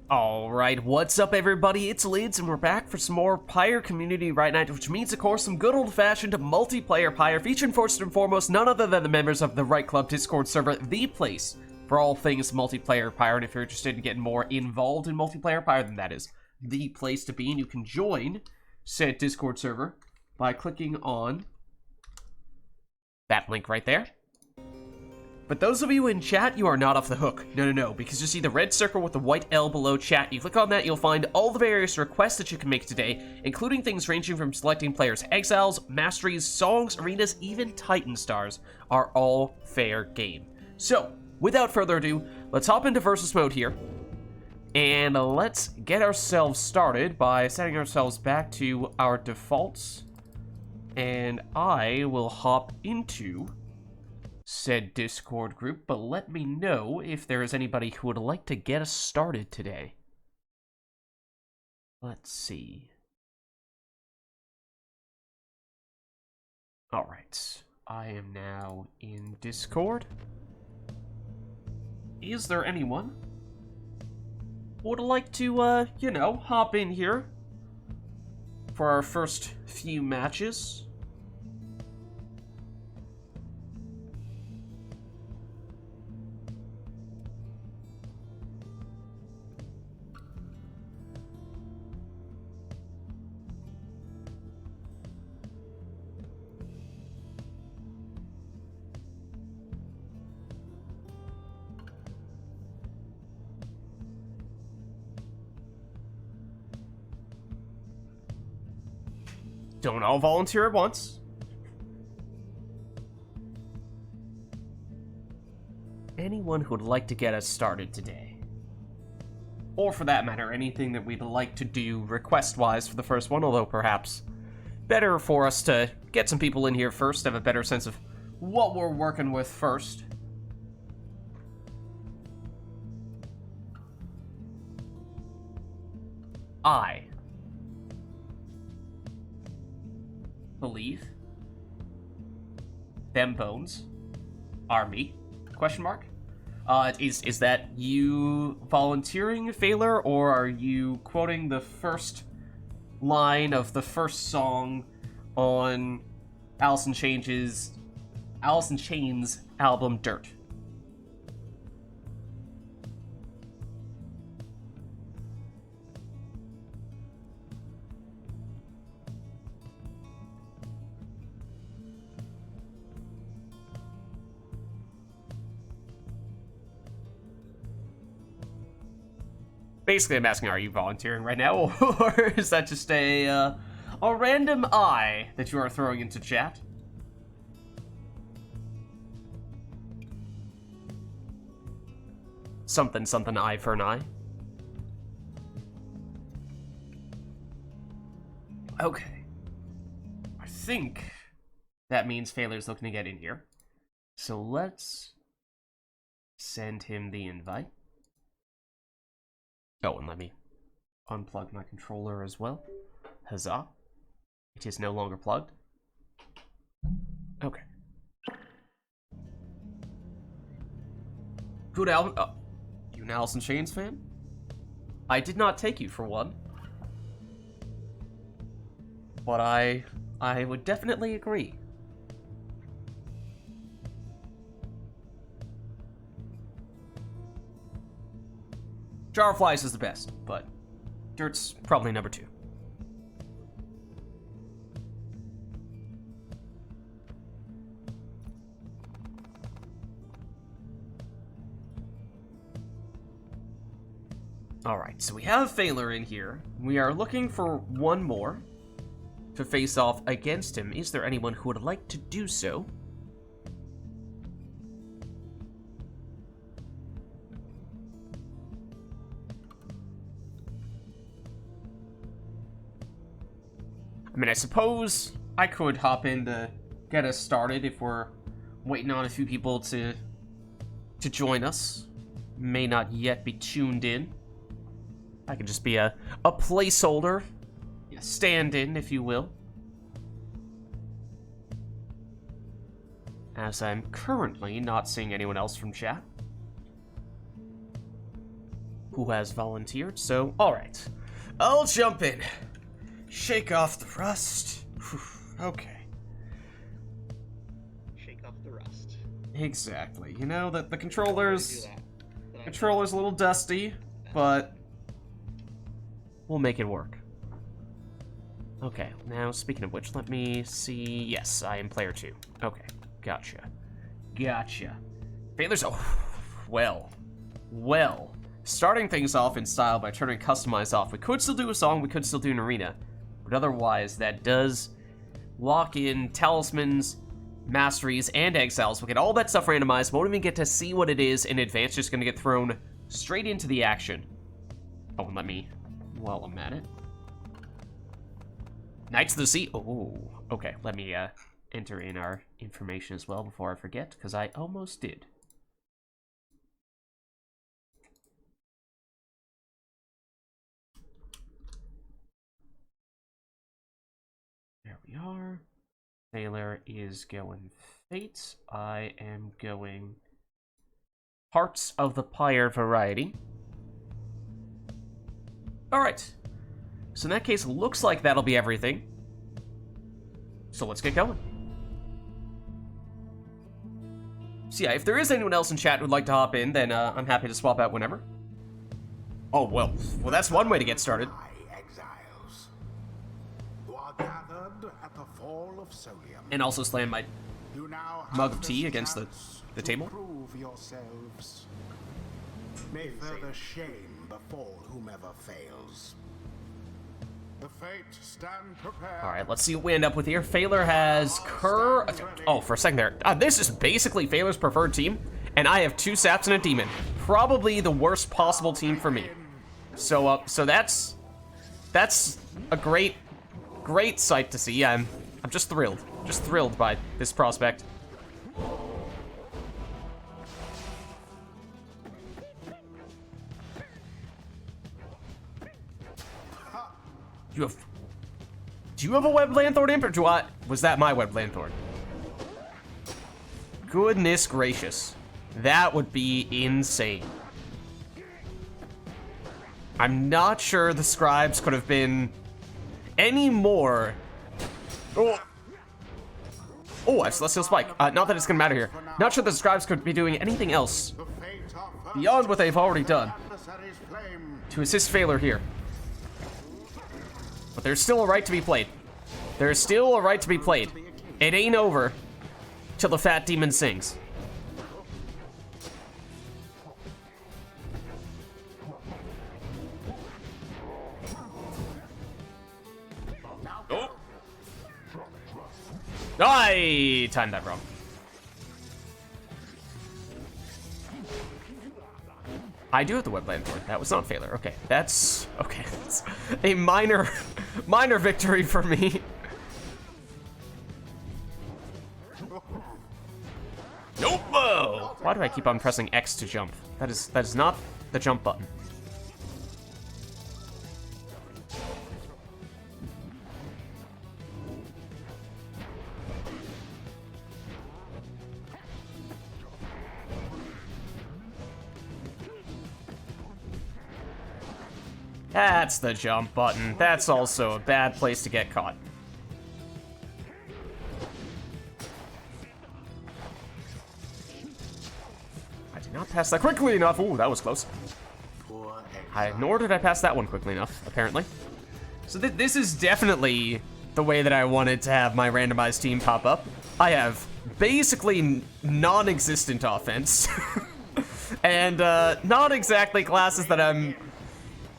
Alright, what's up everybody? It's Vids and we're back for some more Pyre Community RITE NITE, which means of course some good old-fashioned multiplayer Pyre, featuring first and foremost none other than the members of the RITE Club Discord server, the place for all things multiplayer Pyre. And if you're interested in getting more involved in multiplayer Pyre, then that is the place to be, and you can join said Discord server by clicking on that link right there. But those of you in chat, you are not off the hook. No, because you see the red circle with the white L below chat. You click on that, you'll find all the various requests that you can make today, including things ranging from selecting players' exiles, masteries, songs, arenas, even Titan stars, are all fair game. So, without further ado, let's hop into versus mode here. And let's get ourselves started by setting ourselves back to our defaults. And I will hop into said Discord group, but let me know if there is anybody who would like to get us started today. Let's see. Alright, I am now in Discord. Is there anyone who would like to, you know, hop in here for our first few matches? Don't all volunteer at once. Anyone who would like to get us started today? Or for that matter, anything that we'd like to do request-wise for the first one, although perhaps better for us to get some people in here first, have a better sense of what we're working with first. I believe them bones are me? Question mark. Is that you volunteering, Phaler, or are you quoting the first line of the first song on Alice in Chains' album Dirt? Basically, I'm asking, are you volunteering right now, or is that just a random eye that you are throwing into chat? Something eye for an eye. Okay. I think that means Phaler's looking to get in here. So let's send him the invite. Oh, and let me unplug my controller as well. Huzzah. It is no longer plugged. Okay. Good album. Oh, you an Alice in Chains fan? I did not take you for one. But I would definitely agree. Jar of Flies is the best, but Dirt's probably number 2. Alright, so we have Phaler in here. We are looking for one more to face off against him. Is there anyone who would like to do so? I mean, I suppose I could hop in to get us started if we're waiting on a few people to join us. May not yet be tuned in. I could just be a placeholder, a stand-in, if you will. As I'm currently not seeing anyone else from chat. who has volunteered, so alright. I'll jump in. Shake off the rust. Whew, okay. Shake off the rust. Exactly. You know, the controller's a little dusty, but we'll make it work. Okay, now speaking of which, let me see. Yes, I am player 2. Okay, gotcha. Failures. Oh, well. Starting things off in style by turning customize off. We could still do a song, we could still do an arena, but otherwise that does lock in talismans, masteries, and exiles. We'll get all that stuff randomized. Won't even get to see what it is in advance. Just gonna get thrown straight into the action. Oh, and let me, while I'm at it. Knights of the Sea. Oh, okay. Let me enter in our information as well before I forget, because I almost did. There we are. Sailor is going Fates. I am going Hearts of the Pyre variety. Alright. So in that case, looks like that'll be everything. So let's get going. So yeah, if there is anyone else in chat who'd like to hop in, then I'm happy to swap out whenever. Oh, well, that's one way to get started. Exiles, who are gathered at the fall of Solium. And also slam my You now have mug of this tea against chance the to table. Prove yourselves. May further shame befall whomever fails. The fate stand prepared. Alright, let's see what we end up with here. Failure has Kerr. Oh, for a second there. This is basically Failur's preferred team, and I have 2 Saps and a Demon. Probably the worst possible team for me. So, so that's a great sight to see. I'm just thrilled by this prospect. Do you have a Web Lanthorn Imp, or do I? Was that my Web Lanthorn? Goodness gracious. That would be insane. I'm not sure the scribes could have been any more. Oh, Celestial Spike. Not that it's gonna matter here. Not sure the scribes could be doing anything else beyond what they've already done to assist Failure here. But there's still a right to be played. There's still a right to be played. It ain't over till the fat demon sings. Oh. I timed that wrong. I do have the Web Lanthorn. That was not Failure. Okay, that's okay. That's a minor victory for me. Nope. Why do I keep on pressing X to jump? That is not the jump button. That's the jump button. That's also a bad place to get caught. I did not pass that quickly enough. Ooh, that was close. Nor did I pass that one quickly enough, apparently. So this is definitely the way that I wanted to have my randomized team pop up. I have basically non-existent offense. And not exactly classes that I'm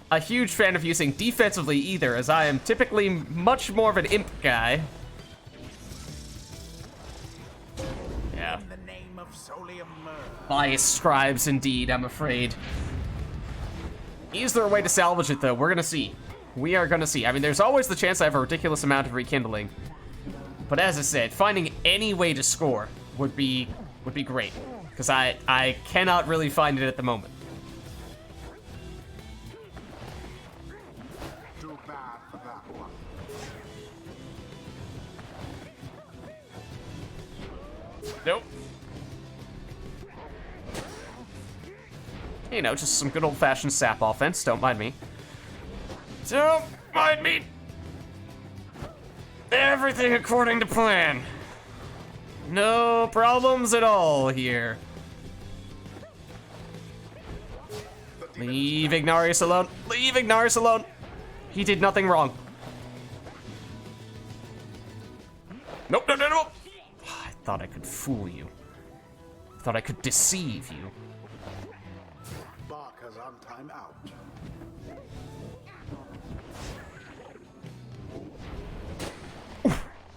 a huge fan of using defensively either, as I am typically much more of an imp guy. Yeah. In the name of Solium. Bias scribes indeed, I'm afraid. Is there a way to salvage it though? We're gonna see. We are gonna see. I mean, there's always the chance I have a ridiculous amount of rekindling. But as I said, finding any way to score would be great. Because I cannot really find it at the moment. Too bad for that one. Nope. You know, just some good old-fashioned sap offense. Don't mind me. Don't mind me. Everything according to plan. No problems at all here. Leave Ignarius alone. Leave Ignarius alone. He did nothing wrong. Nope, no, no, no. I thought I could fool you. I thought I could deceive you. Barker's on time out.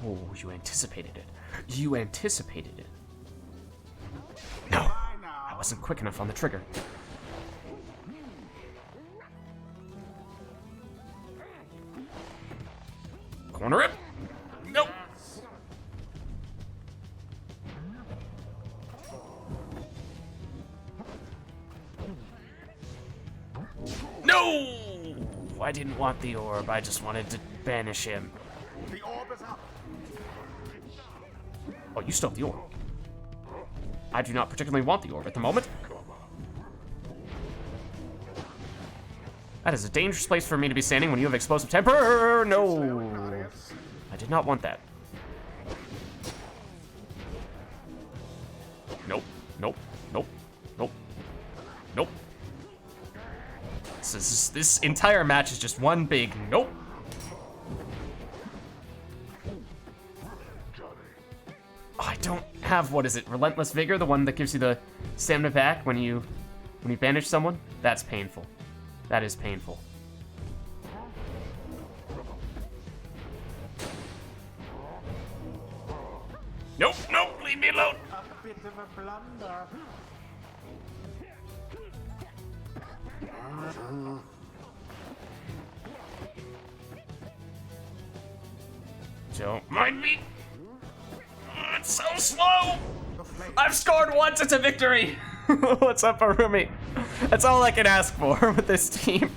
Oh, you anticipated it. You anticipated it. No, I wasn't quick enough on the trigger. Corner it. Nope. No! I didn't want the orb. I just wanted to banish him. The orb is up. Oh, you still have the orb. I do not particularly want the orb at the moment. That is a dangerous place for me to be standing when you have explosive temper. No. I did not want that. Nope. Nope. Nope. Nope. Nope. This entire match is just one big nope. Oh, I don't have, what is it, Relentless Vigor, the one that gives you the stamina back when you banish someone? That's painful. That is painful. Nope, nope, leave me alone. A bit of a blunder. Don't mind me. Oh, it's so slow. I've scored once, it's a victory. What's up, Arumi? That's all I can ask for with this team.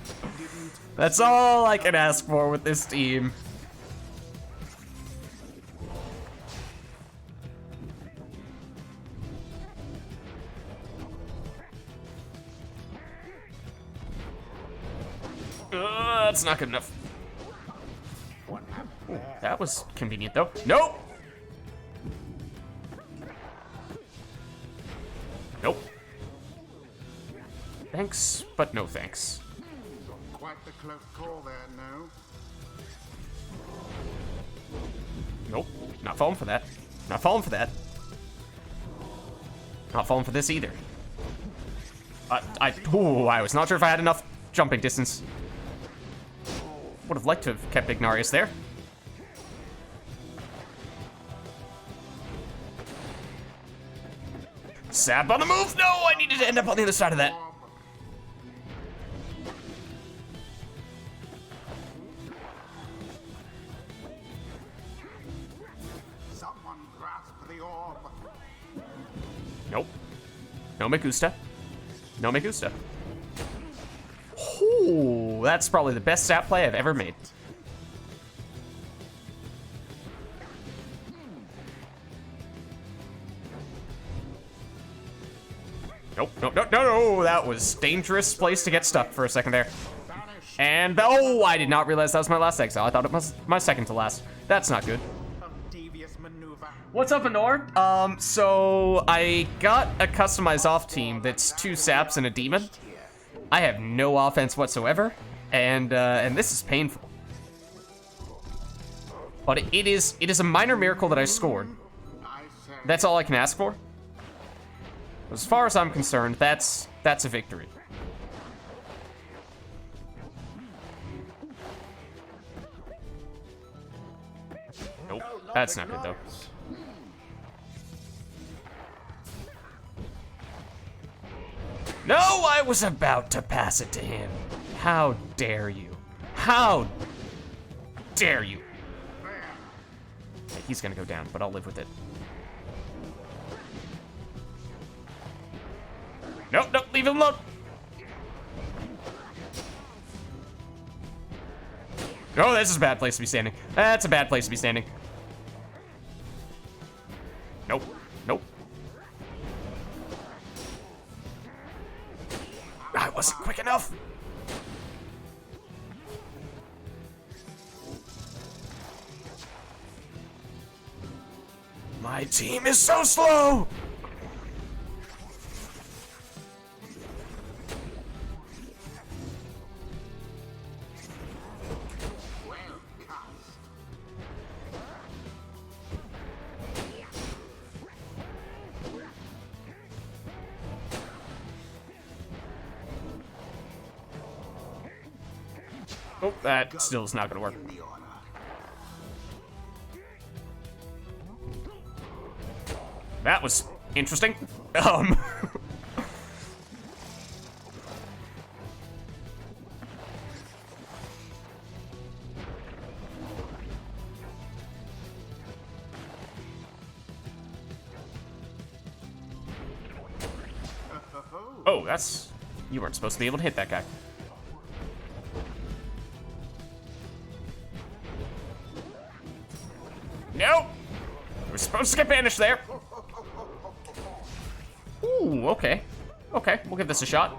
That's all I can ask for with this team. That's not good enough. Ooh, that was convenient, though. Nope. Nope. Thanks, but no thanks. Quite the close call there, no? Nope. Not falling for that. Not falling for that. Not falling for this either. I was not sure if I had enough jumping distance. Would have liked to have kept Ignarius there. Sap on the move! No, I needed to end up on the other side of that. Someone grasp the orb. Nope. No me gusta. No me gusta. Ooh, that's probably the best sap play I've ever made. Nope, nope, no, no, no, that was dangerous place to get stuck for a second there. And, oh, I did not realize that was my last exile. I thought it was my second to last. That's not good. A devious maneuver. What's up, Anor? So I got a customized off team that's 2 saps and a demon. I have no offense whatsoever, and this is painful. But it is a minor miracle that I scored. That's all I can ask for. As far as I'm concerned, that's a victory. Nope, that's not good though. No, I was about to pass it to him. How dare you? How dare you? Okay, he's gonna go down, but I'll live with it. Nope, nope, leave him alone. Oh, this is a bad place to be standing. That's a bad place to be standing. Nope, nope. My team is so slow! Oh, that still is not gonna work. That was interesting. Oh, that's... You weren't supposed to be able to hit that guy. Nope! We're supposed to get banished there. Ooh, okay. Okay, we'll give this a shot.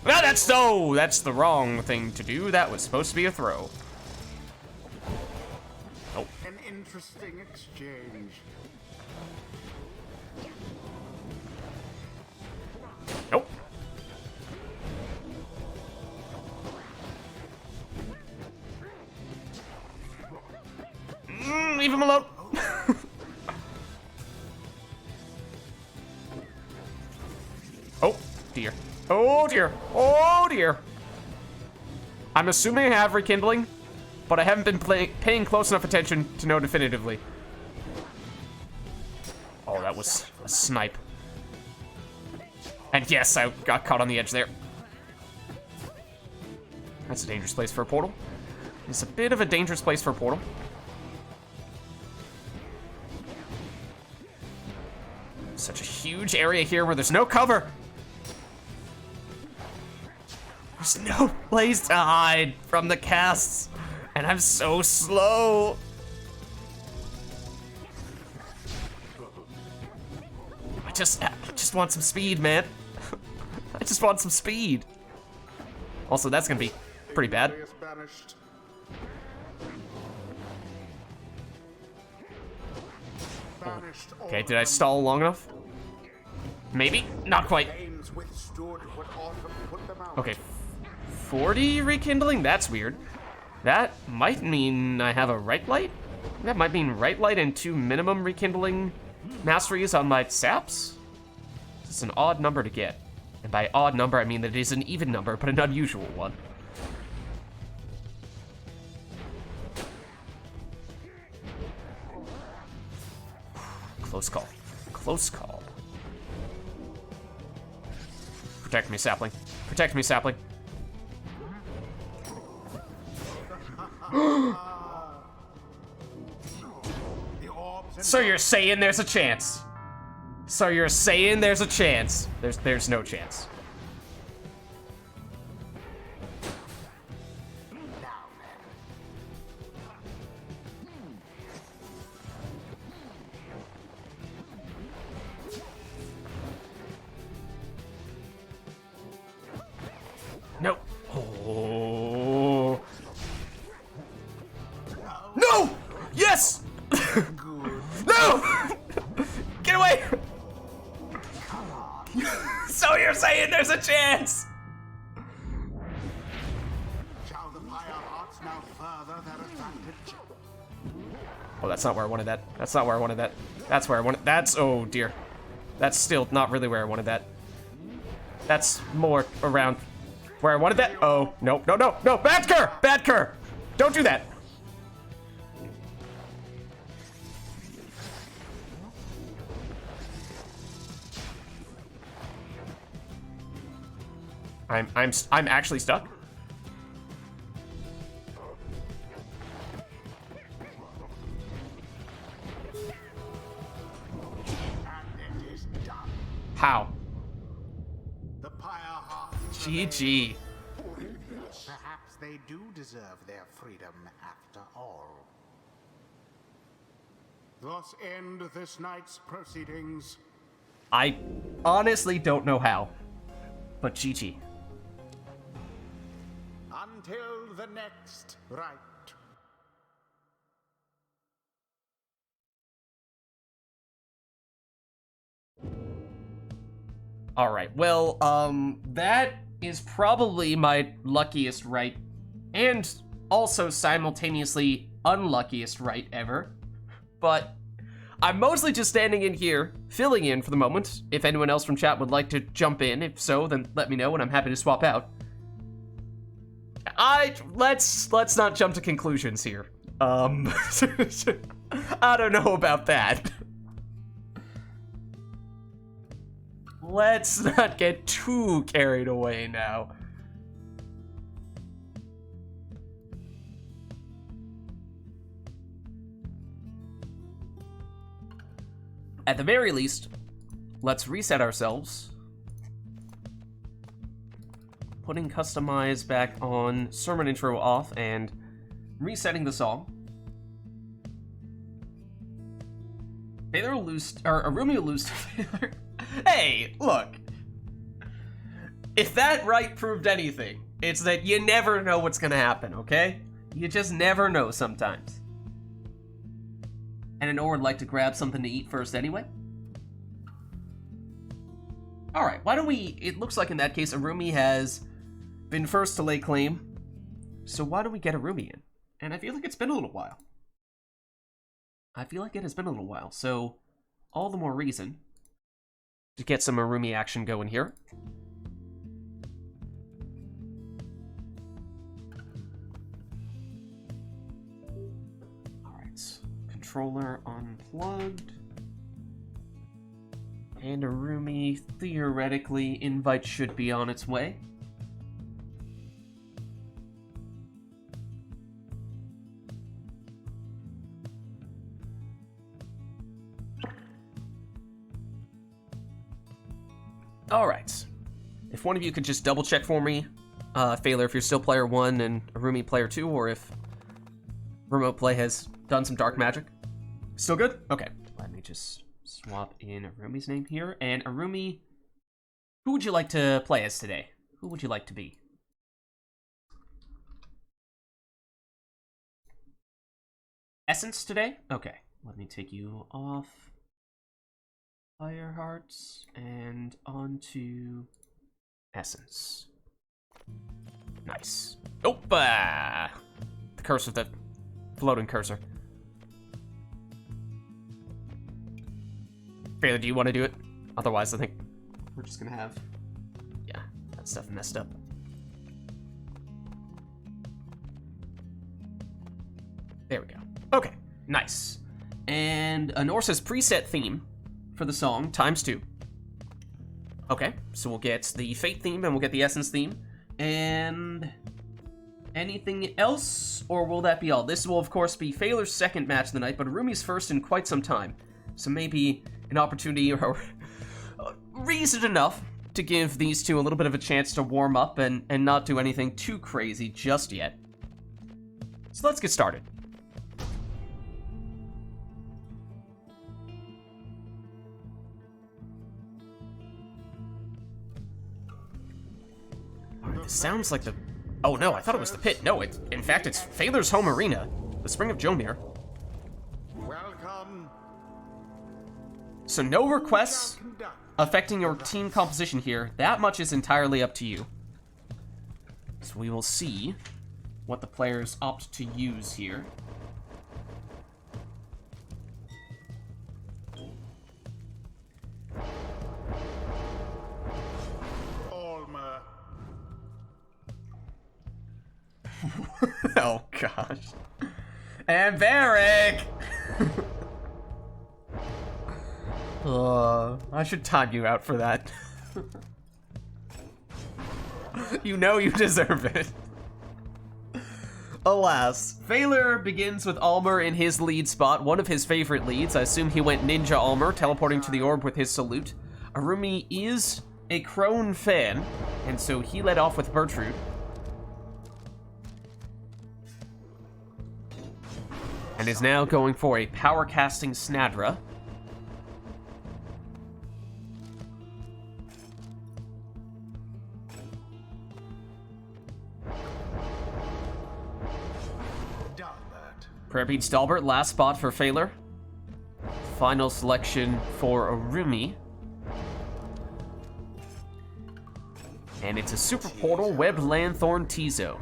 No, that's the wrong thing to do. That was supposed to be a throw. Oh. An interesting exchange. Nope. Leave him alone. Oh, dear. Oh, dear. Oh, dear. I'm assuming I have rekindling, but I haven't been paying close enough attention to know definitively. Oh, that was a snipe. And yes, I got caught on the edge there. That's a dangerous place for a portal. It's a bit of a dangerous place for a portal. Such a huge area here where there's no cover. There's no place to hide from the casts. And I'm so slow. I just want some speed, man. I just want some speed. Also, that's gonna be pretty bad. Okay, did I stall long enough? Maybe? Not quite. Okay. 40 rekindling? That's weird. That might mean I have a right light? That might mean right light and 2 minimum rekindling masteries on my saps? It's an odd number to get. And by odd number, I mean that it is an even number, but an unusual one. Close call. Close call. Protect me, sapling. Protect me, sapling. So you're saying there's a chance? So you're saying there's a chance? There's no chance. No. Oh. No! Yes! No! Get away! So you're saying there's a chance? Shall the Pyre hearts now further their advantage? Oh, that's not where I wanted that. That's not where I wanted that. That's where I wanted. That's, oh dear. That's still not really where I wanted that. That's more around where I wanted that. Oh, no, no, no, no. Bad cur! Bad cur! Don't do that. I'm actually stuck. And it is done. How? The Pyre hearts. GG. Perhaps they do deserve their freedom after all. Thus end this night's proceedings. I honestly don't know how, but GG. Until the next rite. Alright, well, that is probably my luckiest right, and also simultaneously unluckiest right ever. But I'm mostly just standing in here, filling in for the moment. If anyone else from chat would like to jump in, if so, then let me know and I'm happy to swap out. Let's not jump to conclusions here. I don't know about that. Let's not get too carried away now. At the very least, let's reset ourselves. Putting customize back on, sermon intro off, and resetting the song. Baylor will lose, or Arumi will lose to Baylor. Hey, look. If that right proved anything, it's that you never know what's gonna happen, okay? You just never know sometimes. And I know I'd like to grab something to eat first anyway. Alright, why don't we... It looks like in that case Arumi has been first to lay claim. So why don't we get Arumi in? And I feel like it's been a little while. I feel like it has been a little while, so all the more reason to get some Arumi action going here. Alright, controller unplugged. And Arumi, theoretically, invite should be on its way. Alright. If one of you could just double check for me, Phaler, if you're still player 1 and Arumi player 2, or if remote play has done some dark magic. Still good? Okay. Let me just swap in Arumi's name here. And Arumi, who would you like to play as today? Who would you like to be? Essence today? Okay. Let me take you off Fire Hearts and onto Essence. Nice. Oh, the cursor, the floating cursor. Baylor, do you want to do it? Otherwise, I think we're just gonna have, yeah, that stuff messed up. There we go. Okay, nice. And Anorsa's preset theme for the song, ×2. Okay, so we'll get the Fate theme and we'll get the Essence theme. And anything else, or will that be all? This will, of course, be Phaler's second match of the night, but Arumi's first in quite some time. So maybe an opportunity or reason enough to give these two a little bit of a chance to warm up and not do anything too crazy just yet. So let's get started. It sounds like the... Oh no, I thought it was the pit. No, in fact, it's Phaler's home arena, the Spring of Jomir. Welcome. So no requests affecting your team composition here. That much is entirely up to you. So we will see what the players opt to use here. Oh gosh. And Varric! I should time you out for that. You know you deserve it. Alas, Phaler begins with Almer in his lead spot, one of his favorite leads. I assume he went Ninja Almer, teleporting to the orb with his salute. Arumi is a Crone fan, and so he led off with Bertrude. And is now going for a power casting Snadra. Prayer Bead Stalbert, last spot for Phaler. Final selection for Arumi. And it's a Super Portal Webbed Lanthorn Tizo.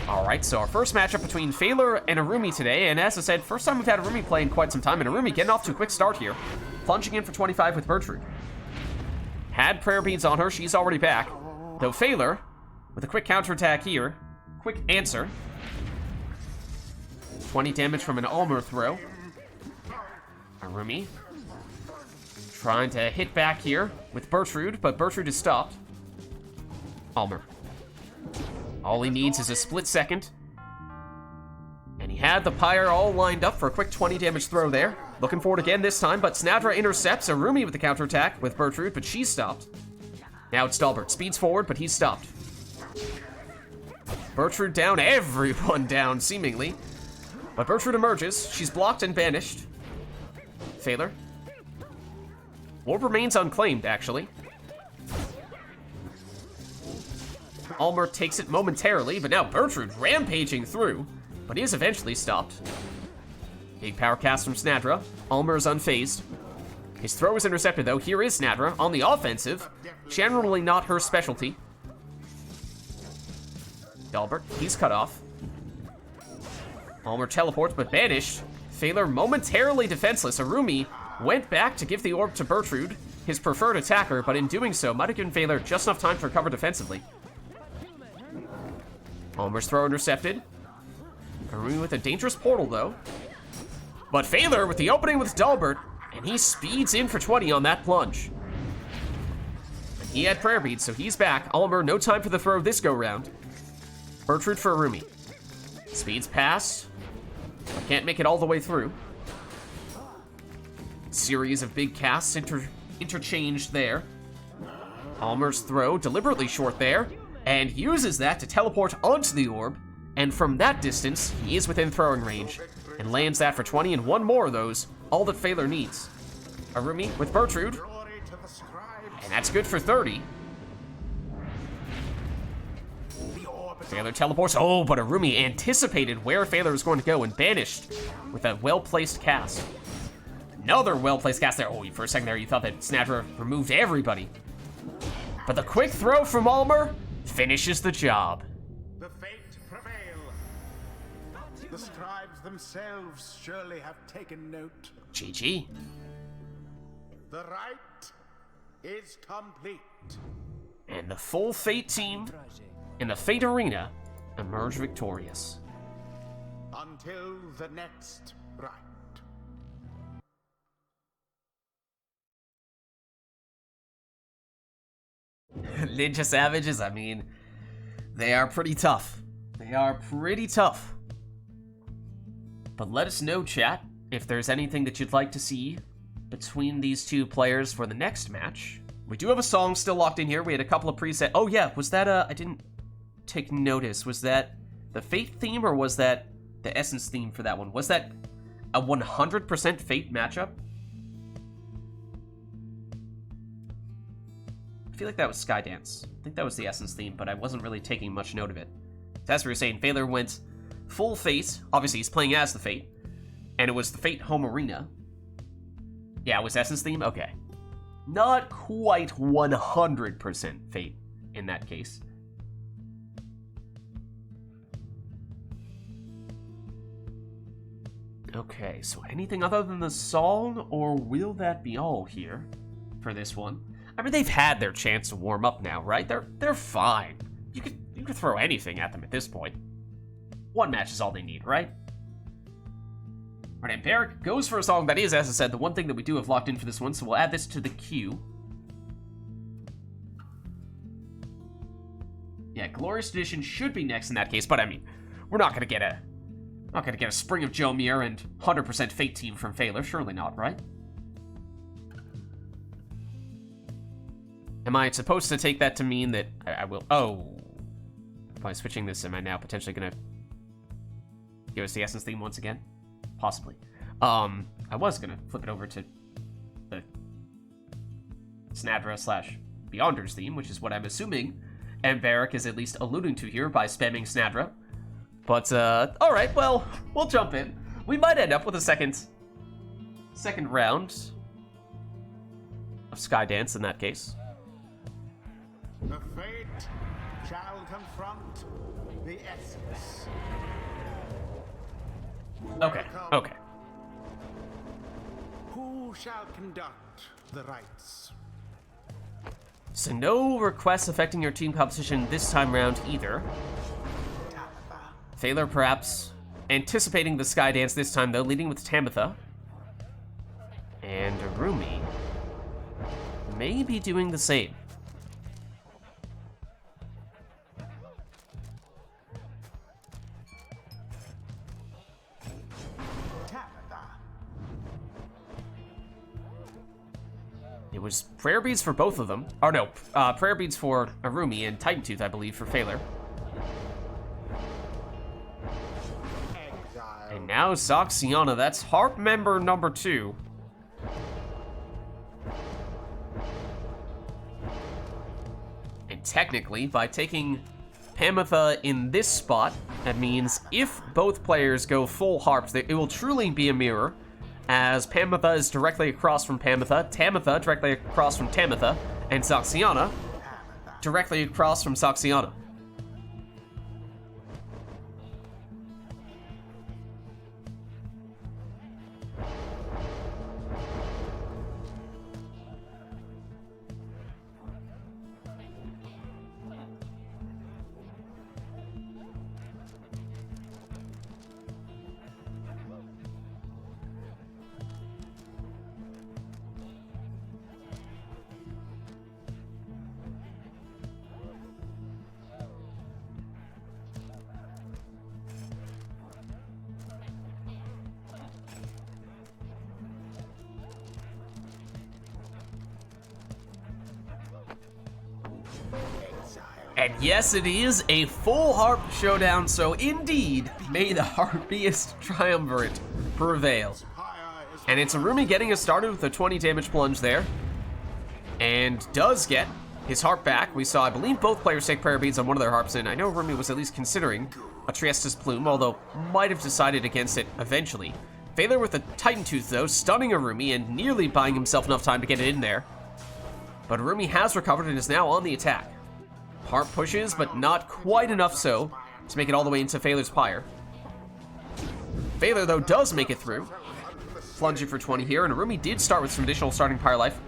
Alright, so our first matchup between Phaler and Arumi today, and as I said, first time we've had Arumi play in quite some time, and Arumi getting off to a quick start here. Plunging in for 25 with Bertrude. Had prayer beads on her, she's already back. Though Phaler, with a quick counterattack here, quick answer. 20 damage from an Almer throw. Arumi trying to hit back here with Bertrude, but Bertrude is stopped. Almer. All he needs is a split second. And he had the Pyre all lined up for a quick 20 damage throw there. Looking for it again this time, but Snadra intercepts Arumi with the counterattack with Bertrude, but she's stopped. Now it's Dalbert. Speeds forward, but he's stopped. Bertrude down, everyone down, seemingly. But Bertrude emerges. She's blocked and banished. Phaler. Orb remains unclaimed, actually. Almer takes it momentarily, but now Bertrude rampaging through, but he is eventually stopped. Big power cast from Snadra. Almer is unfazed. His throw is intercepted, though. Here is Snadra on the offensive. Generally not her specialty. Dalbert, he's cut off. Almer teleports, but banished. Phaler momentarily defenseless. Arumi went back to give the orb to Bertrude, his preferred attacker, but in doing so, might have given Phaler just enough time to recover defensively. Almer's throw intercepted. Arumi with a dangerous portal, though. But Phaler with the opening with Dalbert, and he speeds in for 20 on that plunge. And he had prayer beads, so he's back. Almer, no time for the throw this go-round. Bertrude for Arumi. Speeds past. Can't make it all the way through. Series of big casts interchanged there. Almer's throw deliberately short there, and uses that to teleport onto the orb, and from that distance, he is within throwing range, and lands that for 20, and one more of those, all that Phaler needs. Arumi with Bertrude, and that's good for 30. Phaler teleports, oh, but Arumi anticipated where Phaler was going to go and banished with a well-placed cast. Another well-placed cast there. Oh, for a second there, you thought that Snadra removed everybody. But the quick throw from Almer finishes the job. The fate prevail. The scribes themselves surely have taken note. GG. The rite is complete. And the full Fate team in the Fate Arena emerge victorious. Until the next rite. Ninja Savages, I mean, they are pretty tough. They are pretty tough. But let us know, chat, if there's anything that you'd like to see between these two players for the next match. We do have a song still locked in here. We had a couple of preset. Oh yeah, was that I didn't take notice. Was that the Fate theme or was that the Essence theme for that one? Was that a 100% Fate matchup? I feel like that was Skydance. I think that was the Essence theme, but I wasn't really taking much note of it. So as we were saying, Phaler went full Fate. Obviously, he's playing as the Fate. And it was the Fate home arena. Yeah, it was Essence theme? Okay. Not quite 100% Fate in that case. Okay, so anything other than the song, or will that be all here for this one? I mean, they've had their chance to warm up now, right? They're fine. You could throw anything at them at this point. One match is all they need, right? Alright, and Barrick goes for a song that is, as I said, the one thing that we do have locked in for this one, so we'll add this to the queue. Yeah, Glorious Edition should be next in that case, but I mean, we're not gonna get a Spring of Jomir and 100% Fate team from Phaler, surely not, right? Am I supposed to take that to mean that I will... Oh. By switching this, am I now potentially gonna give us the Essence theme once again? Possibly. I was gonna flip it over to the Snadra / Beyonders theme, which is what I'm assuming Barrick is at least alluding to here by spamming Snadra. But, alright, well, we'll jump in. We might end up with a second round of Skydance in that case. The fate shall confront the essence. Okay, okay. Who shall conduct the rites? So no requests affecting your team composition this time round either. Thaler perhaps anticipating the Sky Dance this time though, leading with Tamitha. And Arumi may be doing the same. It was prayer beads for both of them. Or no, prayer beads for Arumi and Titan Tooth, I believe, for Thaler. And now Zoxiana, that's Harp member number 2. And technically, by taking Tamitha in this spot, that means if both players go full harps, it will truly be a mirror, as Tamitha is directly across from Tamitha, Tamitha directly across from Tamitha, and Zoxiana directly across from Zoxiana. And yes, it is a full harp showdown, so indeed, may the harpiest triumvirate prevail. And it's Arumi getting us started with a 20 damage plunge there. And does get his harp back. We saw, I believe, both players take prayer beads on one of their harps, and I know Arumi was at least considering a Triesta's Plume, although might have decided against it eventually. Thaler with a Titan Tooth, though, stunning Arumi and nearly buying himself enough time to get it in there. But Arumi has recovered and is now on the attack. Harp pushes, but not quite enough so to make it all the way into Thaler's Pyre. Thaler, though, does make it through. Plunging for 20 here, and Arumi did start with some additional starting Pyre life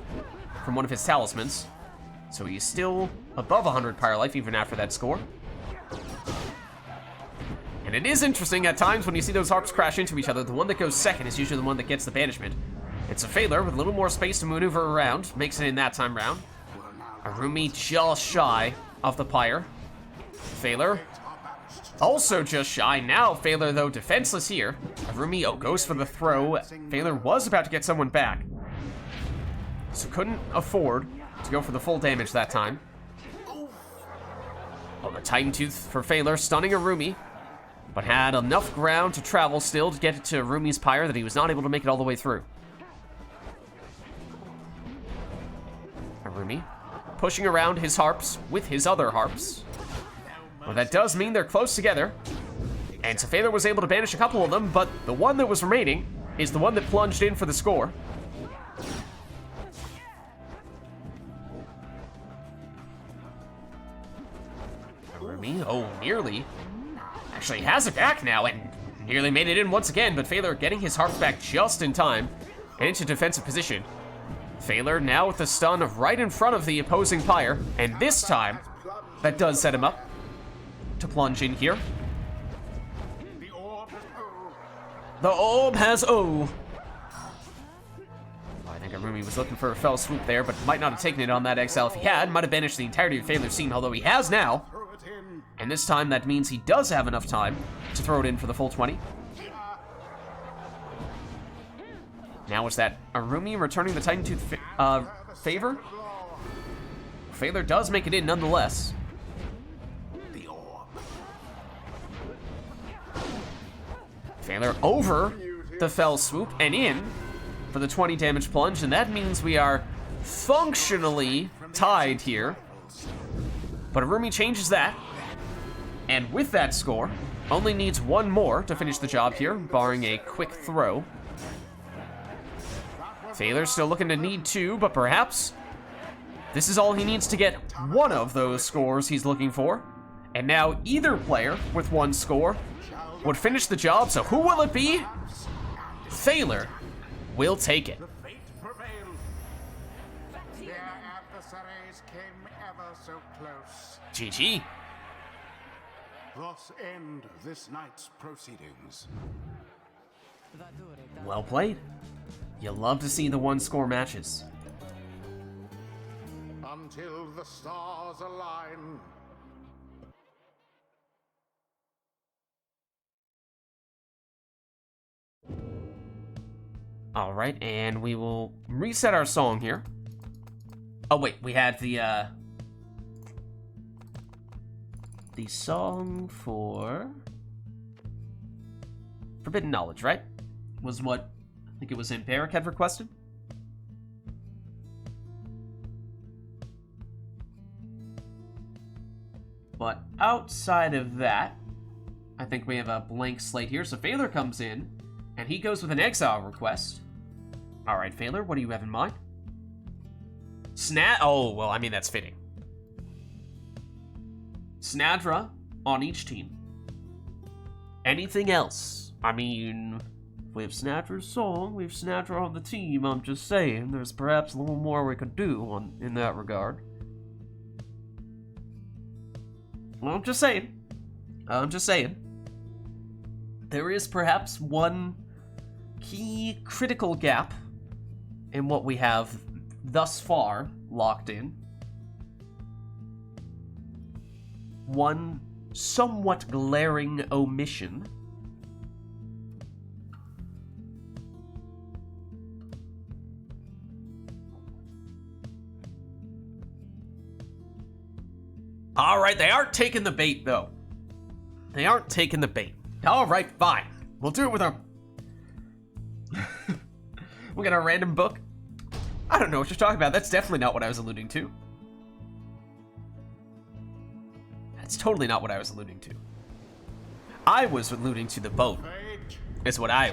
from one of his talismans. So he's still above 100 Pyre life even after that score. And it is interesting at times when you see those harps crash into each other, the one that goes second is usually the one that gets the banishment. It's a Thaler with a little more space to maneuver around, makes it in that time round. Arumi just shy of the Pyre. Thaler also just shy. Now Thaler, though, defenseless here. Arumi goes for the throw. Thaler was about to get someone back, so couldn't afford to go for the full damage that time. Oh, the Titan Tooth for Thaler, stunning Arumi, but had enough ground to travel still to get it to Arumi's Pyre that he was not able to make it all the way through. Arumi pushing around his harps with his other harps. Well, that does mean they're close together. And so Thaler was able to banish a couple of them, but the one that was remaining is the one that plunged in for the score. Arumi, nearly. Actually has it back now and nearly made it in once again, but Thaler getting his harp back just in time and into defensive position. Thaler now with the stun right in front of the opposing Pyre, and this time, that does set him up to plunge in here. The orb has I think Arumi was looking for a fell swoop there, but might not have taken it on that exile if he had. Might have banished the entirety of Thaler's scene, although he has now. And this time, that means he does have enough time to throw it in for the full 20. Now is that Arumi returning the Titan Tooth favor? Thaler does make it in nonetheless. Thaler over the fell swoop and in for the 20 damage plunge, and that means we are functionally tied here. But Arumi changes that, and with that score, only needs one more to finish the job here, barring a quick throw. Thaler still looking to need 2, but perhaps This is all he needs to get one of those scores he's looking for. And now either player with one score would finish the job, so who will it be? Thaler will take it. The fate prevailed. Their adversaries came ever so close. GG. Thus end this night's proceedings. Well played. You love to see the one-score matches. Until the stars align. All right, and we will reset our song here. Oh wait, we had the song for Forbidden Knowledge, right? Was what I think it was in Pyre had requested. But outside of that, I think we have a blank slate here. So Phaler comes in, and he goes with an exile request. All right, Phaler, what do you have in mind? Oh, well, I mean, that's fitting. Snadra on each team. Anything else? I mean, if we have Snadra's song, we have Snadra on the team. I'm just saying, there's perhaps a little more we could do in that regard. Well, I'm just saying. There is perhaps one key critical gap in what we have thus far locked in. One somewhat glaring omission. All right, they aren't taking the bait, though. They aren't taking the bait. All right, fine. We'll do it with our... We got a random book. I don't know what you're talking about. That's definitely not what I was alluding to. That's totally not what I was alluding to. I was alluding to the boat. Is what I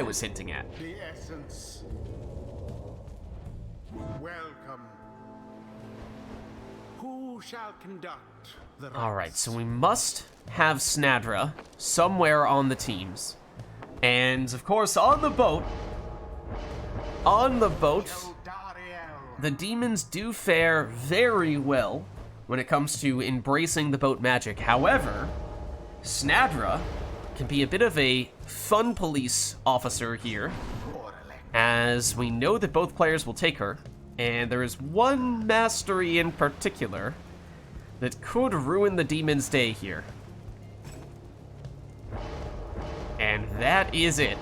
was hinting at. The essence. Welcome. Who shall conduct the rites? All right, so we must have Snadra somewhere on the teams. And, of course, on the boat, the demons do fare very well when it comes to embracing the boat magic. However, Snadra can be a bit of a fun police officer here, as we know that both players will take her, and there is one mastery in particular that could ruin the demon's day here. And that is it.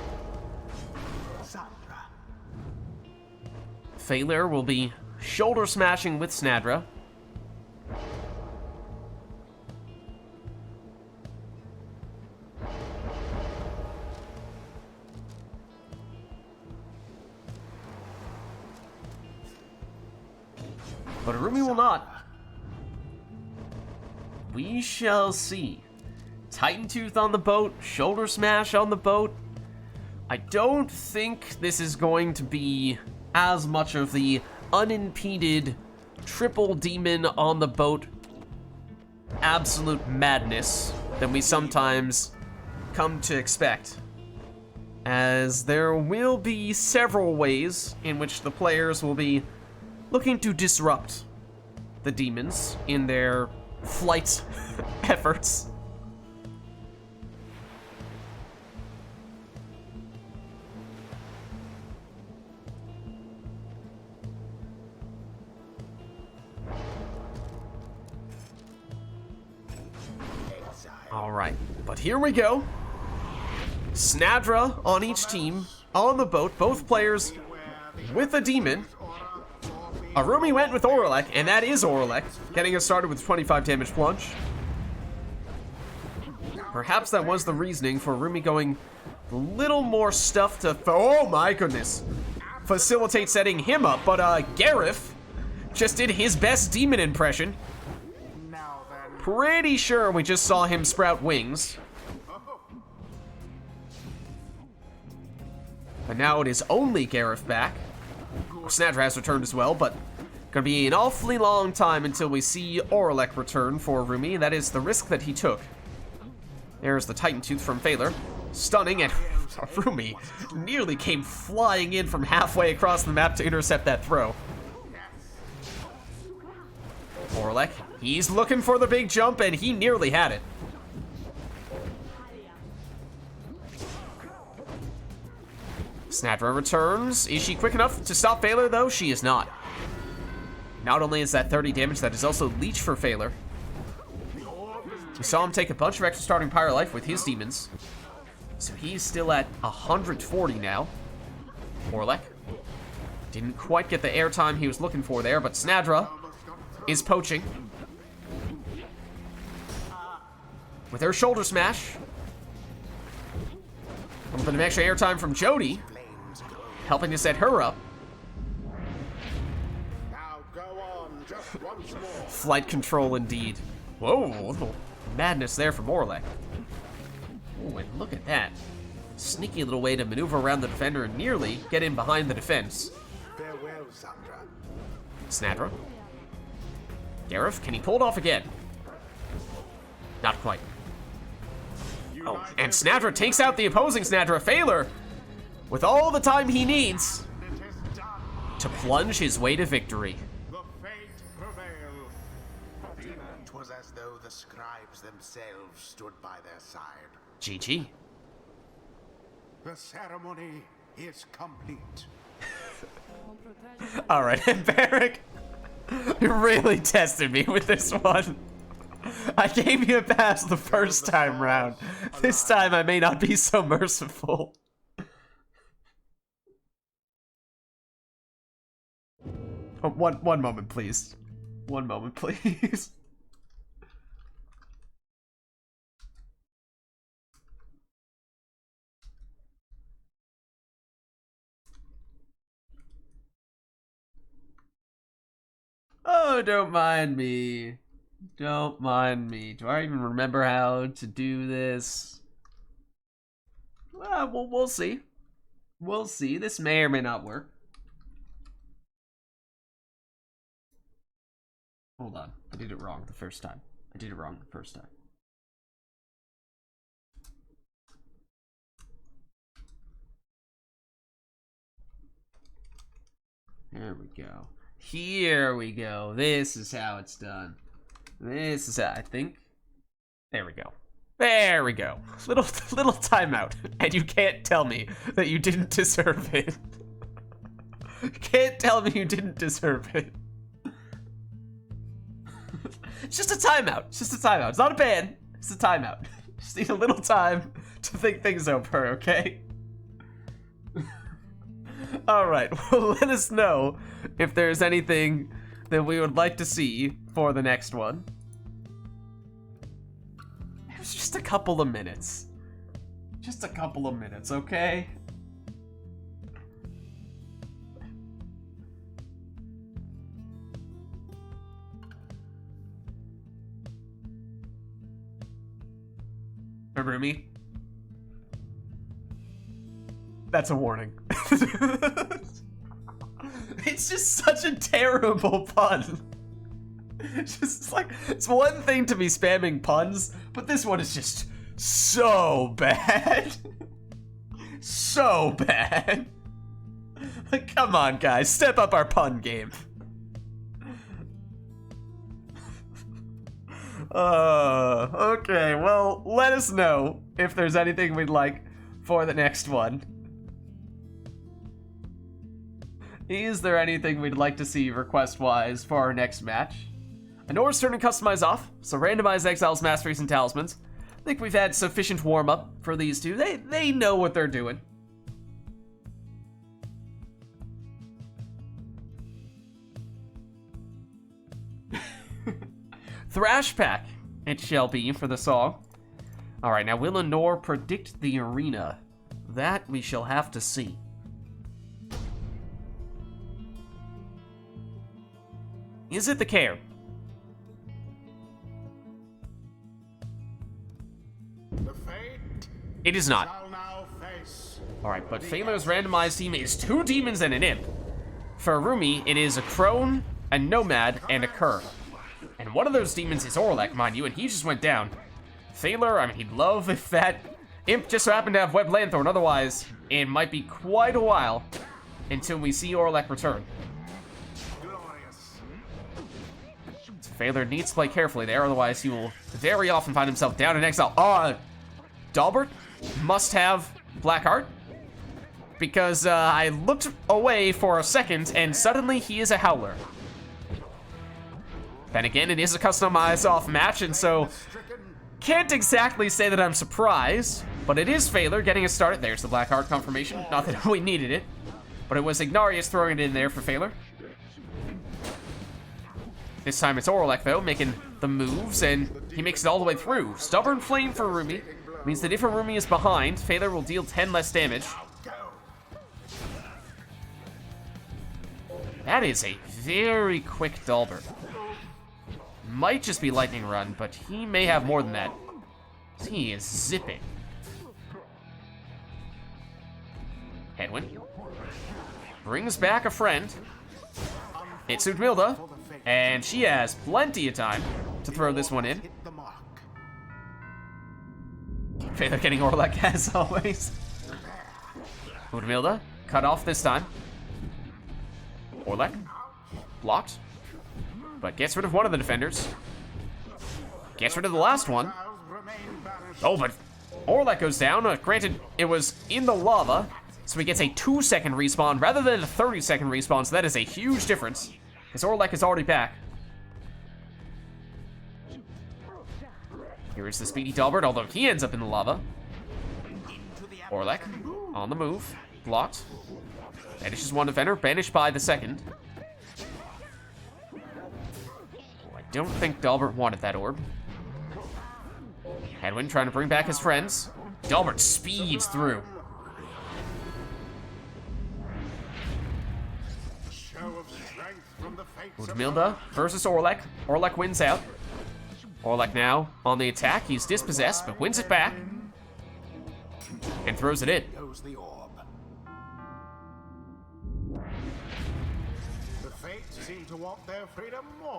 Phaler will be shoulder smashing with Snadra. But Arumi will not. We shall see. Titan Tooth on the boat, shoulder smash on the boat. I don't think this is going to be as much of the unimpeded triple demon on the boat absolute madness that we sometimes come to expect, as there will be several ways in which the players will be looking to disrupt the demons in their flight efforts. All right, but here we go. Snadra on each team, on the boat, both players with a demon. Arumi went with Oralek, and that is Oralek, getting us started with 25 damage plunge. Perhaps that was the reasoning for Arumi going a little more stuff to, oh my goodness, facilitate setting him up, but Gareth just did his best demon impression. Pretty sure we just saw him sprout wings. But now it is only Gareth back. Snadra has returned as well, but Gonna be an awfully long time until we see Orlek return for Rumi. That is the risk that he took. There's the Titan Tooth from Phaler. Stunning, and Rumi nearly came flying in from halfway across the map to intercept that throw. Orlek, he's looking for the big jump, and he nearly had it. Snadra returns. Is she quick enough to stop Phaler, though? She is not. Not only is that 30 damage, that is also Leech for Phaler. We saw him take a bunch of extra starting Pyre life with his demons. So he's still at 140 now. Orlek didn't quite get the airtime he was looking for there, but Snadra is poaching. With her shoulder smash. A little bit of extra airtime from Jody, helping to set her up. Now go on, just once more. Flight control indeed. Whoa, a little madness there from Orlek. Oh, and look at that. Sneaky little way to maneuver around the defender and nearly get in behind the defense. Farewell, Sandra. Snadra. Gareth, can he pull it off again? Not quite. Oh, and Snadra takes out the opposing Snadra. Phaler, with all the time he needs It is done. to plunge his way to victory. The fate prevail. It was as though the scribes themselves stood by their side. GG. The ceremony is complete. All right, Barrick, you really tested me with this one. I gave you a pass the first time round. This time I may not be so merciful. Oh, one moment, please. One moment, please. Oh, don't mind me. Don't mind me. Do I even remember how to do this? Well, we'll see. We'll see. This may or may not work. Hold on. I did it wrong the first time. There we go. Here we go. This is how it's done. This is how I think. There we go. There we go. Little timeout. And you can't tell me that you didn't deserve it. You can't tell me you didn't deserve it. It's just a timeout. It's just a timeout. It's not a ban. It's a timeout. Just need a little time to think things over, okay? Alright, well, let us know if there's anything that we would like to see for the next one. It was just a couple of minutes. Just a couple of minutes, okay? Remember me? That's a warning. It's just such a terrible pun. It's just like, it's one thing to be spamming puns, but this one is just so bad. So bad. Like, come on, guys, step up our pun game. Okay, well, let us know if there's anything we'd like for the next one. Is there anything we'd like to see request-wise for our next match? Anora's turn to customize off, so randomize exiles, masteries, and talismans. I think we've had sufficient warm-up for these two. They know what they're doing. Thrash Pack, it shall be for the song. Alright, now will Anor predict the arena? That we shall have to see. Is it the care? The fate It is not. shall now face. Alright, but Phaler's randomized team is 2 demons and an imp. For Rumi, it is a crone a Nomad, and a Cur. And one of those demons is Orlek, mind you, and he just went down. Thaler, I mean, he'd love if that imp just so happened to have Web Lanthorn. Otherwise, it might be quite a while until we see Orlek return. So Thaler needs to play carefully there, otherwise he will very often find himself down in exile. Dalbert must have Black Heart, because I looked away for a second, and suddenly he is a Howler. Then again, it is a customized off match, and so can't exactly say that I'm surprised, but it is Thaler getting us started. There's the Black Heart confirmation. Not that we needed it, but it was Ignarius throwing it in there for Thaler. This time it's Orlek, though, making the moves, and he makes it all the way through. Stubborn Flame for Rumi means that if a Rumi is behind, Thaler will deal 10 less damage. That is a very quick Dalbert. Might just be Lightning Run, but he may have more than that. He is zipping. Headwind. Brings back a friend. It's Udmilda, and she has plenty of time to throw this one in. Thaler getting Orlek as always. Udmilda, cut off this time. Orlek, blocked, but gets rid of one of the defenders. Gets rid of the last one. Oh, but Orlek goes down. Granted, it was in the lava, so he gets a 2-second respawn rather than a 30-second respawn, so that is a huge difference, because Orlek is already back. Here is the speedy Dalbert, although he ends up in the lava. Orlek, on the move, blocked. Banishes one defender, banished by the second. I don't think Dalbert wanted that orb. Headwind trying to bring back his friends. Dalbert speeds through. Udmilda versus Orlek. Orlek wins out. Orlek now on the attack. He's dispossessed, but wins it back. And throws it in.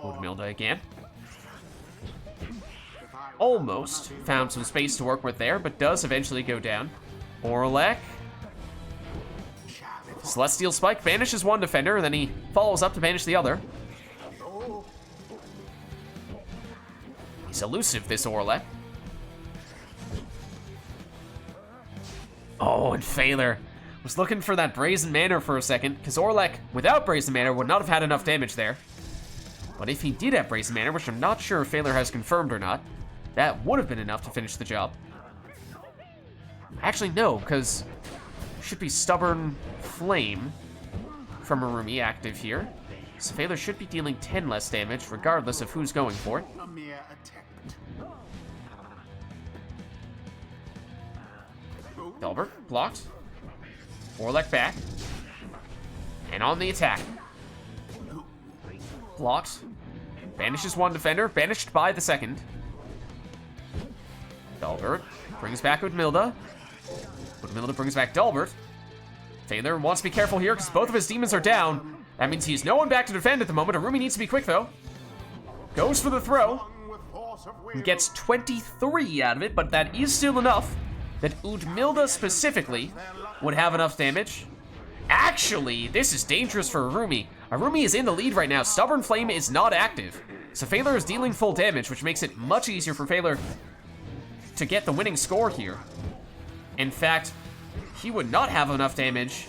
Udmilda again. Almost found some space to work with there, but does eventually go down. Orlek. Celestial Spike banishes one defender, and then he follows up to banish the other. He's elusive, this Orlek. Oh, and Thaler was looking for that Brazen Manor for a second, because Orlek, without Brazen Manor, would not have had enough damage there. But if he did have Brazen Manor, which I'm not sure if Thaler has confirmed or not, that would have been enough to finish the job. Actually, no, because should be Stubborn Flame from Arumi active here. So Thaler should be dealing 10 less damage, regardless of who's going for it. Dalbert, blocked. Orlek back. And on the attack. Blocked. Banishes one defender, banished by the second. Dalbert brings back Udmilda. Udmilda brings back Dalbert. Thaler wants to be careful here because both of his demons are down. That means he has no one back to defend at the moment. Arumi needs to be quick though. Goes for the throw. And gets 23 out of it, but that is still enough that Udmilda specifically would have enough damage. Actually, this is dangerous for Arumi. Arumi is in the lead right now. Stubborn Flame is not active. So Thaler is dealing full damage, which makes it much easier for Thaler to get the winning score here. In fact, he would not have enough damage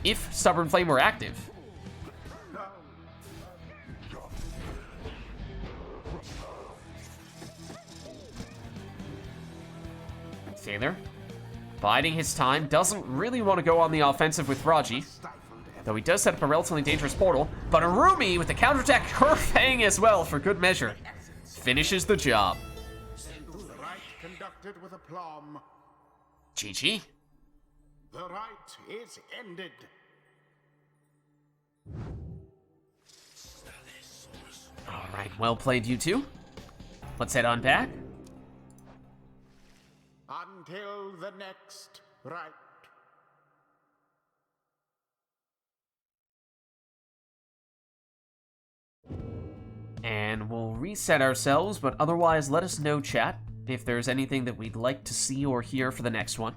if Stubborn Flame were active. Thaler, biding his time, doesn't really want to go on the offensive with Raji, though he does set up a relatively dangerous portal. But Arumi, with the counterattack curving as well for good measure, finishes the job. Conducted with aplomb. GG. The rite is ended. All right, well played, you two. Let's head on back. Until the next rite. And we'll reset ourselves, but otherwise let us know, chat, if there's anything that we'd like to see or hear for the next one.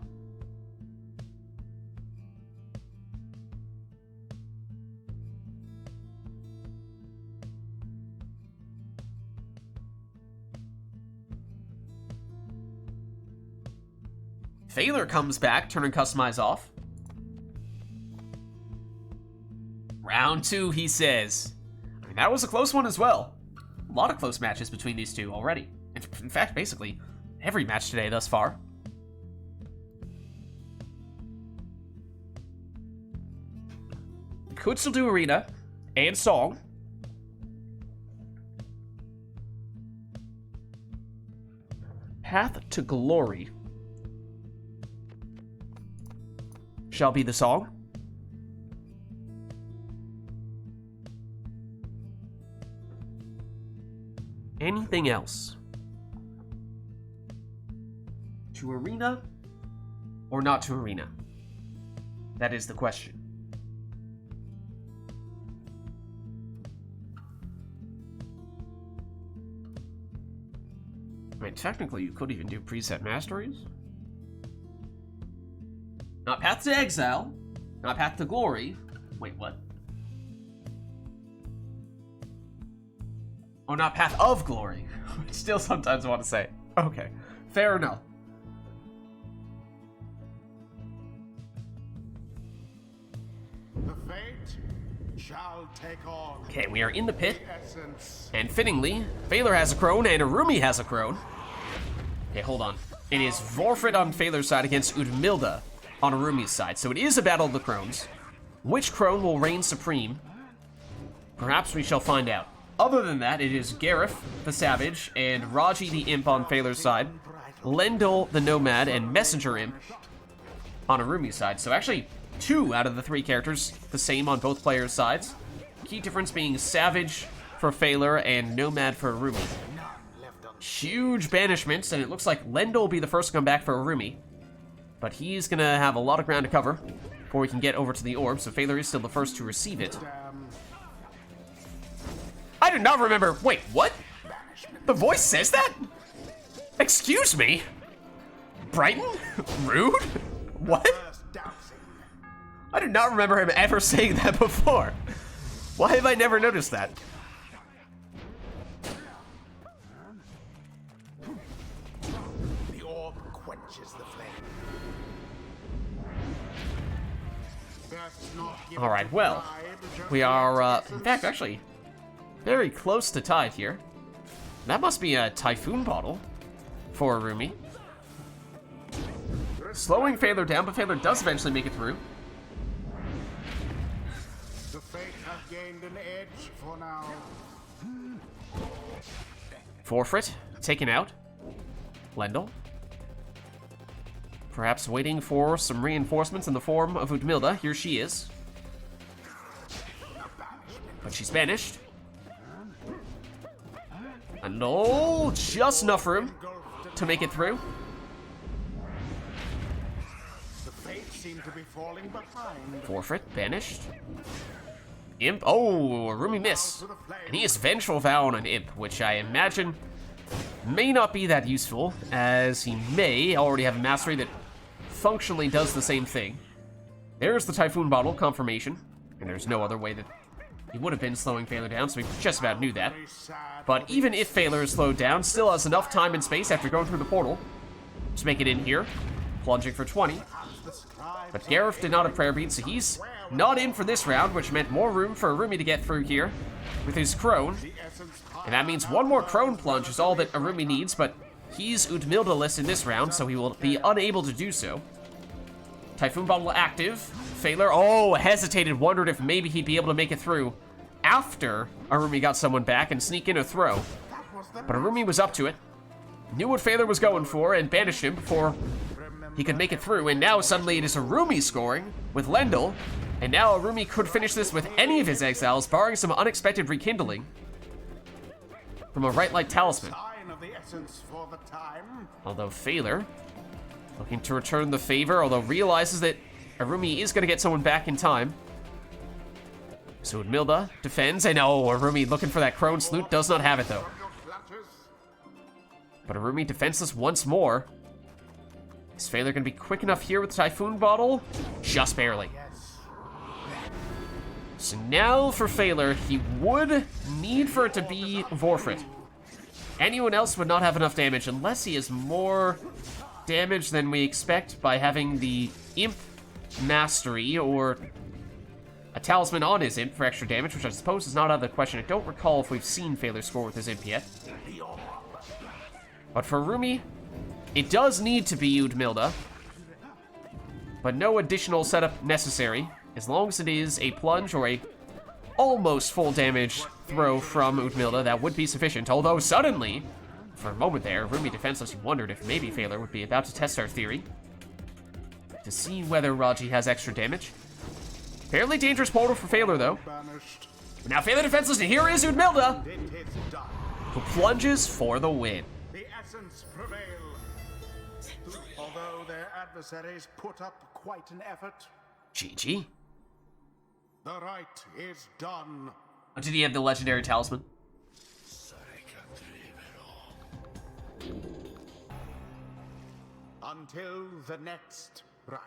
Phaler comes back, turn and customize off. Round 2, he says. I mean, that was a close one as well. A lot of close matches between these two already. In fact, basically, every match today thus far. We could still do arena and song. Path to Glory shall be the song. Anything else? To arena or not to arena? That is the question. I mean, technically you could even do preset masteries. Not Path to Exile, not Path to Glory. Wait, what? Oh, not Path of Glory. I still sometimes want to say. Okay, fair enough. The fate shall take on. Okay, we are in the pit. And fittingly, Phaler has a crone and Arumi has a crone. Okay, hold on. It is Vorfrit on Phaler's side against Udmilda on Arumi's side. So it is a battle of the crones. Which crone will reign supreme? Perhaps we shall find out. Other than that, it is Gareth, the Savage, and Raji, the Imp on Phaler's side, Lendl, the Nomad, and Messenger Imp on Arumi's side. So actually, 2 out of the 3 characters, the same on both players' sides. Key difference being Savage for Phaler and Nomad for Arumi. Huge banishments, and it looks like Lendl will be the first to come back for Arumi. But he's going to have a lot of ground to cover before we can get over to the orb, so Phaler is still the first to receive it. I do not remember. Wait, what? The voice says that? Excuse me? Brighton? Rude? What? I do not remember him ever saying that before. Why have I never noticed that? The orb quenches the flame. All right, well, we are, in fact, actually, very close to tied here. That must be a Typhoon bottle for Arumi. Slowing Phaler down, but Phaler does eventually make it through. The fate has gained an edge for now. Vorfrit, taken out. Lendl. Perhaps waiting for some reinforcements in the form of Udmilda. Here she is. But she's banished. And oh, just enough room to make it through. The fate seem to be falling behind. Vorfrit, banished. Imp, oh, Arumi miss. And he is Vengeful Vow on an Imp, which I imagine may not be that useful, as he may already have a mastery that functionally does the same thing. There's the Typhoon bottle confirmation, and there's no other way that he would have been slowing Phaler down, so we just about knew that. But even if Phaler is slowed down, still has enough time and space after going through the portal to make it in here, plunging for 20. But Gareth did not have Prayer Bead, so he's not in for this round, which meant more room for Arumi to get through here with his crone. And that means one more crone plunge is all that Arumi needs, but he's Udmilda-less in this round, so he will be unable to do so. Typhoon Bottle active. Phaler, oh, hesitated, wondered if maybe he'd be able to make it through after Arumi got someone back and sneak in a throw. But Arumi was up to it, knew what Phaler was going for, and banished him before he could make it through. And now suddenly it is Arumi scoring with Lendl, and now Arumi could finish this with any of his exiles, barring some unexpected rekindling from a RITE NITE talisman. Although Phaler, looking to return the favor, although realizes that Arumi is going to get someone back in time. So Udmilda defends, and oh, Arumi looking for that Crone Salute, does not have it though. But Arumi defenseless once more. Is Phaler gonna be quick enough here with the Typhoon Bottle? Just barely. So now for Phaler, he would need for it to be Vorfrit. Anyone else would not have enough damage unless he has more damage than we expect by having the Imp Mastery or a Talisman on his Imp for extra damage, which I suppose is not out of the question. I don't recall if we've seen Phaler score with his Imp yet. But for Rumi, it does need to be Udmilda, but no additional setup necessary, as long as it is a plunge or a almost full damage throw from Udmilda, that would be sufficient. Although suddenly, for a moment there, Rumi defenseless wondered if maybe Phaler would be about to test our theory to see whether Raji has extra damage. Fairly dangerous portal for Phaler though. Now Phaler defenseless, and here is Udmilda, who plunges for the win. Prevail. Although their adversaries put up quite an effort, GG. the rite is done. Oh, did he have the legendary talisman? Until the next rite.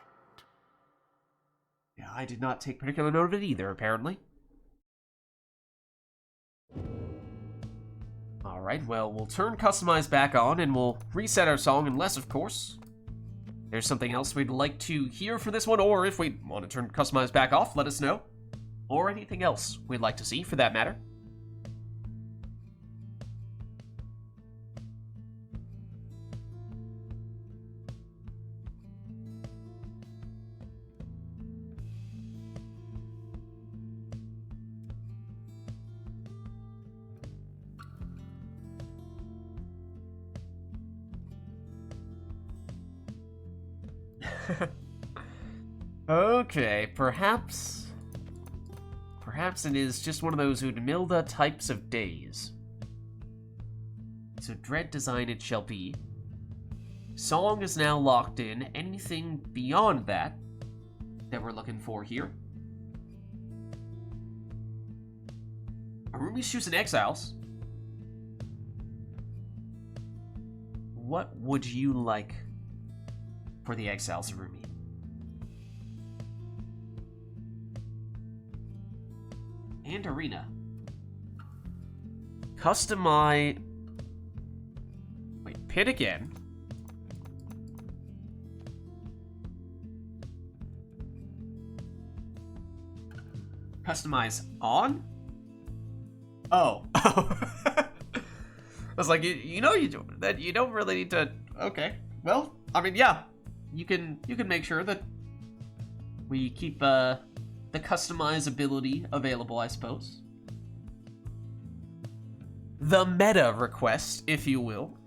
Yeah, I did not take particular note of it either, apparently. Alright, well, we'll turn Customize back on, and we'll reset our song, unless, of course, there's something else we'd like to hear for this one, or if we want to turn Customize back off, let us know. Or anything else we'd like to see, for that matter. Okay, perhaps it is just one of those Udmilda types of days. So Dread Design it shall be. Song is now locked in. Anything beyond that we're looking for here? Arumi's choosing Exiles. What would you like for the Exiles, Arumi? And Arena. Customize... Wait, Pit again? Customize on? Oh. I was like, you know you don't really need to... Okay. Well, I mean, yeah. You can make sure that we keep, the customizability available, I suppose. The meta request, if you will.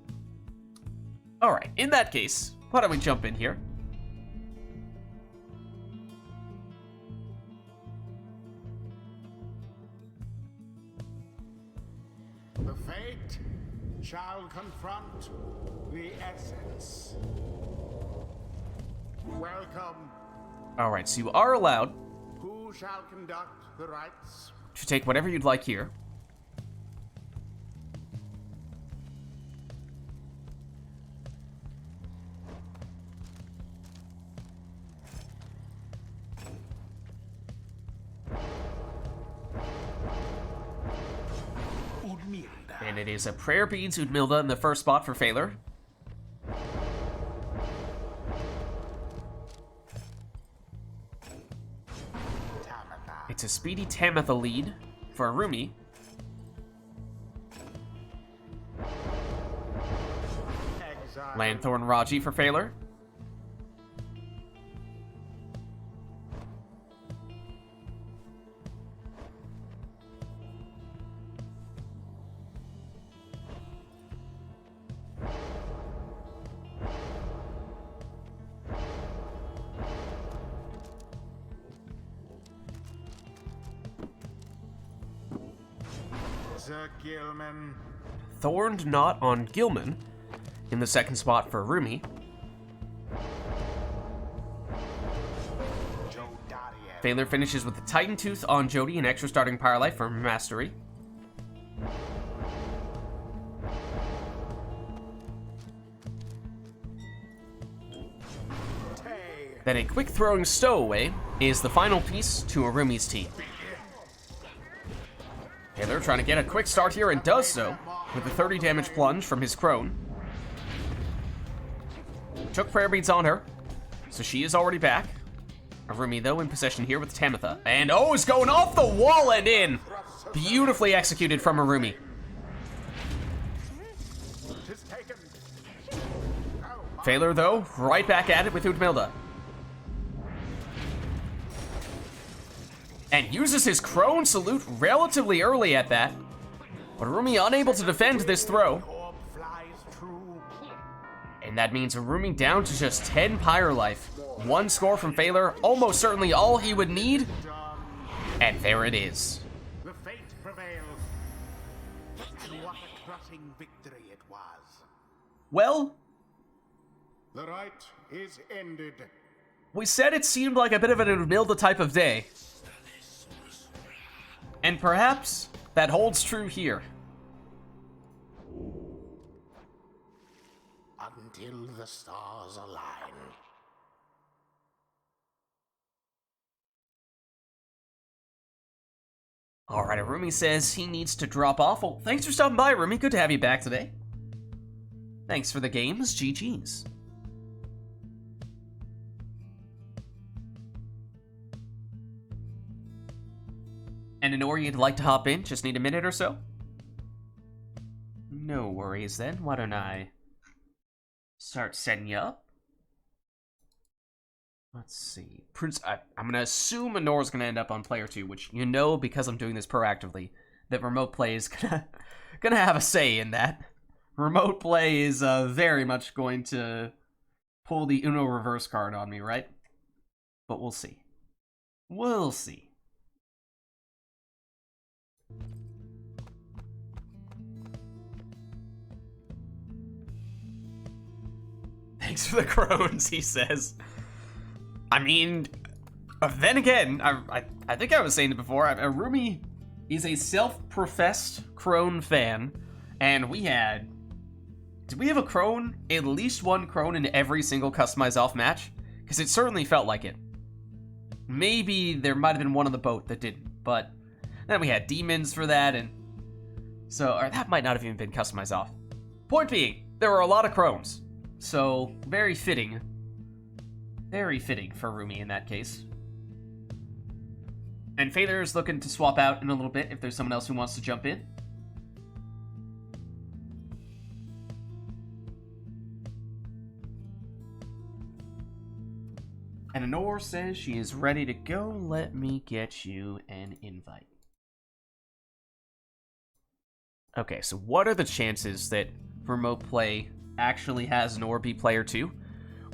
Alright, in that case, why don't we jump in here? The fate shall confront the essence. Welcome. Alright, so you are allowed Who shall conduct the rites? to take whatever you'd like here. And it is a Prayer Beads Udmilda in the first spot for Phaler. It's a Speedy Tamatha lead for Arumi. Lanthorn Raji for Phaler. Gilman. Thorned Knot on Gilman in the second spot for Rumi. Jodariel. Phaler finishes with the Titan Tooth on Jody, an extra starting Pyre life for Mastery. Then a quick throwing stowaway is the final piece to Arumi's team. Phaler trying to get a quick start here and does so with a 30 damage plunge from his crone. Took prayer beads on her, so she is already back. Arumi, though, in possession here with Tamitha. And oh, is going off the wall and in! Beautifully executed from Arumi. Phaler, though, right back at it with Udmilda. And uses his crone salute relatively early at that. But Arumi unable to defend this throw. And that means Arumi down to just 10 Pyre life. One score from Phaler, almost certainly all he would need. And there it is. The fate prevails. And what a crushing victory it was. Well, The rite is ended. we said it seemed like a bit of an Udmilda type of day. And perhaps that holds true here. Until the stars align. Alright, Arumi says he needs to drop off. Well, thanks for stopping by, Arumi. Good to have you back today. Thanks for the games. GG's. And Anori, you'd like to hop in? Just need a minute or so? No worries then. Why don't I start setting you up? Let's see. I'm going to assume Anora's going to end up on player 2, which you know, because I'm doing this proactively, that remote play is gonna have a say in that. Remote play is very much going to pull the Uno reverse card on me, right? But we'll see. We'll see. Thanks for the crones, he says. I mean, then again, I think I was saying it before, Arumi is a self-professed crone fan, and did we have a crone, at least one crone in every single customized off match? Because it certainly felt like it. Maybe there might have been one on the boat that didn't, but then we had demons for that, and so, or that might not have even been customized off. Point being, there were a lot of crones, so very fitting for Arumi in that case. And Phaler is looking to swap out in a little bit if there's someone else who wants to jump in. And Honor says she is ready to go. Let me get you an invite. Okay, so what are the chances that remote play actually has an Orb player 2?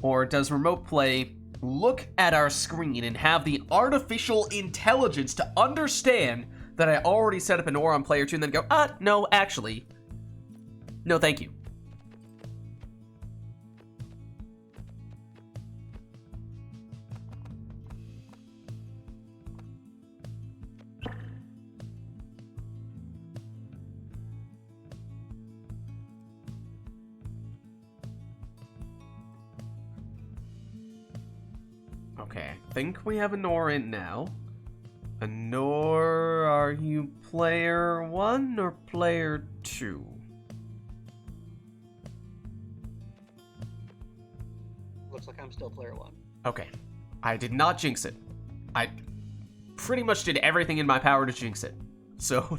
Or does remote play look at our screen and have the artificial intelligence to understand that I already set up an Or on player 2 and then go, no, actually, no thank you. Okay, I think we have a Nor in now. A Nor, are you player 1 or player 2? Looks like I'm still player 1. Okay, I did not jinx it. I pretty much did everything in my power to jinx it. So,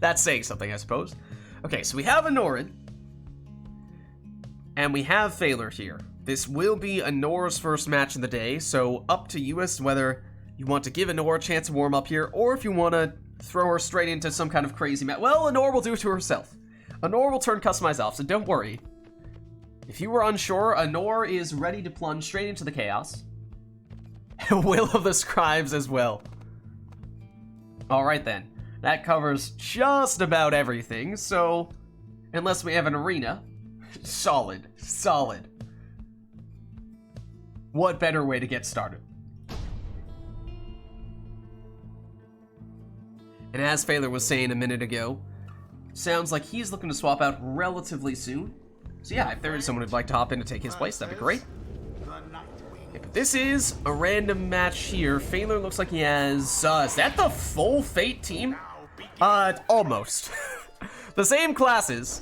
that's saying something, I suppose. Okay, so we have a Norin. And we have Phaler here. This will be Anor's first match of the day, so up to you as to whether you want to give Anor a chance to warm up here, or if you want to throw her straight into some kind of crazy match. Well, Anor will do it to herself. Anor will turn customized off, so don't worry. If you were unsure, Anor is ready to plunge straight into the chaos. Will of the Scribes as well. Alright then, that covers just about everything, so unless we have an arena, solid. What better way to get started? And as Phaler was saying a minute ago, sounds like he's looking to swap out relatively soon. So yeah, if there is someone who'd like to hop in to take his place, that'd be great. Yeah, but this is a random match here. Phaler looks like he has, is that the full Fate team? Almost. The same classes.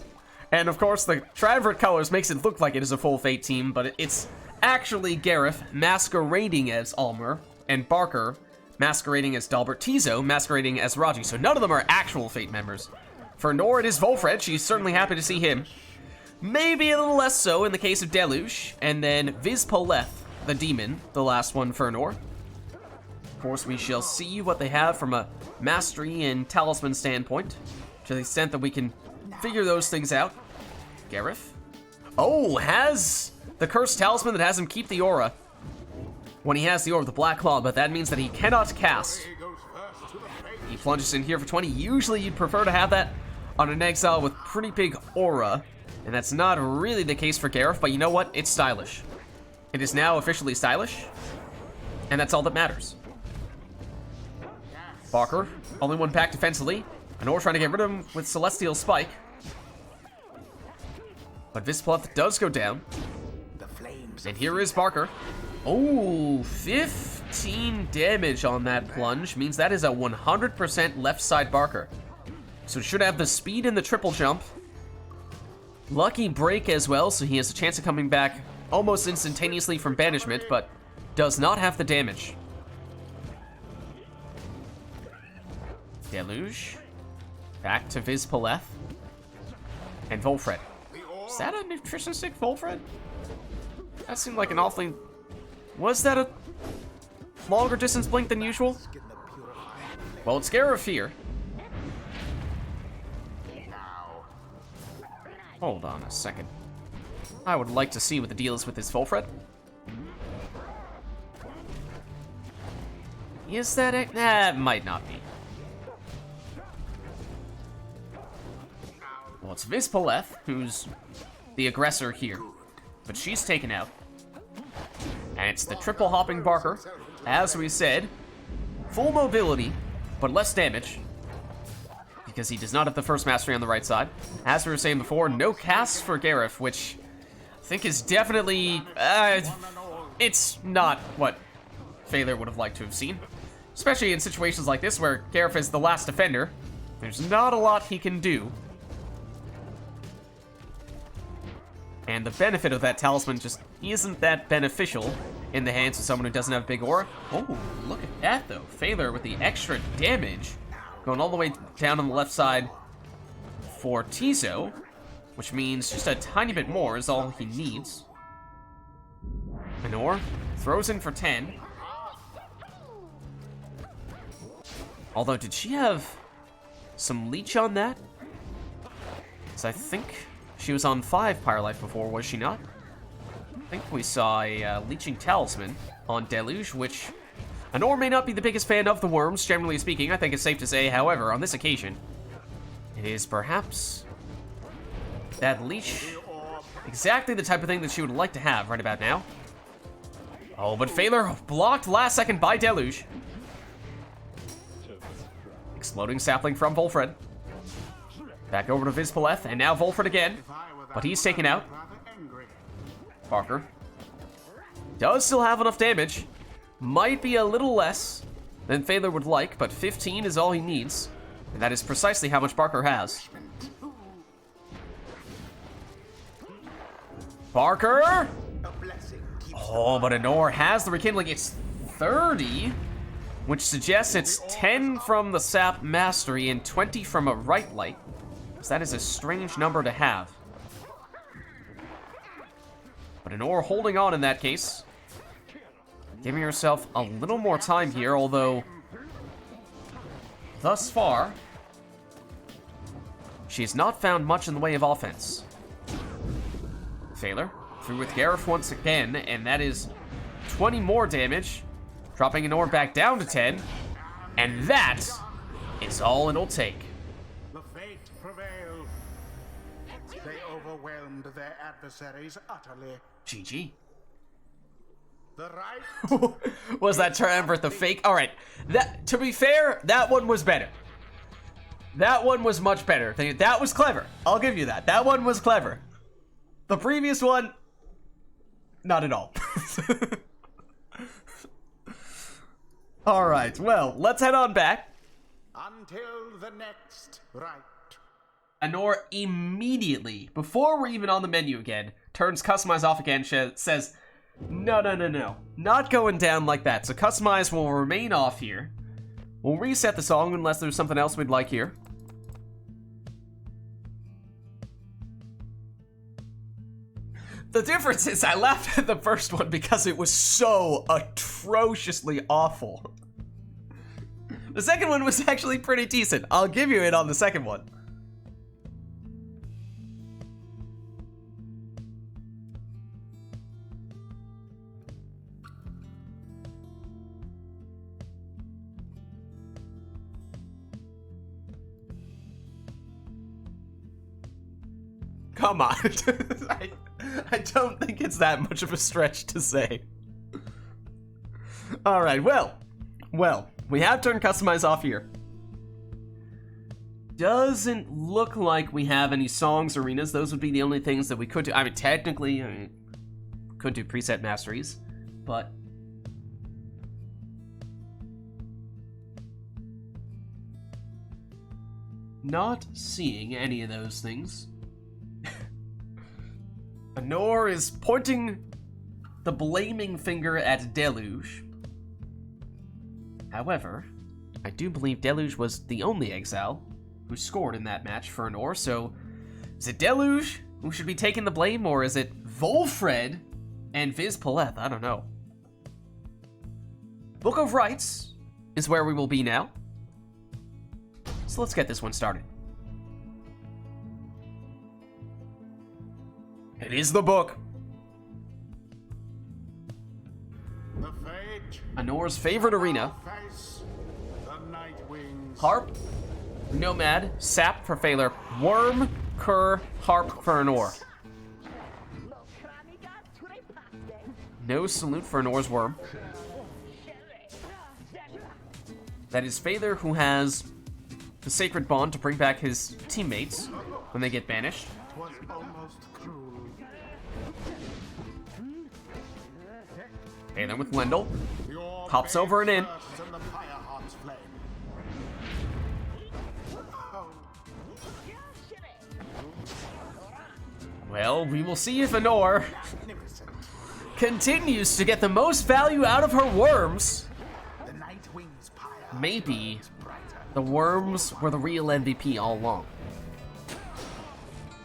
And of course, the triumvirate colors makes it look like it is a full Fate team, but it's actually Gareth masquerading as Almer, and Barker masquerading as Dalbert, Tizo masquerading as Raji, so none of them are actual Fate members. For Nor, it is Volfred. She's certainly happy to see him. Maybe a little less so in the case of Deluge, and then Vizpoleth, the demon, the last one for Nor. Of course, we shall see what they have from a mastery and talisman standpoint, to the extent that we can figure those things out. Gareth. Oh, has the cursed talisman that has him keep the aura when he has the Orb of the Black Claw, but that means that he cannot cast. He plunges in here for 20. Usually you'd prefer to have that on an exile with pretty big aura, and that's not really the case for Gareth, but you know what? It's stylish. It is now officially stylish, and that's all that matters. Barker, only one back defensively. Anor trying to get rid of him with Celestial Spike. But Vizpoleth does go down. And here is Barker. Oh, 15 damage on that plunge means that is a 100% left side Barker. So should have the speed and the triple jump. Lucky break as well, so he has a chance of coming back almost instantaneously from banishment, but does not have the damage. Deluge. Back to Vizpoleth. And Volfred. Is that a nutrition stick, Volfred? That seemed like an awfully... Was that a longer distance blink than usual? Well, it's Gareth here. Hold on a second. I would like to see what the deal is with this Volfred. Is that it? That might not be. Well, it's Vizpoleth, who's the aggressor here. But she's taken out. And it's the triple hopping Barker. As we said, full mobility, but less damage. Because he does not have the first mastery on the right side. As we were saying before, no casts for Gareth, which I think is definitely... it's not what Phaler would have liked to have seen. Especially in situations like this where Gareth is the last defender. There's not a lot he can do. And the benefit of that talisman just isn't that beneficial in the hands of someone who doesn't have big aura. Oh, look at that though. Phaler with the extra damage. Going all the way down on the left side for Tizo, which means just a tiny bit more is all he needs. Anor throws in for 10. Although, did she have some leech on that? So I think she was on 5 Pyre Life before, was she not? I think we saw a leeching talisman on Deluge, which Anor may not be the biggest fan of the worms, generally speaking, I think it's safe to say. However, on this occasion, it is perhaps that leech exactly the type of thing that she would like to have right about now. Oh, but Phaler blocked last second by Deluge. Exploding sapling from Volfred. Back over to Vizpoleth, and now Volfred again. But he's taken out. Barker does still have enough damage. Might be a little less than Phaler would like, but 15 is all he needs. And that is precisely how much Barker has. Barker! Oh, but Anor has the rekindling. It's 30, which suggests it's 10 from the Sap Mastery and 20 from a Rite Light. So that is a strange number to have. But Anor holding on in that case. Giving herself a little more time here, although thus far, she has not found much in the way of offense. Phaler through with Gareth once again, and that is 20 more damage, dropping Anor back down to 10, and that is all it'll take. The fate prevailed. They overwhelmed their adversaries utterly. GG. The right Was that triumvirate the fake? All right. That, to be fair, that one was better. That one was much better. That was clever. I'll give you that. That one was clever. The previous one, not at all. Alright, well, let's head on back. Until the next rite. Anor immediately, before we're even on the menu again, turns Customize off again, says, no. Not going down like that. So Customize will remain off here. We'll reset the song unless there's something else we'd like here. The difference is I laughed at the first one because it was so atrociously awful. The second one was actually pretty decent. I'll give you it on the second one. Come on. I don't think it's that much of a stretch to say. Alright, well, we have turned Customize off here. Doesn't look like we have any songs arenas. Those would be the only things that we could do. I mean, technically, could do preset masteries, but... not seeing any of those things. Anor is pointing the blaming finger at Deluge. However, I do believe Deluge was the only exile who scored in that match for Anor, so is it Deluge who should be taking the blame, or is it Volfred and Viz Paleth? I don't know. Book of Rites is where we will be now. So let's get this one started. It is the book. The fate. Anor's favorite arena. Face. The night wings. Harp, Nomad, Sap for Phaler, Worm, Cur, Harp for Anor. No salute for Anor's Worm. That is Phaler, who has the sacred bond to bring back his teammates when they get banished. Was almost cruel. Phaler with Lendl. Your Hops over and in. bursts in the Pyre heart's flame. Oh. Well, we will see if Anor Magnificent. continues to get the most value out of her worms. The night wings Pyre. Maybe Brighter. the worms were the real MVP all along.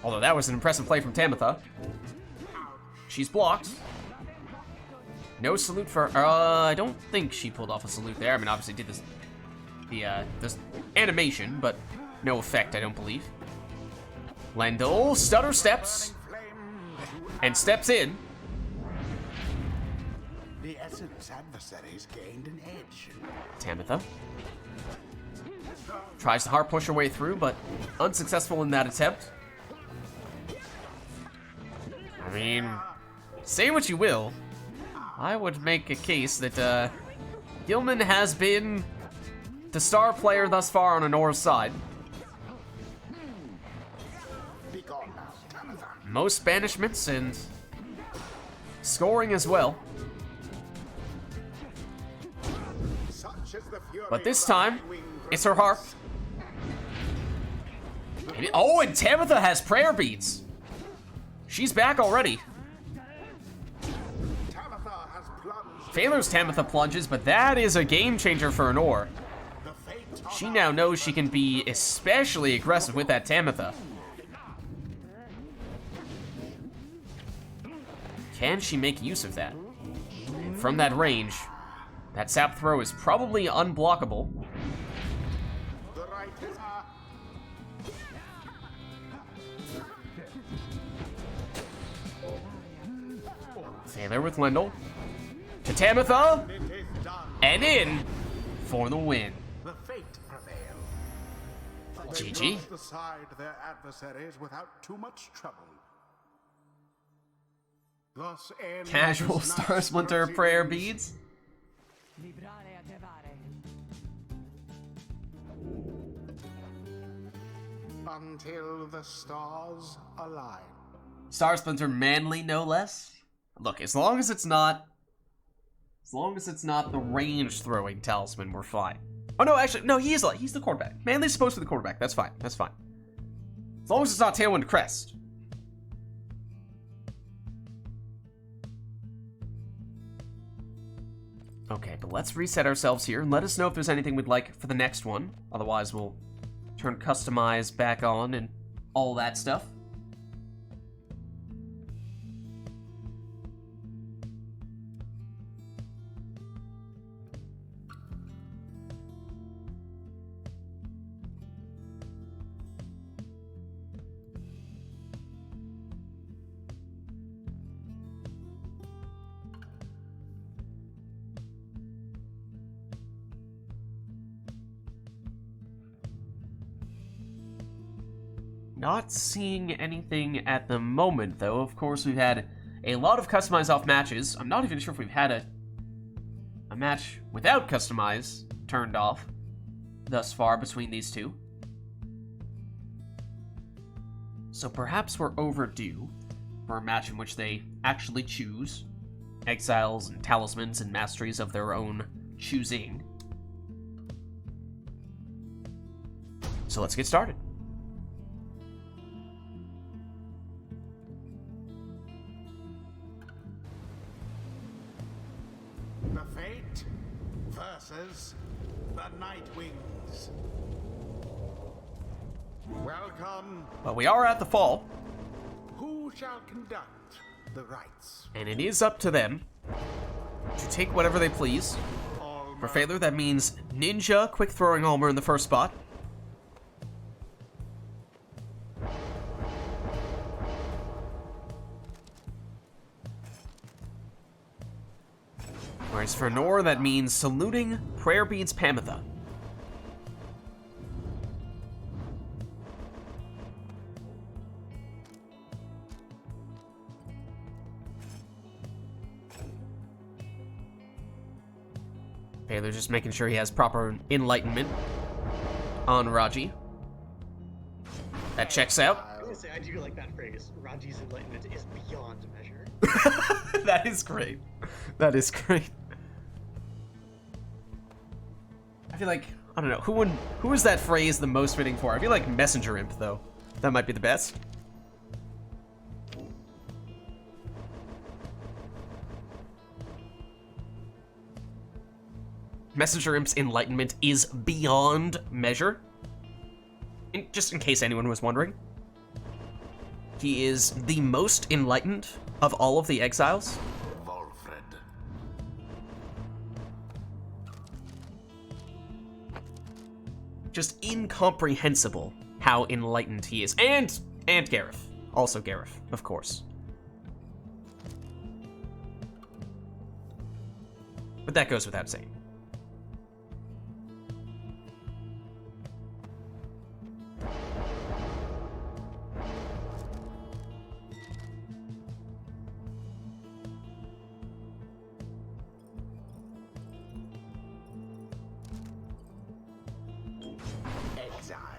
Although that was an impressive play from Tamitha. She's blocked. No salute for... I don't think she pulled off a salute there. I mean, obviously did this animation, but no effect, I don't believe. Lendl stutter steps and steps in. The essence adversaries gained an edge. Tamitha tries to hard push her way through, but unsuccessful in that attempt. I mean, say what you will, I would make a case that Gilman has been the star player thus far on Anor's side. Be gone now, Tamitha. Most banishments and scoring as well. Such is the fury But this of the time, night wing it's her harp. Oh, and Tamitha has prayer beads. She's back already. Tamitha has plunged. Phaler's Tamitha plunges, but that is a game changer for Anor. The fate of She now knows she can be especially aggressive with that Tamitha. Can she make use of that? And from that range, that sap throw is probably unblockable. the right is Phaler with Lendl. To Tamitha, it is done. and in for the win. The fate prevail. GG. They brushed aside their adversaries without too much trouble. Thus ends Casual this Star night's Splinter prayer proceedings. beads. until the stars align. Star Splinter manly, no less. Look, as long as it's not the range throwing talisman, we're fine. Oh no, actually, no, he's the quarterback. Manly's supposed to be the quarterback. That's fine. That's fine. As long as it's not Tailwind Crest. Okay, but let's reset ourselves here and let us know if there's anything we'd like for the next one. Otherwise, we'll turn Customize back on and all that stuff. Not seeing anything at the moment, though. Of course, we've had a lot of Customize off matches. I'm not even sure if we've had a match without Customize turned off thus far between these two. So perhaps we're overdue for a match in which they actually choose exiles and talismans and masteries of their own choosing. So let's get started. The Fate versus the Night Wings. Welcome. But we are at the fall, Who shall conduct the rites? and it is up to them to take whatever they please. For failure, that means Ninja quick throwing Almer in the first spot. Whereas for Nor, that means saluting Prayer Beads Pamitha. Failure just making sure he has proper enlightenment on Raji. That checks out. I was gonna say, I do like that phrase. Raji's enlightenment is beyond measure. That is great. That is great. I feel like, I don't know, who is that phrase the most fitting for? I feel like Messenger Imp, though. That might be the best. Messenger Imp's enlightenment is beyond measure. Just in case anyone was wondering. He is the most enlightened of all of the exiles. Just incomprehensible how enlightened he is. And Gareth. Also Gareth, of course. But that goes without saying.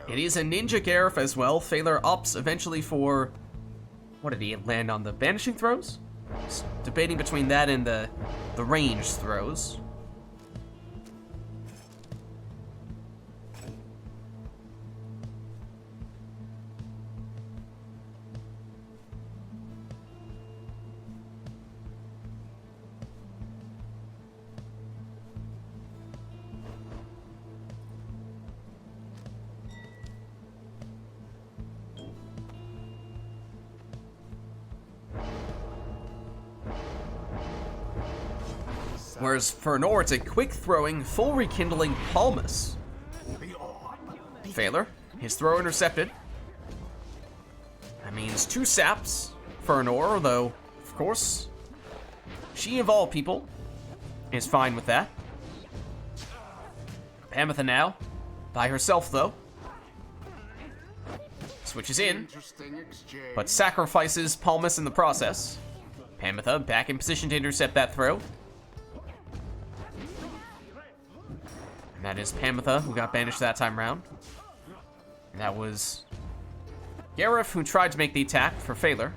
It is a Ninja Gareth as well. Phalar opts eventually for... What did he land on? The Banishing Throws? Just debating between that and the range throws. Whereas for Nor, it's a quick-throwing, full rekindling Palmas. Phalar, his throw intercepted. That means 2 saps for Nor, though, of course, she of all people is fine with that. Pamitha now, by herself though. Switches in, but sacrifices Palmas in the process. Pamitha back in position to intercept that throw. And that is Pamitha, who got banished that time round. And that was Gareth, who tried to make the attack for failure.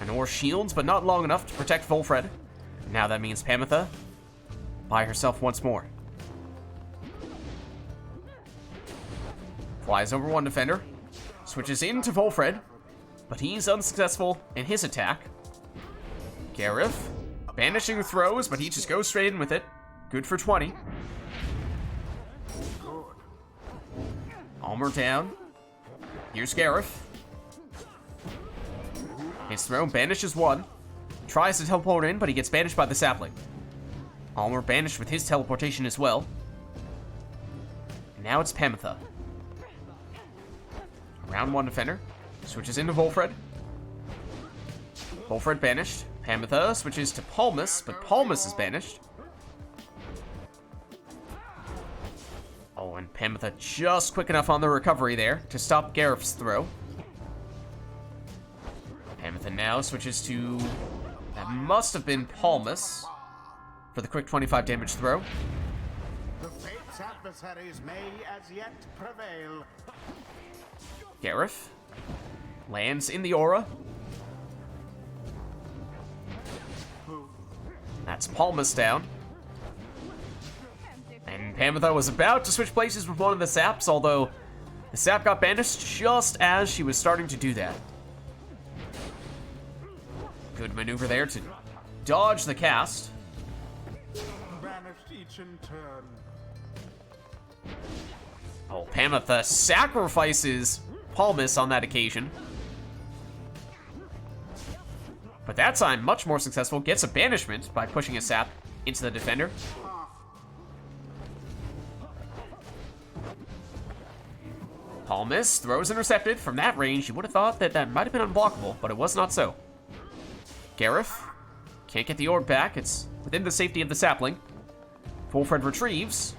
And Or shields, but not long enough to protect Volfred. Now that means Pamitha by herself once more. Flies over one defender. Switches into Volfred, but he's unsuccessful in his attack. Gareth, banishing throws, but he just goes straight in with it. Good for 20. Almer down. Here's Gareth. His throw banishes one. Tries to teleport in, but he gets banished by the sapling. Almer banished with his teleportation as well. And now it's Pamitha. Round one defender. Switches into Volfred. Volfred banished. Pamitha switches to Palmas, but Palmas is banished. Oh, and Pamitha just quick enough on the recovery there to stop Gareth's throw. Pamitha now switches to... That must have been Palmas for the quick 25 damage throw. The fate's adversaries may as yet prevail. Gareth lands in the aura. That's Palmas down. And Pamitha was about to switch places with one of the saps, although the sap got banished just as she was starting to do that. Good maneuver there to dodge the cast. Banished each in turn. Oh, Pamitha sacrifices Palmas on that occasion. But that time, much more successful, gets a banishment by pushing a sap into the defender. Palmas throws intercepted. From that range, you would have thought that that might have been unblockable, but it was not so. Gareth can't get the orb back. It's within the safety of the sapling. Volfred retrieves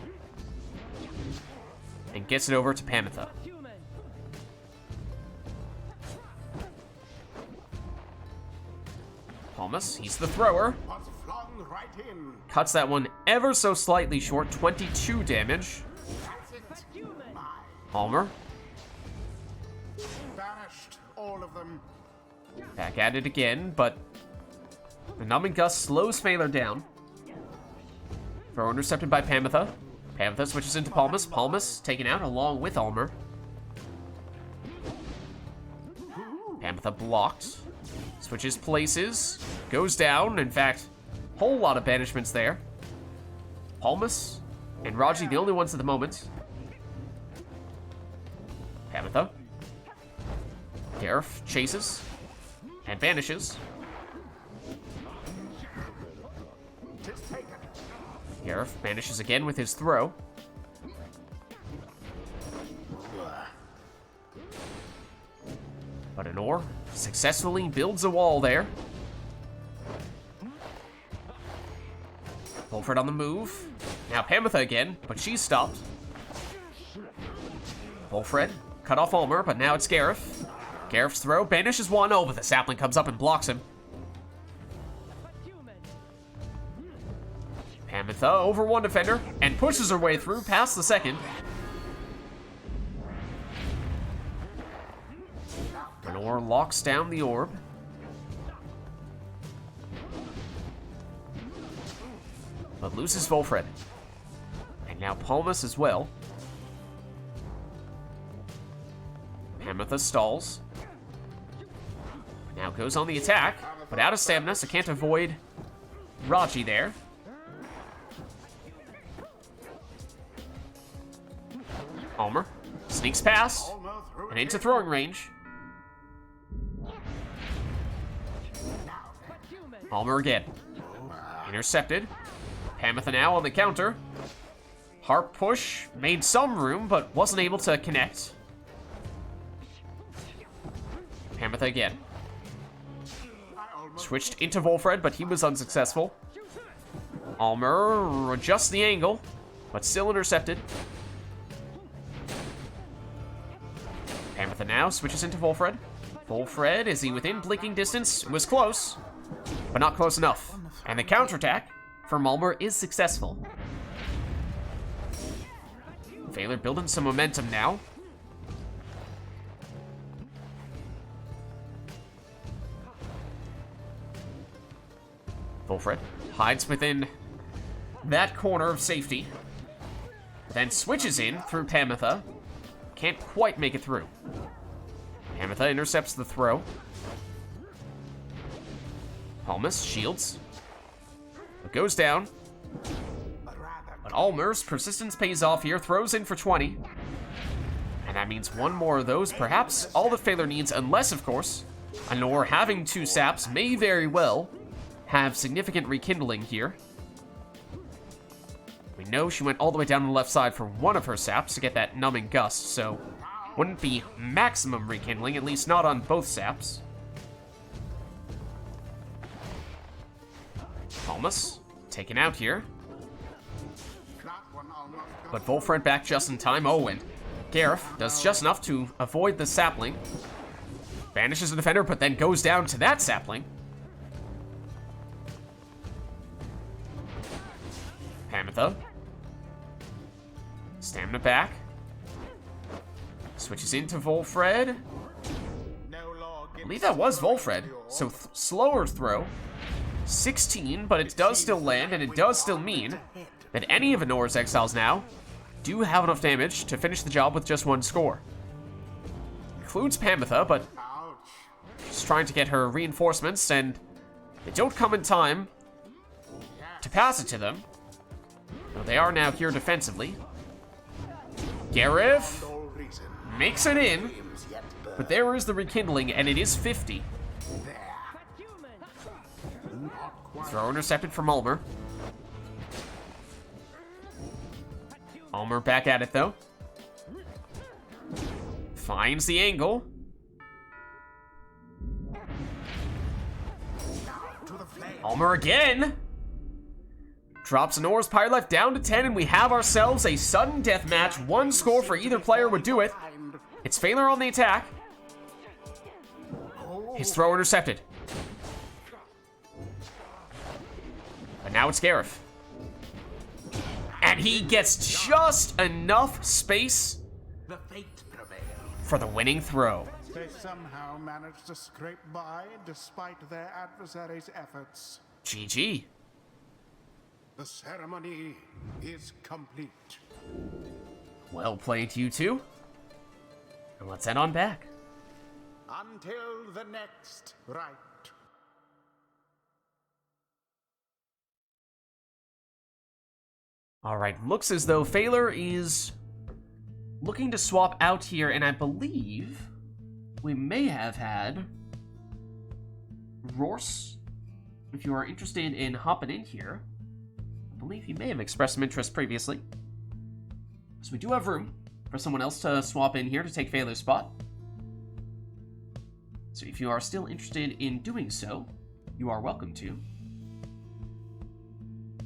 and gets it over to Pamitha. Palmas, he's the thrower. Was flung right in. Cuts that one ever so slightly short, 22 damage. That's it. Almer, Banished all of them. back at it again, but the Numbing Gust slows Phaler down. Throw intercepted by Pamitha. Pamitha switches into Palmas. Palmas taken out along with Almer. Pamitha blocked. Switches places. Goes down. In fact, whole lot of banishments there. Palmas and Raji the only ones at the moment. Pamitha. Gareth chases and vanishes. Tis taken. Gareth vanishes again with his throw. But Anor successfully builds a wall there. Volfred on the move. Now Pamitha again, but she's stopped. Volfred cut off Almer, but now it's Gareth. Gareth's throw banishes one. Oh, but the sapling comes up and blocks him. Pamitha over one defender and pushes her way through past the second. Anor locks down the orb. But loses Volfred. And now Palmas as well. Pamitha stalls. Now goes on the attack, but out of stamina, so can't avoid Raji there. Almer sneaks past and into throwing range. Almer again. Intercepted. Pamitha now on the counter. Harp push made some room, but wasn't able to connect. Pamitha again. Switched into Volfred, but he was unsuccessful. Almer adjusts the angle, but still intercepted. Pamitha now switches into Volfred. Volfred, is he within blinking distance? It was close, but not close enough. And the counterattack from Almer is successful. Phaler building some momentum now. Volfred hides within that corner of safety. Then switches in through Pamitha. Can't quite make it through. Pamitha intercepts the throw. Palmas shields. It goes down. But Almer's persistence pays off here. Throws in for 20. And that means one more of those. Perhaps all that Phaler needs, unless, of course, Anor having 2 saps may very well have significant rekindling here. We know she went all the way down to the left side for one of her saps to get that numbing gust, so wouldn't be maximum rekindling, at least not on both saps. Palmas taken out here. But Volfred back just in time. Oh, and Gareth does just enough to avoid the sapling. Banishes the defender, but then goes down to that sapling. Pamitha. Stamina back. Switches into Volfred. I believe that was Volfred. So slower throw. 16, but it does still land, and it does still mean that any of Anor's exiles now do have enough damage to finish the job with just 1 score. Includes Pamitha, but she's trying to get her reinforcements, and they don't come in time to pass it to them. Well, they are now here defensively. Gareth makes it in, but there is the rekindling, and it is 50. Throw intercepted from Ulmer. Ulmer back at it, though. Finds the angle. Ulmer again. Drops Anor's Pyre Life down to 10, and we have ourselves a sudden death match. 1 score for either player would do it. It's Phaler on the attack. His throw intercepted. But now it's Gareth. And he gets just enough space for the winning throw. They somehow managed to scrape by despite their adversaries' efforts. GG. The ceremony is complete. Well played, you two. And let's head on back. Until the next rite. Alright, looks as though Phaler is looking to swap out here, and I believe we may have had Rors, if you are interested in hopping in here. I believe he may have expressed some interest previously. So we do have room for someone else to swap in here to take Phaler's spot. So if you are still interested in doing so, you are welcome to.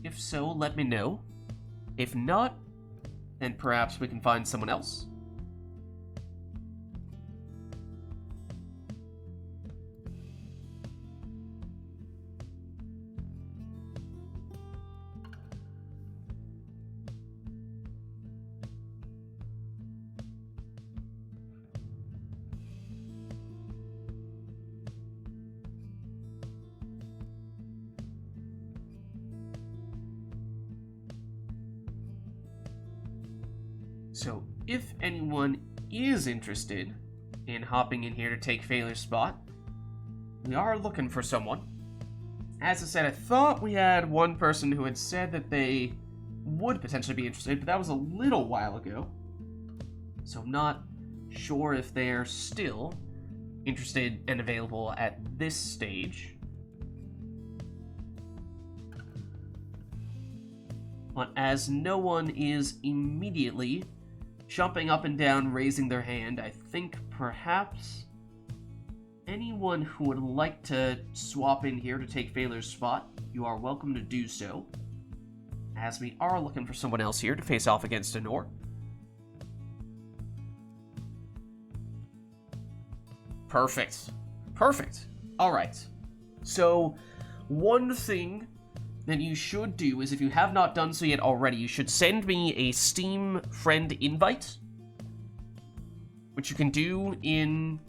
If so, let me know. If not, then perhaps we can find someone else. So, if anyone is interested in hopping in here to take Phaler's spot, we are looking for someone. As I said, I thought we had one person who had said that they would potentially be interested, but that was a little while ago. So I'm not sure if they're still interested and available at this stage. But as no one is immediately jumping up and down, raising their hand, I think perhaps anyone who would like to swap in here to take Phaler's spot, you are welcome to do so, as we are looking for someone else here to face off against Anor. Perfect. Perfect. Alright. So, one thing that you should do is, if you have not done so yet already, you should send me a Steam friend invite, which you can do in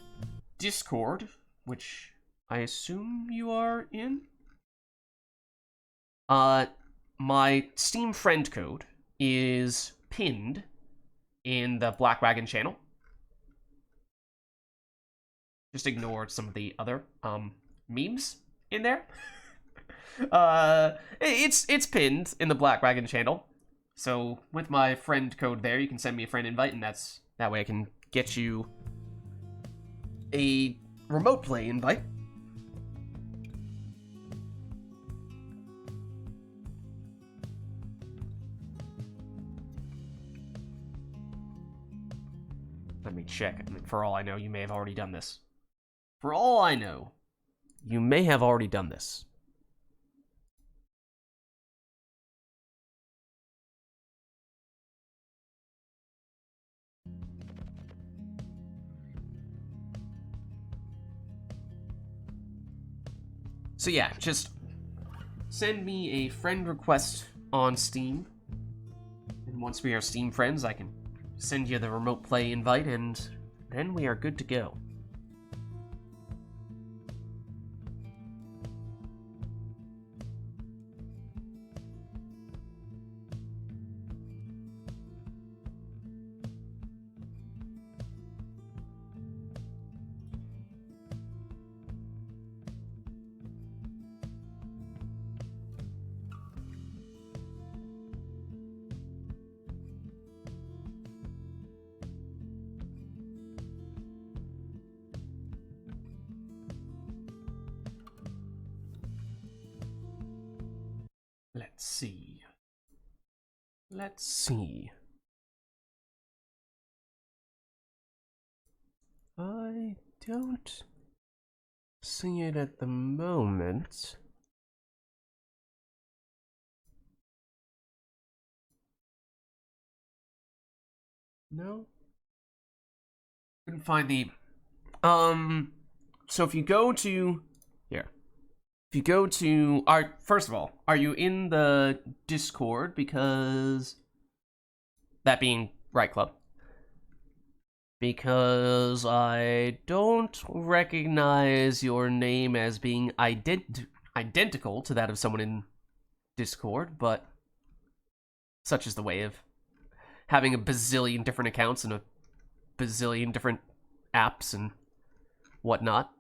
Discord, which I assume you are in? My Steam friend code is pinned in the Black Wagon channel. Just ignore some of the other memes in there. It's pinned in the Black Wagon channel. So with my friend code there, you can send me a friend invite, and that way I can get you a remote play invite. Let me check. I mean, for all I know, you may have already done this. For all I know, you may have already done this. So yeah, just send me a friend request on Steam. And once we are Steam friends, I can send you the remote play invite, and then we are good to go. Let's see. Let's see. I don't see it at the moment. No? Couldn't find the... So if you go to... Here. If you go to... First of all, are you in the Discord? Because... That being Right Club. Because I don't recognize your name as being identical to that of someone in Discord, but... Such is the way of having a bazillion different accounts and a bazillion different apps and whatnot.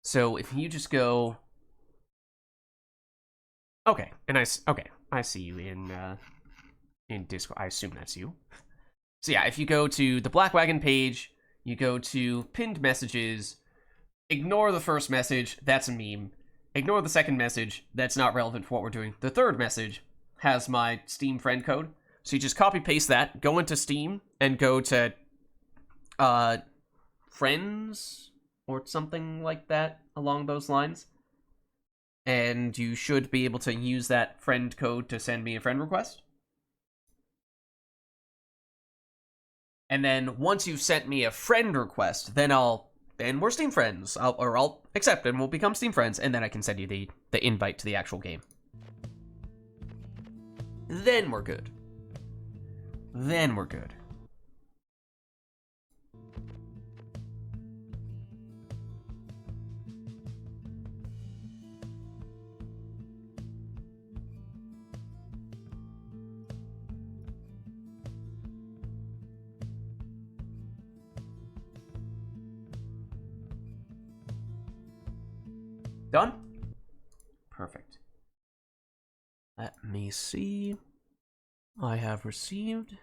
So if you just go... Okay, and I see you in Discord. I assume that's you. So yeah, if you go to the Black Wagon page, you go to pinned messages, ignore the first message, that's a meme. Ignore the second message, that's not relevant for what we're doing. The third message has my Steam friend code. So you just copy paste that, go into Steam, and go to friends or something like that along those lines. And you should be able to use that friend code to send me a friend request. And then once you've sent me a friend request, then we're Steam friends. I'll accept and we'll become Steam friends, and then I can send you the invite to the actual game. Then we're good. Then we're good. Done? Perfect. Let me see. I have received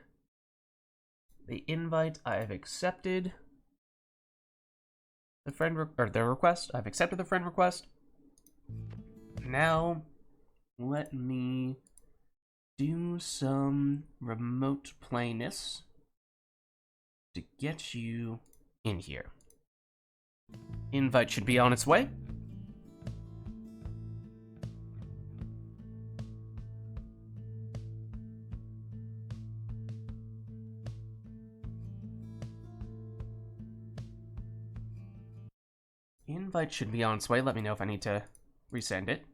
the invite. I have accepted the request. I've accepted the friend request. Now, let me do some remote playness to get you in here. Invite should be on its way. Invite should be on its way. Let me know if I need to resend it.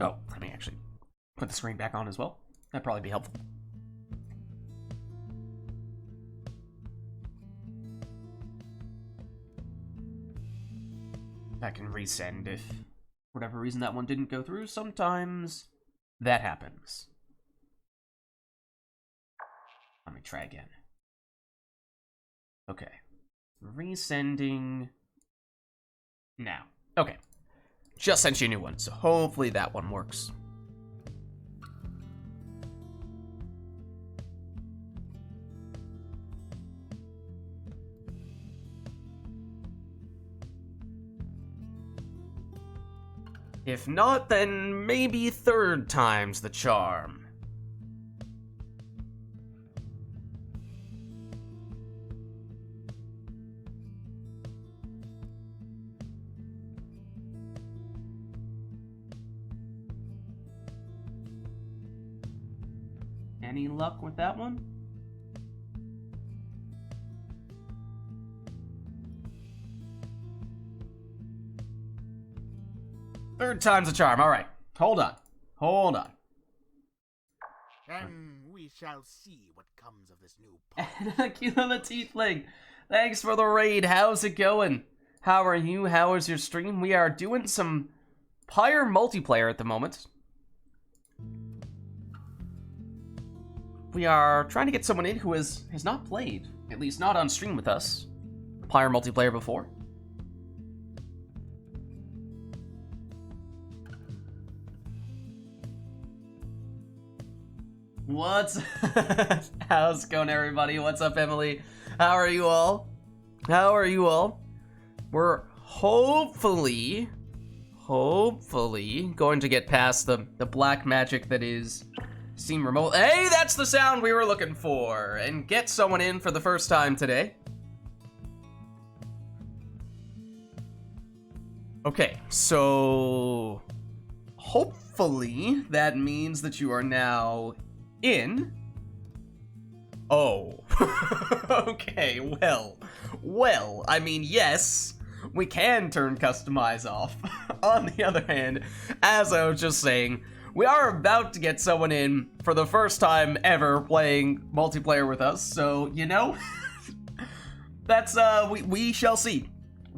Oh, let me actually put the screen back on as well. That'd probably be helpful. I can resend if, for whatever reason, that one didn't go through. Sometimes that happens. Let me try again. Okay. Resending now. Okay. Just sent you a new one, so hopefully that one works. If not, then maybe third time's the charm. Any luck with that one? Third time's a charm. All right. Hold on. Hold on. And we shall see what comes of this new Kilo the Tiefling, thanks for the raid. How's it going? How are you? How is your stream? We are doing some Pyre multiplayer at the moment. We are trying to get someone in who has not played, at least not on stream with us, Pyre multiplayer before. What's how's it going, everybody? What's up, Emily? How are you all? How are you all? We're hopefully going to get past the black magic that is Steam Remote. Hey, that's the sound we were looking for, and get someone in for the first time today. Okay, so hopefully that means that you are now in. Oh. Okay, well, I mean, yes, we can turn customize off. On the other hand, as I was just saying, we are about to get someone in for the first time ever playing multiplayer with us, so, you know, that's, we shall see.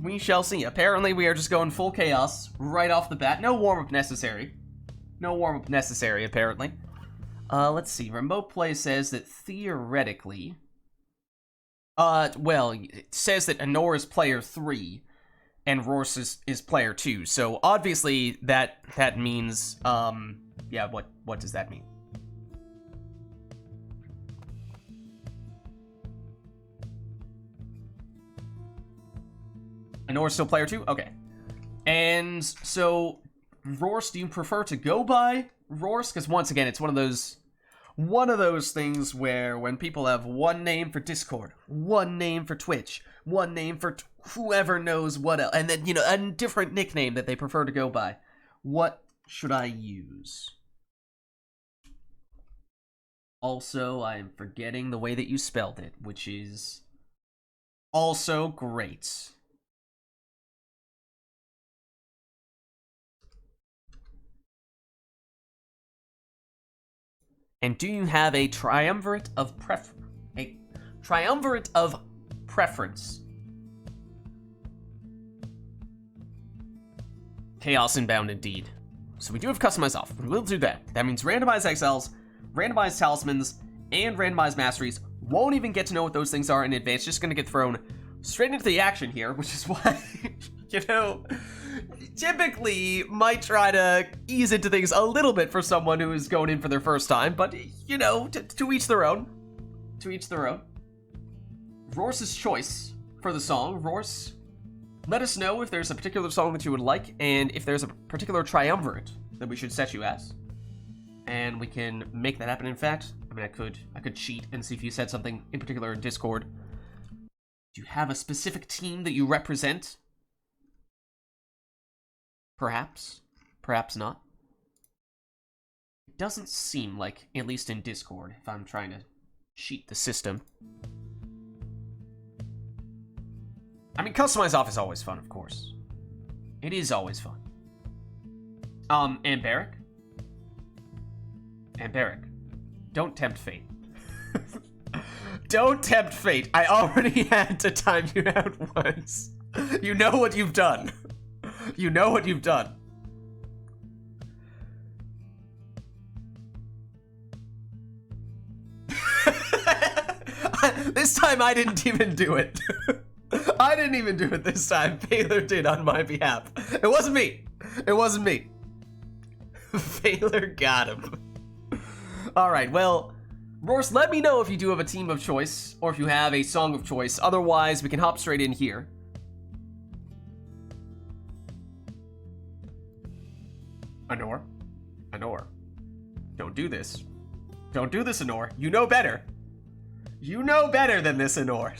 We shall see. Apparently, we are just going full chaos right off the bat. No warm-up necessary. No warm-up necessary, apparently. Let's see. Remote Play says that theoretically... well, it says that Honor is player 3, and Rors is player 2. So, obviously, that means, yeah, what does that mean? Honor's still player 2? Okay. And, so, Rors, do you prefer to go by Rors? Because, once again, it's one of those things where when people have one name for Discord, one name for Twitch, one name for whoever knows what else, and then, you know, a different nickname that they prefer to go by. What should I use? Also, I am forgetting the way that you spelled it, which is also great. And do you have a triumvirate of preference? Chaos inbound indeed. So we do have customize off. We'll do that. That means randomized XLs, randomized talismans, and randomized masteries. Won't even get to know what those things are in advance. Just gonna get thrown straight into the action here, which is why, you know, typically might try to ease into things a little bit for someone who is going in for their first time, but, you know, to each their own. To each their own. Rors's choice for the song. Rors, let us know if there's a particular song that you would like, and if there's a particular triumvirate that we should set you as. And we can make that happen. In fact, I mean, I could cheat and see if you said something in particular in Discord. Do you have a specific team that you represent? Perhaps. Perhaps not. It doesn't seem like, at least in Discord, if I'm trying to cheat the system. I mean, customize off is always fun, of course. It is always fun. And Barrick, And Barrick, don't tempt fate. Don't tempt fate. I already had to time you out once. You know what you've done. You know what you've done. This time I didn't even do it. I didn't even do it this time. Baylor did on my behalf. It wasn't me. It wasn't me. Baylor got him. Alright, well, Roars, let me know if you do have a team of choice, or if you have a song of choice. Otherwise, we can hop straight in here. Anor? Anor. Don't do this. Don't do this, Anor. You know better. You know better than this, Anor.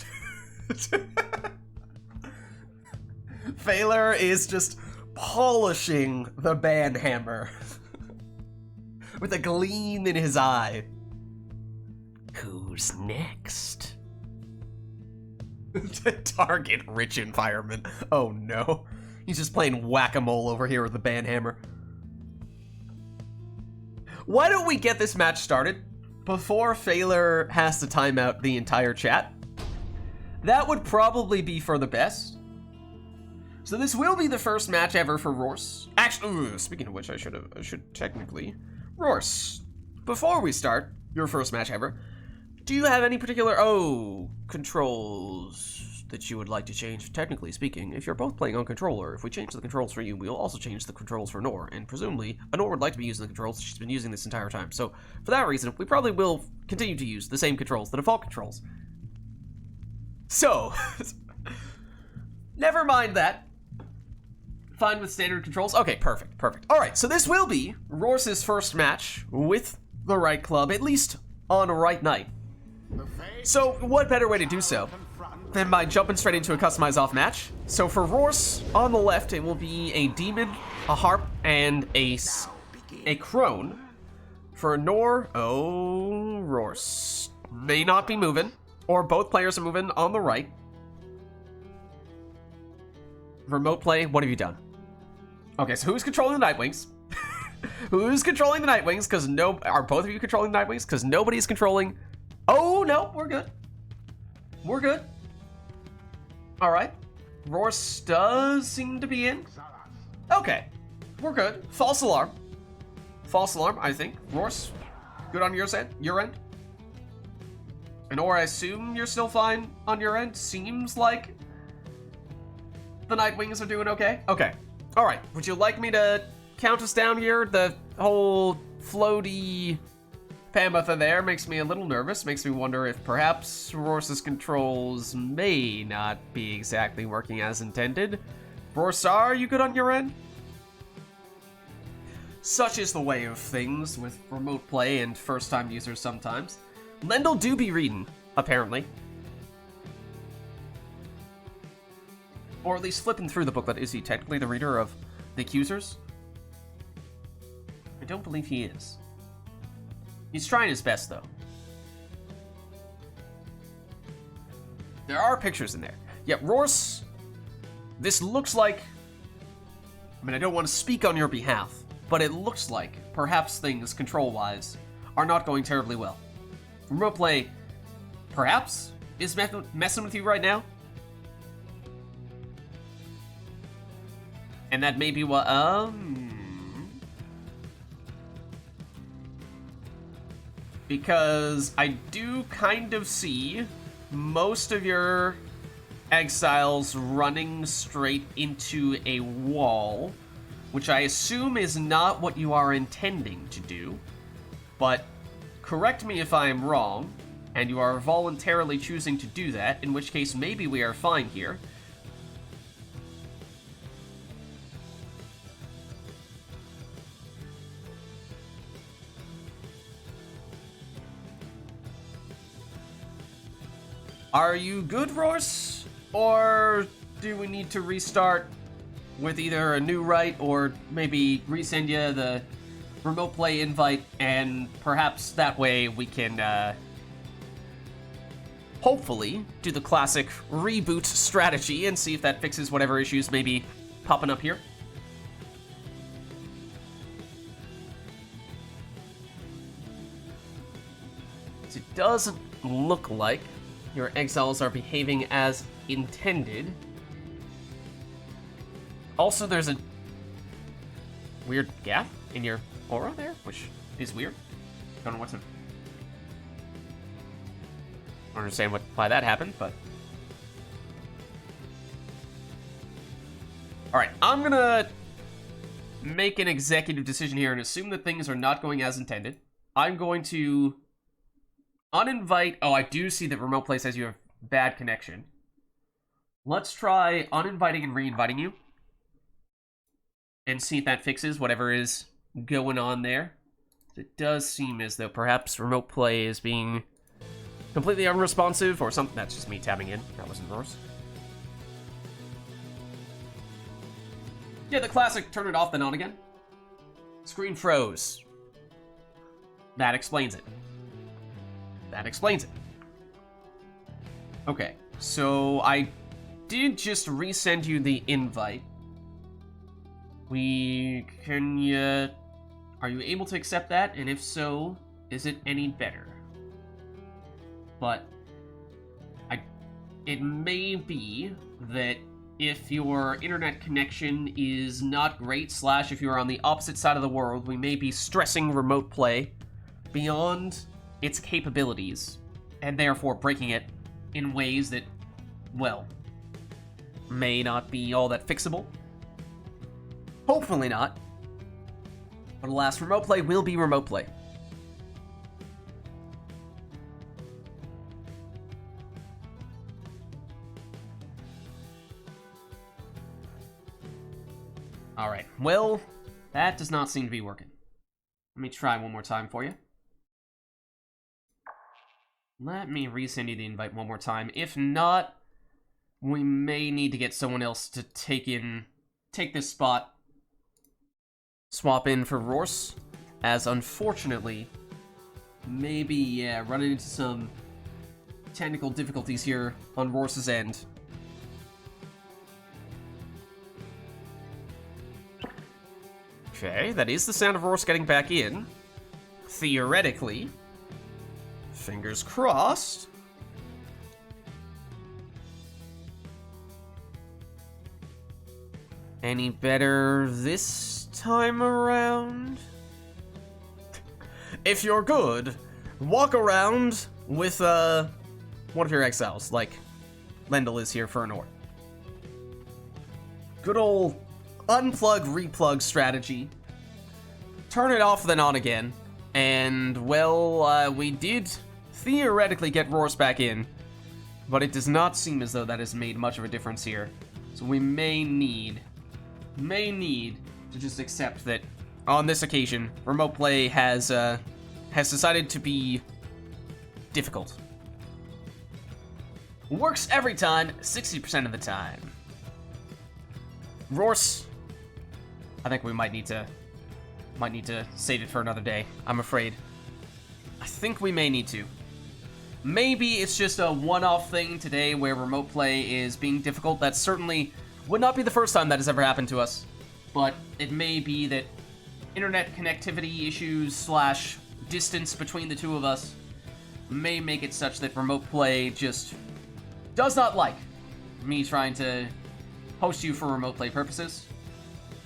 Phaler is just polishing the banhammer with a gleam in his eye. Who's next? Target rich environment. Oh no. He's just playing whack-a-mole over here with the banhammer. Why don't we get this match started before Phaler has to time out the entire chat? That would probably be for the best. So this will be the first match ever for Roars. Actually, speaking of which, I should technically. Roars, before we start your first match ever, do you have any particular, controls that you would like to change? Technically speaking, if you're both playing on controller, if we change the controls for you, we'll also change the controls for Nor, and presumably, Nor would like to be using the controls she's been using this entire time. So, for that reason, we probably will continue to use the same controls, the default controls. So, never mind that. Fine with standard controls? Okay, perfect, perfect. Alright, so this will be Roars' first match with the RITE Club, at least on RITE Night. So, what better way to do so than by jumping straight into a customized off match? So for Roars, on the left, it will be a demon, a harp, and a crone. For Nor, Roars may not be moving, or both players are moving on the right. Remote play, what have you done? Okay, so who's controlling the Nightwings? Who's controlling the Nightwings? Because are both of you controlling the Nightwings? Because nobody's controlling. Oh no, we're good. We're good. All right. Roars does seem to be in. Okay, we're good. False alarm. False alarm, I think. Roars, good on your end? And or I assume you're still fine on your end? Seems like the Nightwings are doing okay? Okay. All right, would you like me to count us down here? The whole floaty Pambatha there makes me a little nervous, makes me wonder if perhaps Roars' controls may not be exactly working as intended. Rorsar, are you good on your end? Such is the way of things with remote play and first-time users sometimes. Lendl do be reading, apparently. Or at least flipping through the booklet. Is he technically the reader of the accusers? I don't believe he is. He's trying his best, though. There are pictures in there. Yeah, Roars, this looks like... I mean, I don't want to speak on your behalf, but it looks like perhaps things, control-wise, are not going terribly well. Remote play, perhaps, is messing with you right now. And that may be what, because I do kind of see most of your exiles running straight into a wall, which I assume is not what you are intending to do, but correct me if I am wrong, and you are voluntarily choosing to do that, in which case maybe we are fine here. Are you good, Roars? Or do we need to restart with either a new RITE or maybe resend you the remote play invite, and perhaps that way we can hopefully do the classic reboot strategy and see if that fixes whatever issues may be popping up here? doesn't look like your exiles are behaving as intended. Also, there's a weird gap in your aura there, which is weird. Don't know what to... I don't understand why that happened, but... Alright, I'm gonna make an executive decision here and assume that things are not going as intended. I'm going to uninvite... Oh, I do see that remote play says you have bad connection. Let's try uninviting and re-inviting you. And see if that fixes whatever is going on there. It does seem as though perhaps remote play is being completely unresponsive or something. That's just me tabbing in. That wasn't worse. Yeah, the classic turn it off then on again. Screen froze. That explains it. That explains it. Okay, so I did just resend you the invite. Are you able to accept that? And if so, is it any better? But it may be that if your internet connection is not great, / if you're on the opposite side of the world, we may be stressing remote play beyond its capabilities, and therefore breaking it in ways that, well, may not be all that fixable. Hopefully not. But alas, remote play will be remote play. Alright, well, that does not seem to be working. Let me try one more time for you. Let me resend you the invite one more time. If not, we may need to get someone else to take this spot. Swap in for Rorse, as unfortunately, maybe, yeah, running into some technical difficulties here on Rorse's end. Okay, that is the sound of Rorse getting back in. Theoretically. Fingers crossed. Any better this time around? If you're good, walk around with one of your exiles, like Lendl is here for an orb. Good old unplug, replug strategy. Turn it off, then on again. And, well, we did theoretically get Rorse back in, but it does not seem as though that has made much of a difference here. So we may need to just accept that on this occasion, remote play has decided to be difficult. Works every time, 60% of the time. Rorse, I think we might need to save it for another day, I'm afraid. I think we may need to. Maybe it's just a one-off thing today where remote play is being difficult. That certainly would not be the first time that has ever happened to us. But it may be that internet connectivity issues / distance between the two of us may make it such that remote play just does not like me trying to host you for remote play purposes.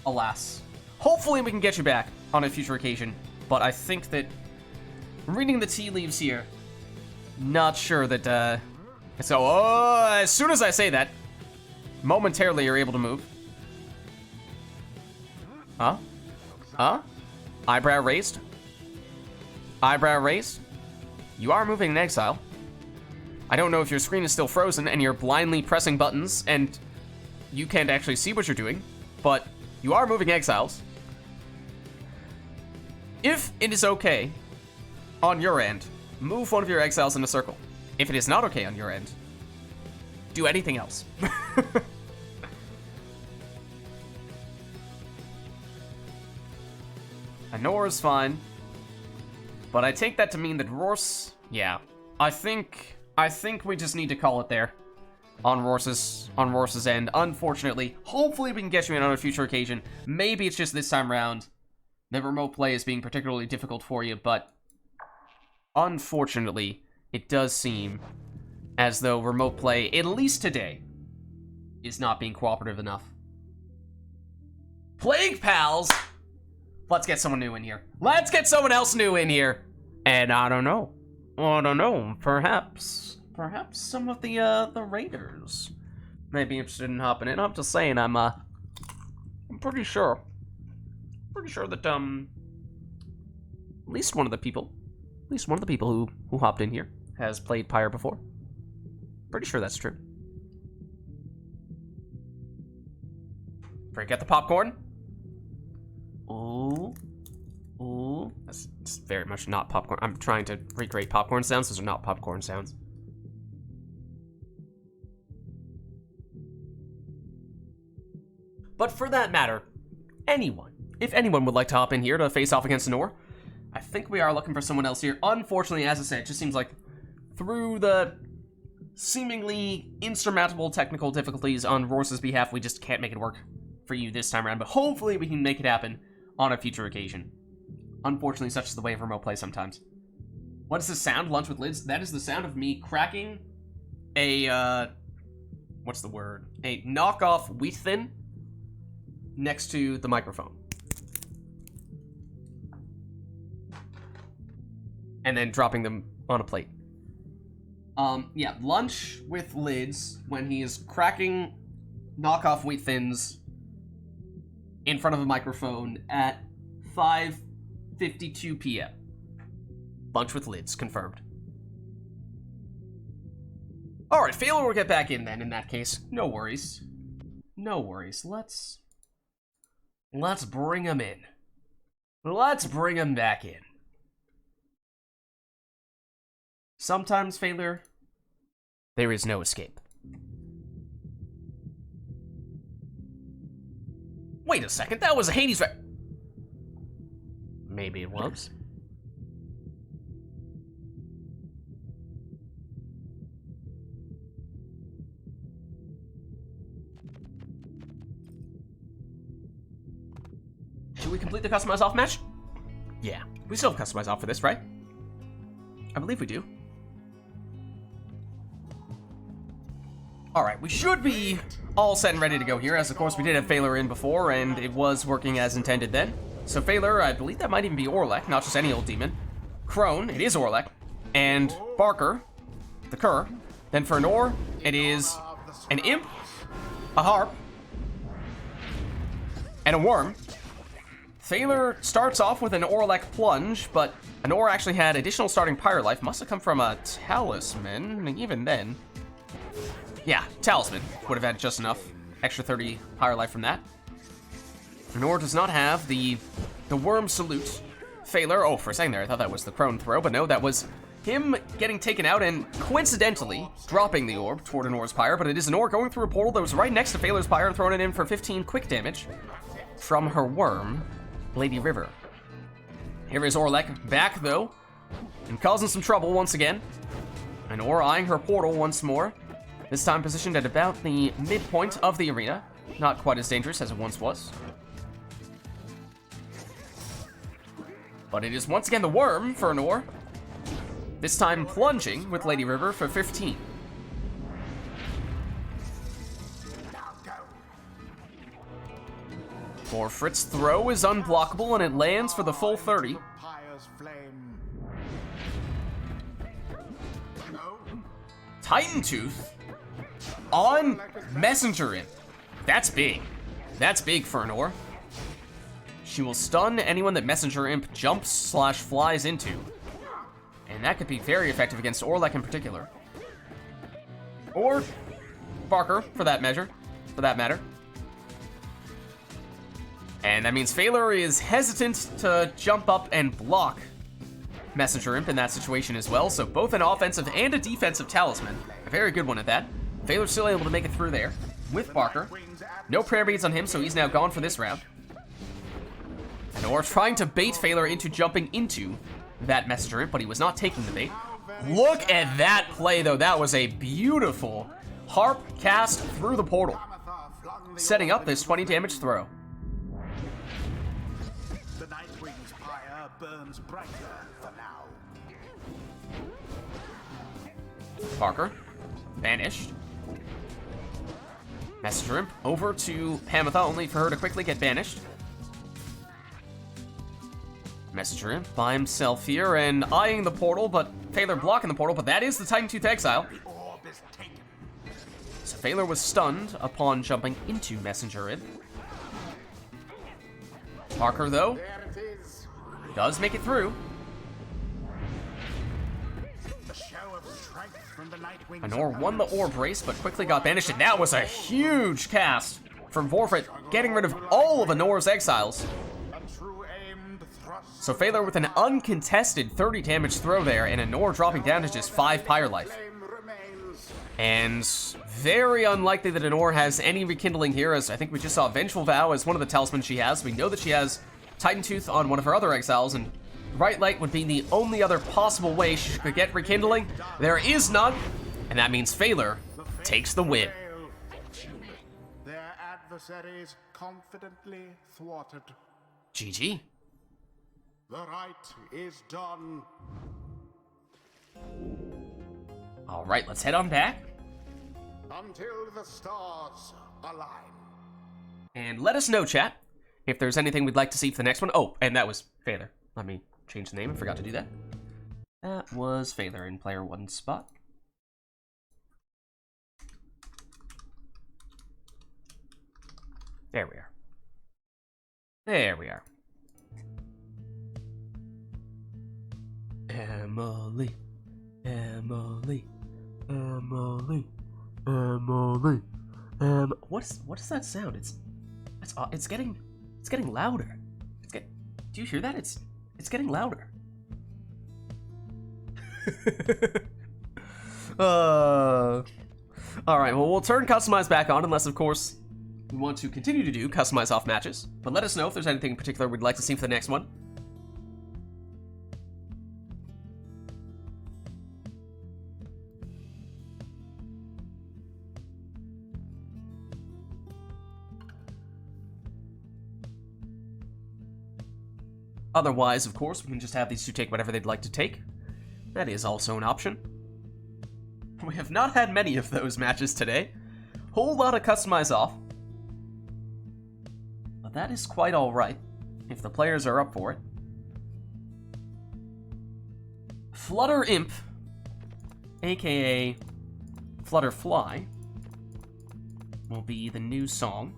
Alas. Hopefully we can get you back on a future occasion, but I think that reading the tea leaves here, not sure that, so, as soon as I say that, momentarily you're able to move. Huh? Huh? Eyebrow raised? Eyebrow raised? You are moving in exile. I don't know if your screen is still frozen and you're blindly pressing buttons and you can't actually see what you're doing, but you are moving exiles. If it is okay on your end, move one of your exiles in a circle. If it is not okay on your end, do anything else. Anora's fine, but I take that to mean that Rorse, yeah, I think we just need to call it there on Rorse's end. Unfortunately, hopefully we can get you in on a future occasion. Maybe it's just this time around that remote play is being particularly difficult for you, but unfortunately, it does seem as though remote play, at least today, is not being cooperative enough. Plague Pals! Let's get someone new in here. Let's get someone else new in here. And I don't know. Perhaps some of the raiders may be interested in hopping in. I'm just saying, I'm pretty sure that, at least one of the people who hopped in here has played Pyre before. Pretty sure that's true. Break out the popcorn. Ooh. That's very much not popcorn. I'm trying to recreate popcorn sounds. Those are not popcorn sounds. But for that matter, if anyone would like to hop in here to face off against Nor, I think we are looking for someone else here. Unfortunately, as I said, it just seems like through the seemingly insurmountable technical difficulties on Rors's behalf, we just can't make it work for you this time around, but hopefully we can make it happen on a future occasion. Unfortunately, such is the way of remote play sometimes. What is the sound? Lunch with Lids? That is the sound of me cracking a, what's the word? A knockoff wheat thin next to the microphone. And then dropping them on a plate. Yeah, lunch with Lids when he is cracking knockoff wheat thins in front of a microphone at 5:52 p.m. Lunch with Lids, confirmed. Alright, Phailor will get back in then, in that case. No worries. No worries. Let's bring him in. Let's bring him back in. Sometimes, Phailor, there is no escape. Wait a second, that was a Hades Maybe it was. Should we complete the customize off match? Yeah, we still have customize off for this, right? I believe we do. Alright, we should be all set and ready to go here, as of course we did have Phailor in before, and it was working as intended then. So Phailor, I believe that might even be Orlek, not just any old demon. Crone, it is Orlek. And Barker, the Cur. Then for Nor, it is an Imp, a Harp, and a Worm. Phailor starts off with an Orlek Plunge, but Nor actually had additional starting Pyre life. Must have come from a Talisman, even then. Yeah, Talisman would have had just enough. Extra 30 Pyre life from that. Nor does not have the Worm Salute. Phailor, oh, for a second there, I thought that was the Crone throw, but no, that was him getting taken out and coincidentally dropping the orb toward Nor's Pyre, but it is Nor going through a portal that was right next to Phailor's Pyre and throwing it in for 15 quick damage from her worm, Lady River. Here is Orlek back, though, and causing some trouble once again. And Nor eyeing her portal once more. This time positioned at about the midpoint of the arena. Not quite as dangerous as it once was. But it is once again the Worm for Nor. This time plunging with Lady River for 15. For Fritz's throw is unblockable and it lands for the full 30. Titan Tooth on Messenger Imp. That's big. That's big for Nor. She will stun anyone that Messenger Imp jumps/flies into. And that could be very effective against Orlek in particular. Or Barker, for that matter. And that means Phailor is hesitant to jump up and block Messenger Imp in that situation as well. So both an offensive and a defensive talisman. A very good one at that. Phailor's still able to make it through there with Barker. No prayer beads on him, so he's now gone for this round. Nor trying to bait Phailor into jumping into that Messenger Imp, but he was not taking the bait. Look at that play, though. That was a beautiful harp cast through the portal, setting up this 20 damage throw. The Nightwing's pyre burns brighter for now. Parker. Banished. Messenger Imp over to Hamatha, only for her to quickly get banished. Messenger Imp by himself here and eyeing the portal, but Phaler blocking the portal, but that is the Titan Tooth Exile. The orb is taken. So Phaler was stunned upon jumping into Messenger Imp. Parker, though, There it is. does make it through. The show of strength from the Nightwing's Anor won the opponents. orb race, but quickly got banished, and that was a huge cast from Vorfrit, getting rid of all of Anor's exiles. A true aimed thrust. So Phaler with an uncontested 30 damage throw there, and Anor dropping down to just 5 Pyre life. Flame remains. And very unlikely that Anor has any rekindling here, as I think we just saw Vengeful Vow as one of the talismans she has. We know that she has Titan Tooth on one of her other exiles, and Right Light would be the only other possible way she could get rekindling. There is none, and that means Phaler takes the win. Fail. Their adversaries confidently thwarted. GG. The right is done. All right, let's head on back, Until the stars align. and let us know, chat, if there's anything we'd like to see for the next one. Oh, and that was Phaler. Let me change the name. I forgot to do that. That was Phaler in player 1 spot. There we are. There we are. Emily, Emily, Emily, Emily, what is that sound? It's getting louder. Do you hear that? It's getting louder. All right. Well, we'll turn customize back on, unless of course we want to continue to do customize off matches. But let us know if there's anything in particular we'd like to see for the next one. Otherwise, of course, we can just have these two take whatever they'd like to take. That is also an option. We have not had many of those matches today. Whole lot of customize off. But that is quite alright, if the players are up for it. Flutter Imp, aka Flutter Fly, will be the new song.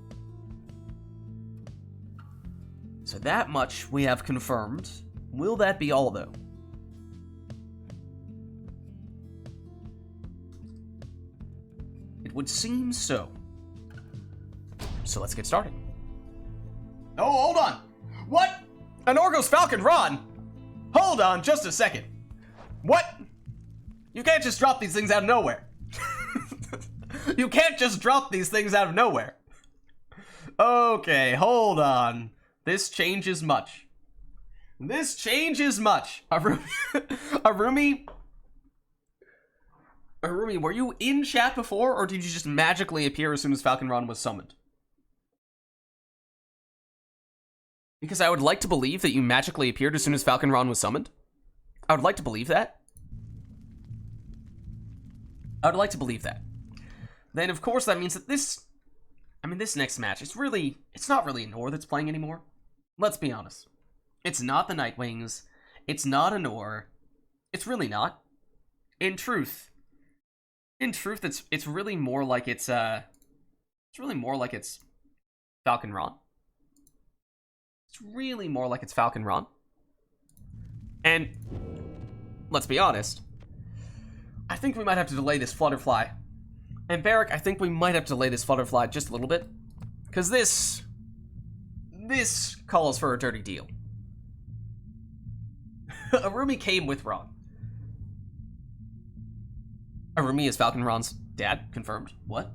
So that much we have confirmed. Will that be all, though? It would seem so. So let's get started. Oh, hold on! What? An Orgo's Falcon Ron? Hold on, just a second. What? You can't just drop these things out of nowhere. You can't just drop these things out of nowhere. Okay, hold on. This changes much. This changes much. Arumi, were you in chat before, or did you just magically appear as soon as Falcon Ron was summoned? Because I would like to believe that you magically appeared as soon as Falcon Ron was summoned. I would like to believe that. I would like to believe that. Then, of course, that means that this next match, it's not really Anor that's playing anymore. Let's be honest. It's not the Nightwings. It's not Anor. It's really not. In truth, it's really more like it's Falcon Ron. It's really more like it's Falcon Ron. And let's be honest, I think we might have to delay this Flutterfly. And Barrack, I think we might have to delay this Flutterfly just a little bit. Because this calls for a dirty deal. Arumi came with Ron. Arumi is Falcon Ron's dad, confirmed. What?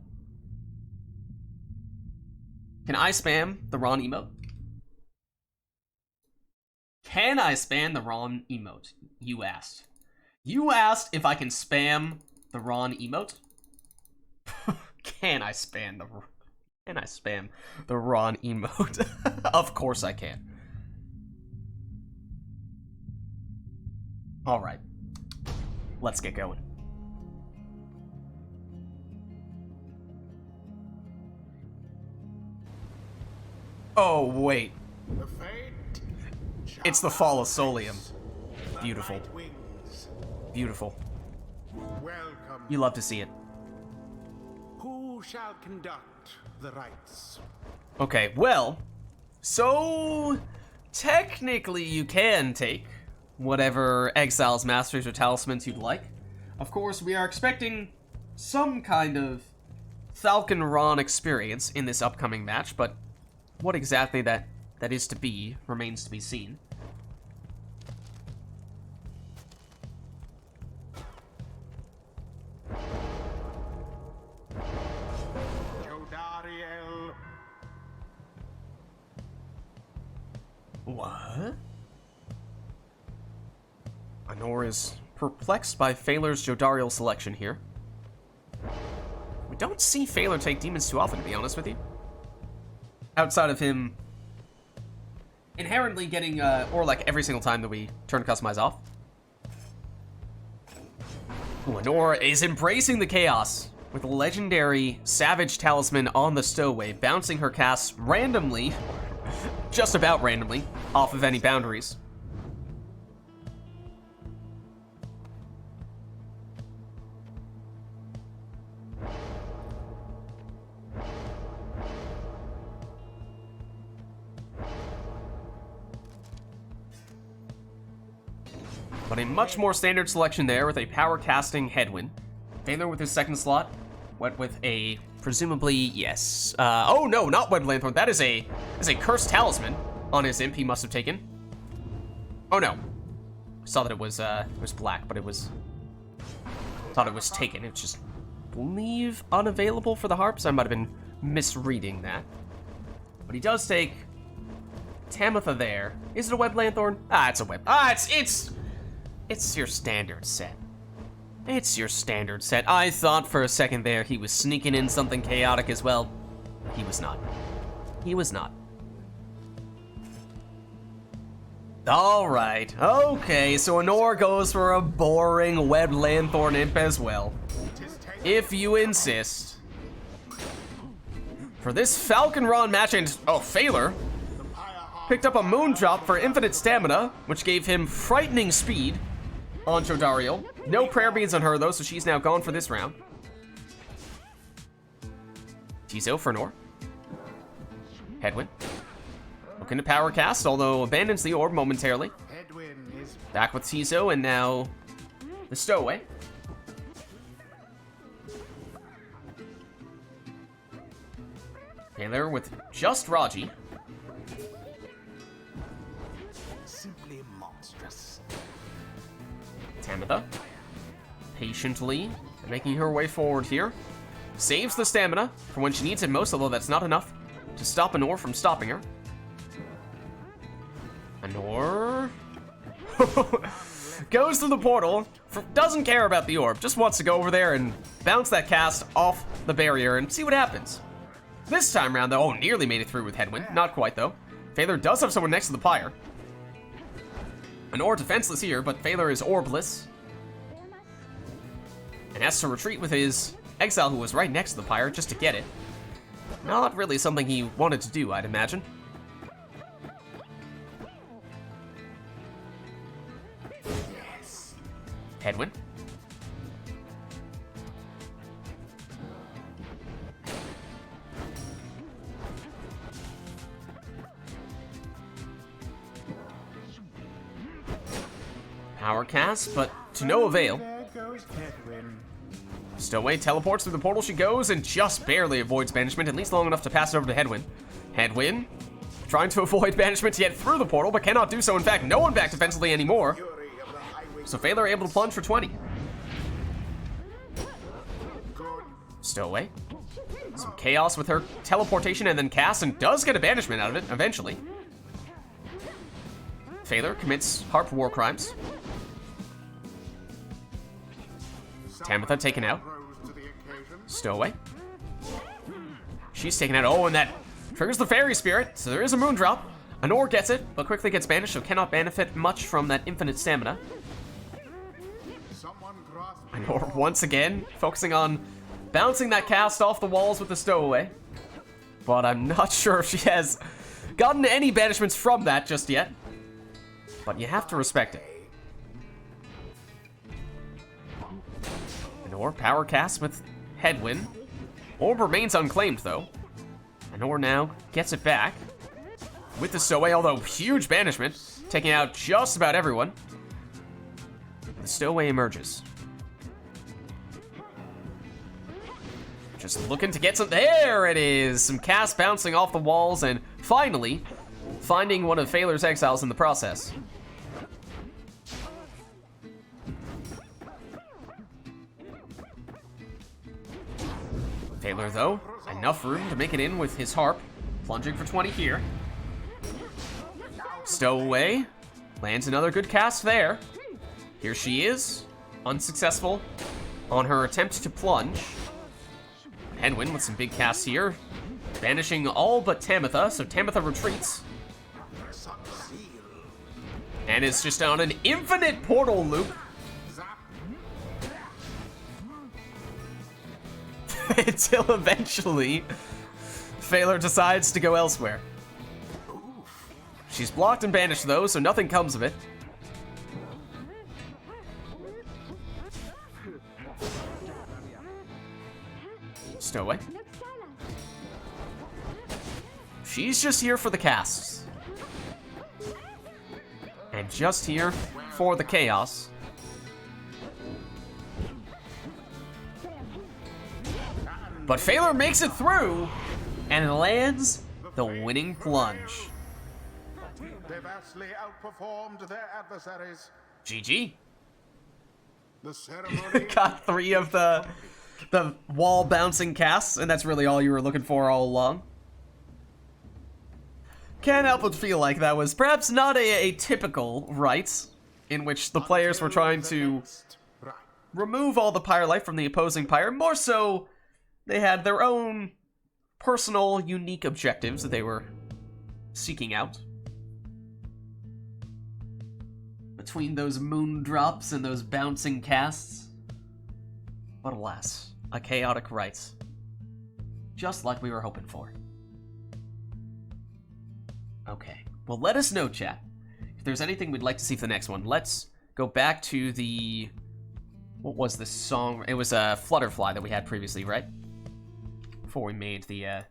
Can I spam the Ron emote? Can I spam the Ron emote? You asked. You asked if I can spam the Ron emote? Can I spam the Ron emote? Of course I can. Alright. Let's get going. Oh, wait. The fate It's the fall of Solium. Beautiful. Right wings. Beautiful. Welcome. You love to see it. Who shall conduct the rites? Okay, well, so technically you can take whatever exiles, masters, or talismans you'd like. Of course, we are expecting some kind of Falcon Ron experience in this upcoming match, but what exactly that is to be remains to be seen. Jodariel. What? Anor is perplexed by Phaler's Jodariel selection here. We don't see Phaler take demons too often, to be honest with you. Outside of him inherently getting, or like every single time that we turn customize off. Ooh, Anor is embracing the chaos with a legendary Savage Talisman on the stowaway, bouncing her casts randomly, just about randomly, off of any boundaries. But a much more standard selection there with a power casting Headwind. Phaler with his second slot went with a presumably yes. Oh no, not Web Lanthorn. That is a cursed talisman on his imp he must have taken. Oh no, saw that it was black, but thought it was taken. It's just believe unavailable for the harps. I might have been misreading that. But he does take Tamitha there. Is it a Web Lanthorn? Ah, it's a web. Ah, it's your standard set. It's your standard set. I thought for a second there he was sneaking in something chaotic as well. He was not. He was not. Alright, okay, so Anor goes for a boring Web Lanthorn imp as well. If you insist. For this Falcon Ron match, and Phaler picked up a Moondrop for infinite stamina, which gave him frightening speed on Jodariel. No prayer beads on her though, so she's now gone for this round. Tizo for Anor. Headwind. Looking to power cast, although abandons the orb momentarily. Headwind is Back with Tizo, and now the stowaway. Phaler with just Raji. simply monstrous. Tamitha, patiently making her way forward here. Saves the stamina for when she needs it most, although that's not enough to stop Anor from stopping her. Anor goes through the portal, doesn't care about the orb, just wants to go over there and bounce that cast off the barrier and see what happens. This time around, though, nearly made it through with Headwind. Not quite, though. Phaler does have someone next to the Pyre. Anor defenseless here, but Phaler is orbless. And has to retreat with his exile, who was right next to the Pyre, just to get it. Not really something he wanted to do, I'd imagine. Yes. Headwind. Power cast, but to no avail. There goes Headwind. Stowaway teleports through the portal she goes and just barely avoids banishment, at least long enough to pass it over to Headwind. Headwind trying to avoid banishment to get through the portal, but cannot do so. In fact, no one back defensively anymore. Fury of the highway. So Phaler able to plunge for 20. Good. Stowaway. Some chaos with her teleportation and then cast, and does get a banishment out of it eventually. Phaler commits harp war crimes. Tamitha taken out. Rose to the occasion. Stowaway. She's taken out. Oh, and that triggers the fairy spirit, so there is a Moondrop. Anor gets it, but quickly gets banished, so cannot benefit much from that infinite stamina. Someone grasp Anor once again focusing on bouncing that cast off the walls with the Stowaway. But I'm not sure if she has gotten any banishments from that just yet. But you have to respect it. Anor power cast with Headwind. Orb remains unclaimed though. Anor now gets it back with the Stowaway, although huge banishment, taking out just about everyone. The Stowaway emerges. Just looking to get some, there it is! Some cast bouncing off the walls and finally finding one of Phaler's exiles in the process. Phaler though, enough room to make it in with his harp, plunging for 20 here. Stowaway lands another good cast there. Here she is, unsuccessful on her attempt to plunge. Headwind with some big casts here, banishing all but Tamitha, so Tamitha retreats. And is just on an infinite portal loop. Until eventually, Phaler decides to go elsewhere. She's blocked and banished though, so nothing comes of it. Stowaway. She's just here for the casts. And just here for the chaos. But Phaler makes it through and lands the winning plunge. They vastly outperformed their adversaries. GG. The ceremony Got 3 of the wall bouncing casts, and that's really all you were looking for all along. Can't help but feel like that was perhaps not a typical rite in which the players were trying to remove all the Pyre life from the opposing Pyre. More so, they had their own personal, unique objectives that they were seeking out. Between those moon drops and those bouncing casts. But alas, a chaotic rite. Just like we were hoping for. Okay, well let us know, chat, if there's anything we'd like to see for the next one. Let's go back to the... What was this song? It was a Flutterfly that we had previously, right? Before we made the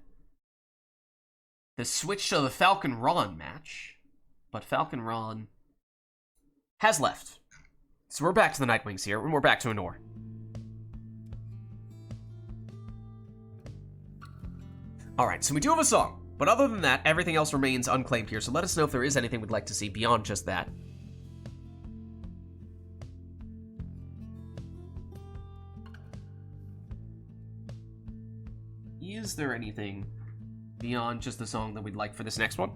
switch to the Falcon Ron match. But Falcon Ron has left. So we're back to the Nightwings here, and we're back to Anor. Alright, so we do have a song. But other than that, everything else remains unclaimed here, so let us know if there is anything we'd like to see beyond just that. Is there anything beyond just the song that we'd like for this next one?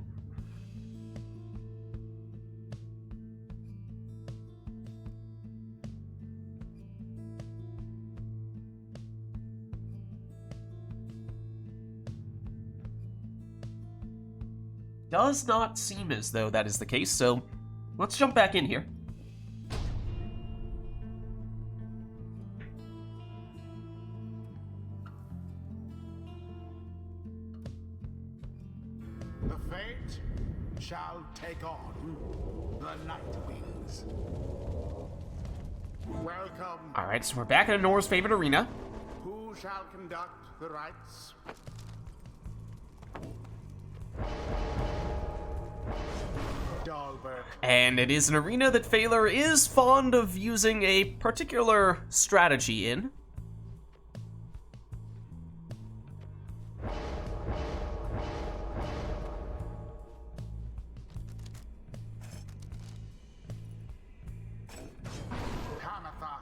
Does not seem as though that is the case, so let's jump back in here. The fate shall take on the Nightwings. Welcome. Alright, so we're back in Anor's favorite arena. Who shall conduct the rites? And it is an arena that Phaler is fond of using a particular strategy in.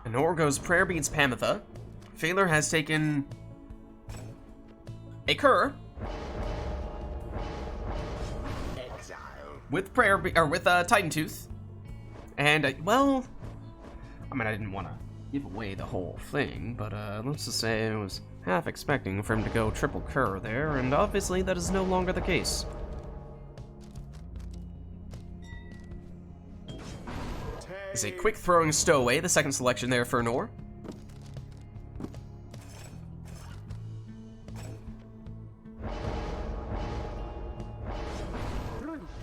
Anor goes Prayer Beads Pamitha. Phaler has taken a Cur. With Titan Tooth, and well, I mean, I didn't want to give away the whole thing, but let's just say I was half expecting for him to go triple Cur there, and obviously that is no longer the case. It's a quick throwing Stowaway, the second selection there for Anor.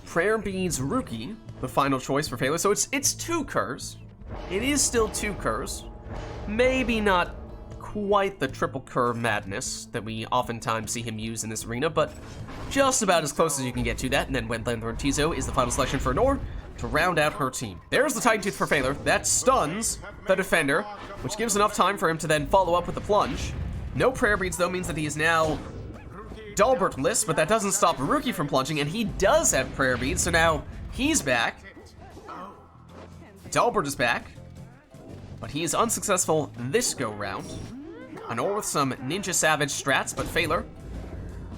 Prayer Beads Rookie, the final choice for Phaler. So it's 2 curs. It is still 2 curs. Maybe not quite the triple cur madness that we oftentimes see him use in this arena, but just about as close as you can get to that. And then Wendland Tizo is the final selection for Nor to round out her team. There's the Titan Tooth for Phaler. That stuns the defender, which gives enough time for him to then follow up with the plunge. No prayer beads, though, means that he is now Dalbert-less, but that doesn't stop Rookie from plunging, and he does have prayer beads, so now he's back. Dalbert is back, but he is unsuccessful this go-round. Anor with some Ninja Savage strats, but Phaler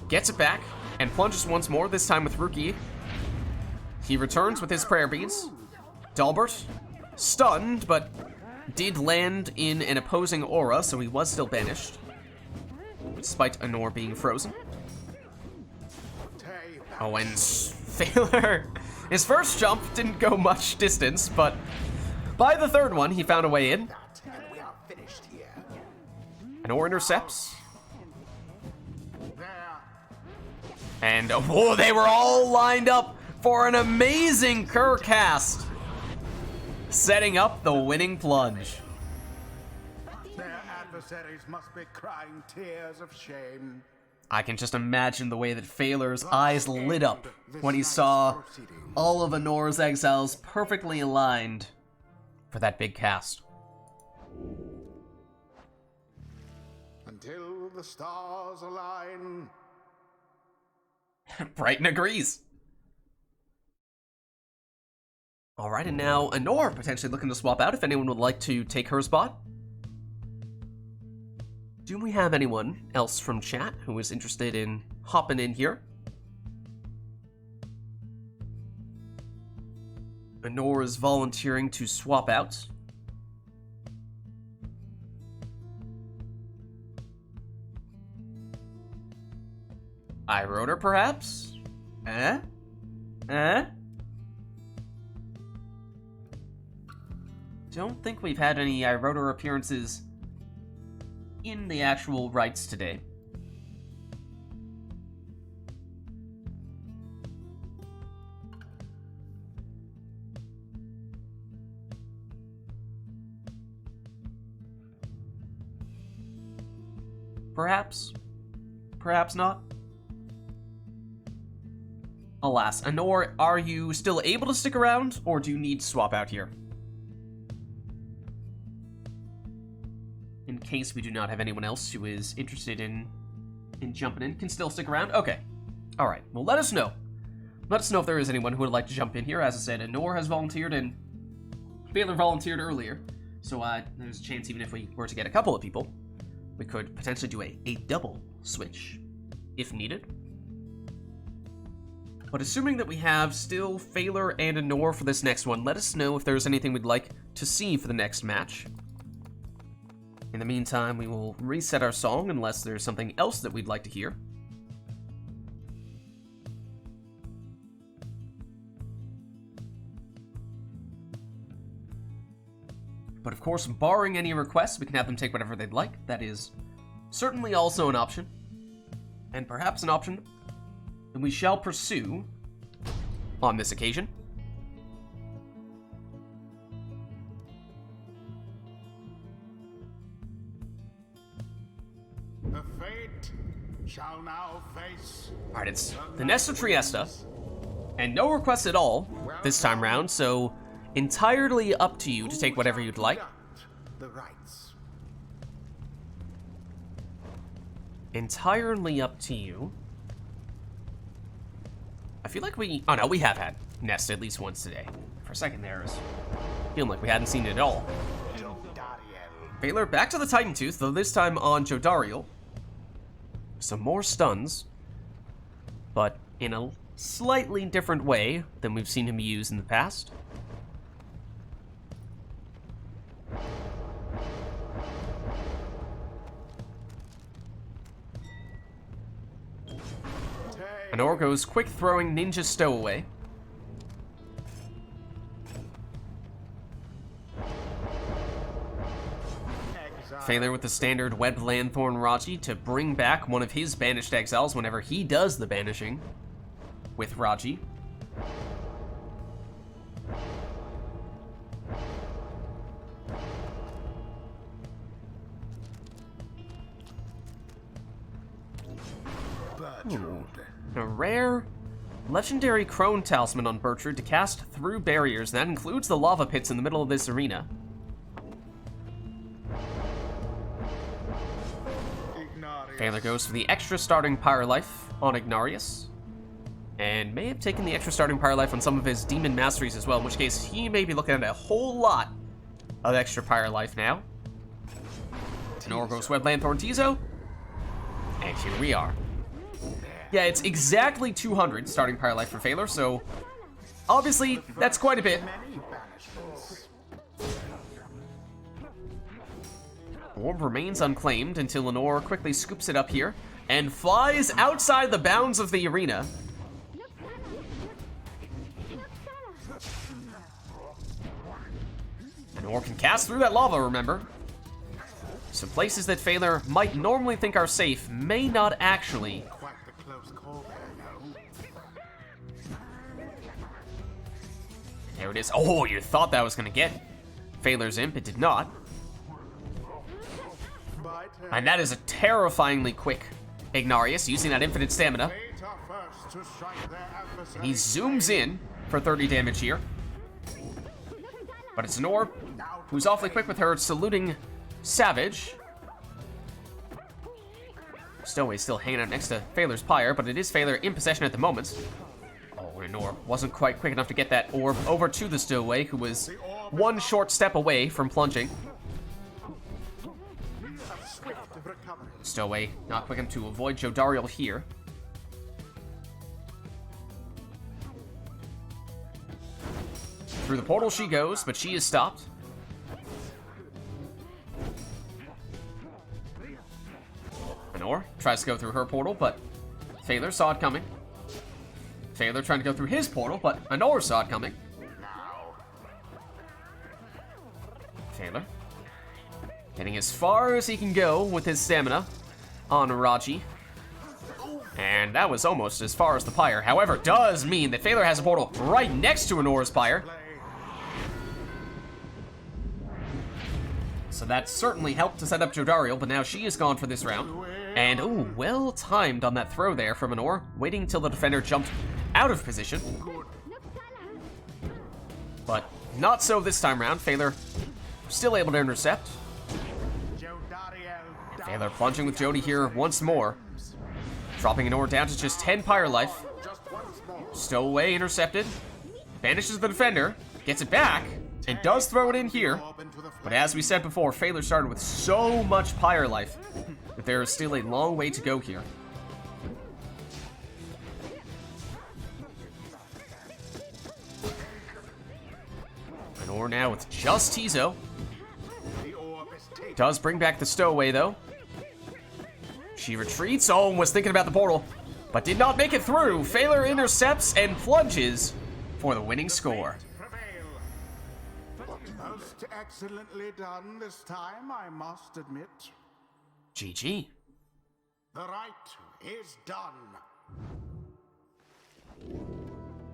gets it back and plunges once more, this time with Rookie. He returns with his prayer beads. Dalbert, stunned, but did land in an opposing aura, so he was still banished, despite Anor being frozen. Oh, and Phaler, his first jump didn't go much distance, but by the third one, he found a way in. Anor intercepts. And oh, they were all lined up for an amazing cur cast, setting up the winning plunge. Their adversaries must be crying tears of shame. I can just imagine the way that Phaler's eyes lit up when he saw all of Anor's exiles perfectly aligned for that big cast. Until the stars align. Brighton agrees. Alright, and now Anor potentially looking to swap out if anyone would like to take her spot. Do we have anyone else from chat who is interested in hopping in here? Anor is volunteering to swap out. I wrote her, perhaps? Don't think we've had any I wrote her appearances in the actual rites today. Perhaps. Perhaps not. Alas, Anor, are you still able to stick around, or do you need to swap out here? In case we do not have anyone else who is interested in jumping in, can still stick around? Okay. Alright, well let us know. Let us know if there is anyone who would like to jump in here. As I said, Anor has volunteered and Phaler volunteered earlier, so there's a chance even if we were to get a couple of people, we could potentially do a double switch, if needed. But assuming that we have still Phaler and Anor for this next one, let us know if there's anything we'd like to see for the next match. In the meantime, we will reset our song unless there's something else that we'd like to hear. But of course, barring any requests, we can have them take whatever they'd like. That is certainly also an option. And perhaps an option that we shall pursue on this occasion. The fate shall now face. Alright, it's the Nesta Triesta, and no requests at all this time round, so entirely up to you to take whatever you'd like. The rites. Entirely up to you. I feel like oh no, we have had Nesta at least once today. For a second there, it was feeling like we hadn't seen it at all. Phaler back to the Titan Tooth, though this time on Jodariel. Some more stuns, but in a slightly different way than we've seen him use in the past. Anor goes quick throwing ninja stowaway. Phaler with the standard Webbed Lanthorn Raji to bring back one of his banished exiles whenever he does the banishing with Raji. Certitude. A rare legendary crone talisman on Bertrude to cast through barriers. That includes the lava pits in the middle of this arena. Phaler goes for the extra starting Pyre life on Ignarius. And may have taken the extra starting Pyre life on some of his demon masteries as well, in which case he may be looking at a whole lot of extra Pyre life now. An Orgos Web Lanthorn Tizo. And here we are. Yeah, it's exactly 200 starting Pyre life for Phaler, so obviously that's quite a bit. Orb remains unclaimed until Lenore quickly scoops it up here and flies outside the bounds of the arena. Lenore can cast through that lava, remember? So places that Phaler might normally think are safe may not actually. Quite the close call there, no? There it is. Oh, you thought that was gonna get Phaler's imp. It did not. And that is a terrifyingly quick Ignarius using that infinite stamina. And he zooms in for 30 damage here. But it's an orb who's awfully quick with her saluting Savage. Stowaway's still hanging out next to Phaler's Pyre, but it is Phaler in possession at the moment. Oh, and an orb wasn't quite quick enough to get that orb over to the Stowaway, who was one short step away from plunging. Stowaway not quick enough to avoid Jodariel here. Through the portal she goes, but she is stopped. Lenore tries to go through her portal, but Phaler saw it coming. Phaler trying to go through his portal, but Lenore saw it coming. Phaler getting as far as he can go with his stamina on Raji. And that was almost as far as the Pyre. However, does mean that Phaler has a portal right next to Lenore's Pyre. So that certainly helped to set up Jodariel, but now she is gone for this round. And, ooh, well timed on that throw there from Lenore, waiting until the defender jumped out of position. But not so this time round. Phaler still able to intercept. Phaler plunging with Jody here once more. Dropping Lenore down to just 10 Pyre life. Stowaway intercepted. Banishes the defender. Gets it back. And does throw it in here. But as we said before, Phaler started with so much Pyre life that there is still a long way to go here. Lenore now with just Tizo. Does bring back the Stowaway though. She retreats. Oh, and was thinking about the portal, but did not make it through. Phaler intercepts and plunges for the winning score. Most excellently done this time, I must admit. GG. The rite is done.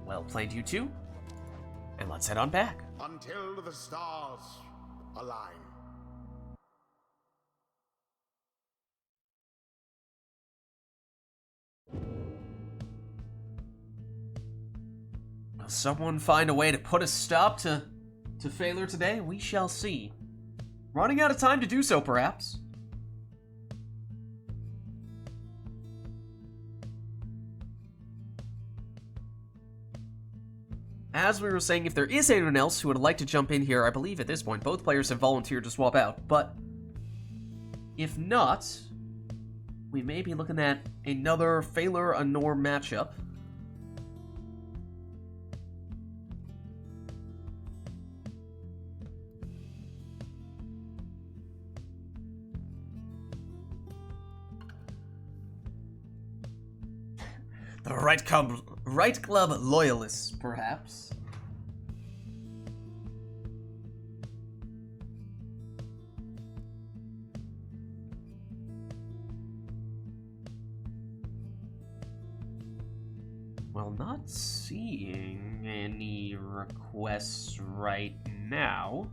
Well played, you two. And let's head on back. Until the stars align. Will someone find a way to put a stop to Phaler today? We shall see. Running out of time to do so, perhaps. As we were saying, if there is anyone else who would like to jump in here, I believe at this point both players have volunteered to swap out, but if not, we may be looking at another Phaler-Lenore matchup. The Right Club loyalists, perhaps. Well, not seeing any requests right now.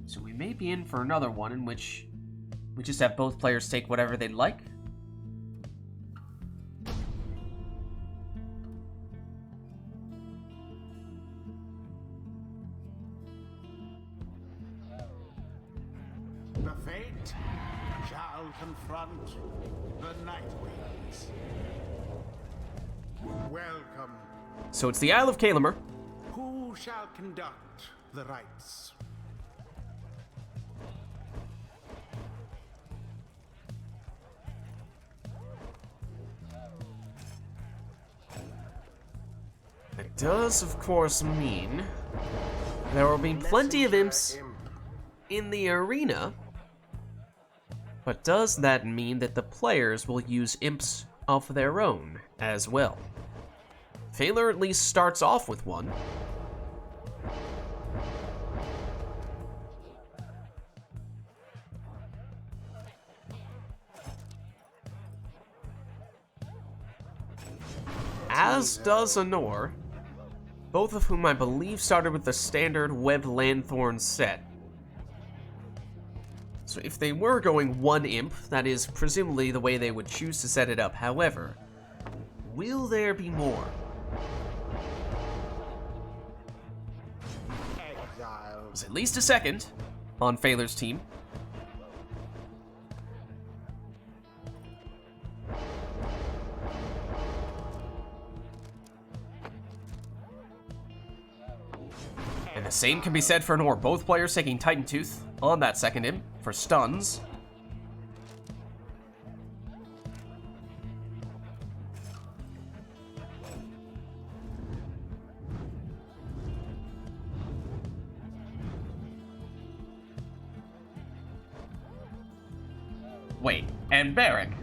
So we may be in for another one in which we just have both players take whatever they'd like. fate shall confront the Night Winds. Welcome. So it's the Isle of Kalamer. Who shall conduct the rites? It does, of course, mean there will be plenty of imps in the arena, but does that mean that the players will use imps of their own as well? Phaler at least starts off with one. As does Anor, both of whom I believe started with the standard Webbed Lanthorn set. So if they were going one imp, that is presumably the way they would choose to set it up. However, will there be more? There's at least a second on Phaler's team. And the same can be said for Nor. Both players taking Titan Tooth on that second imp for stuns. Wait, and Baron,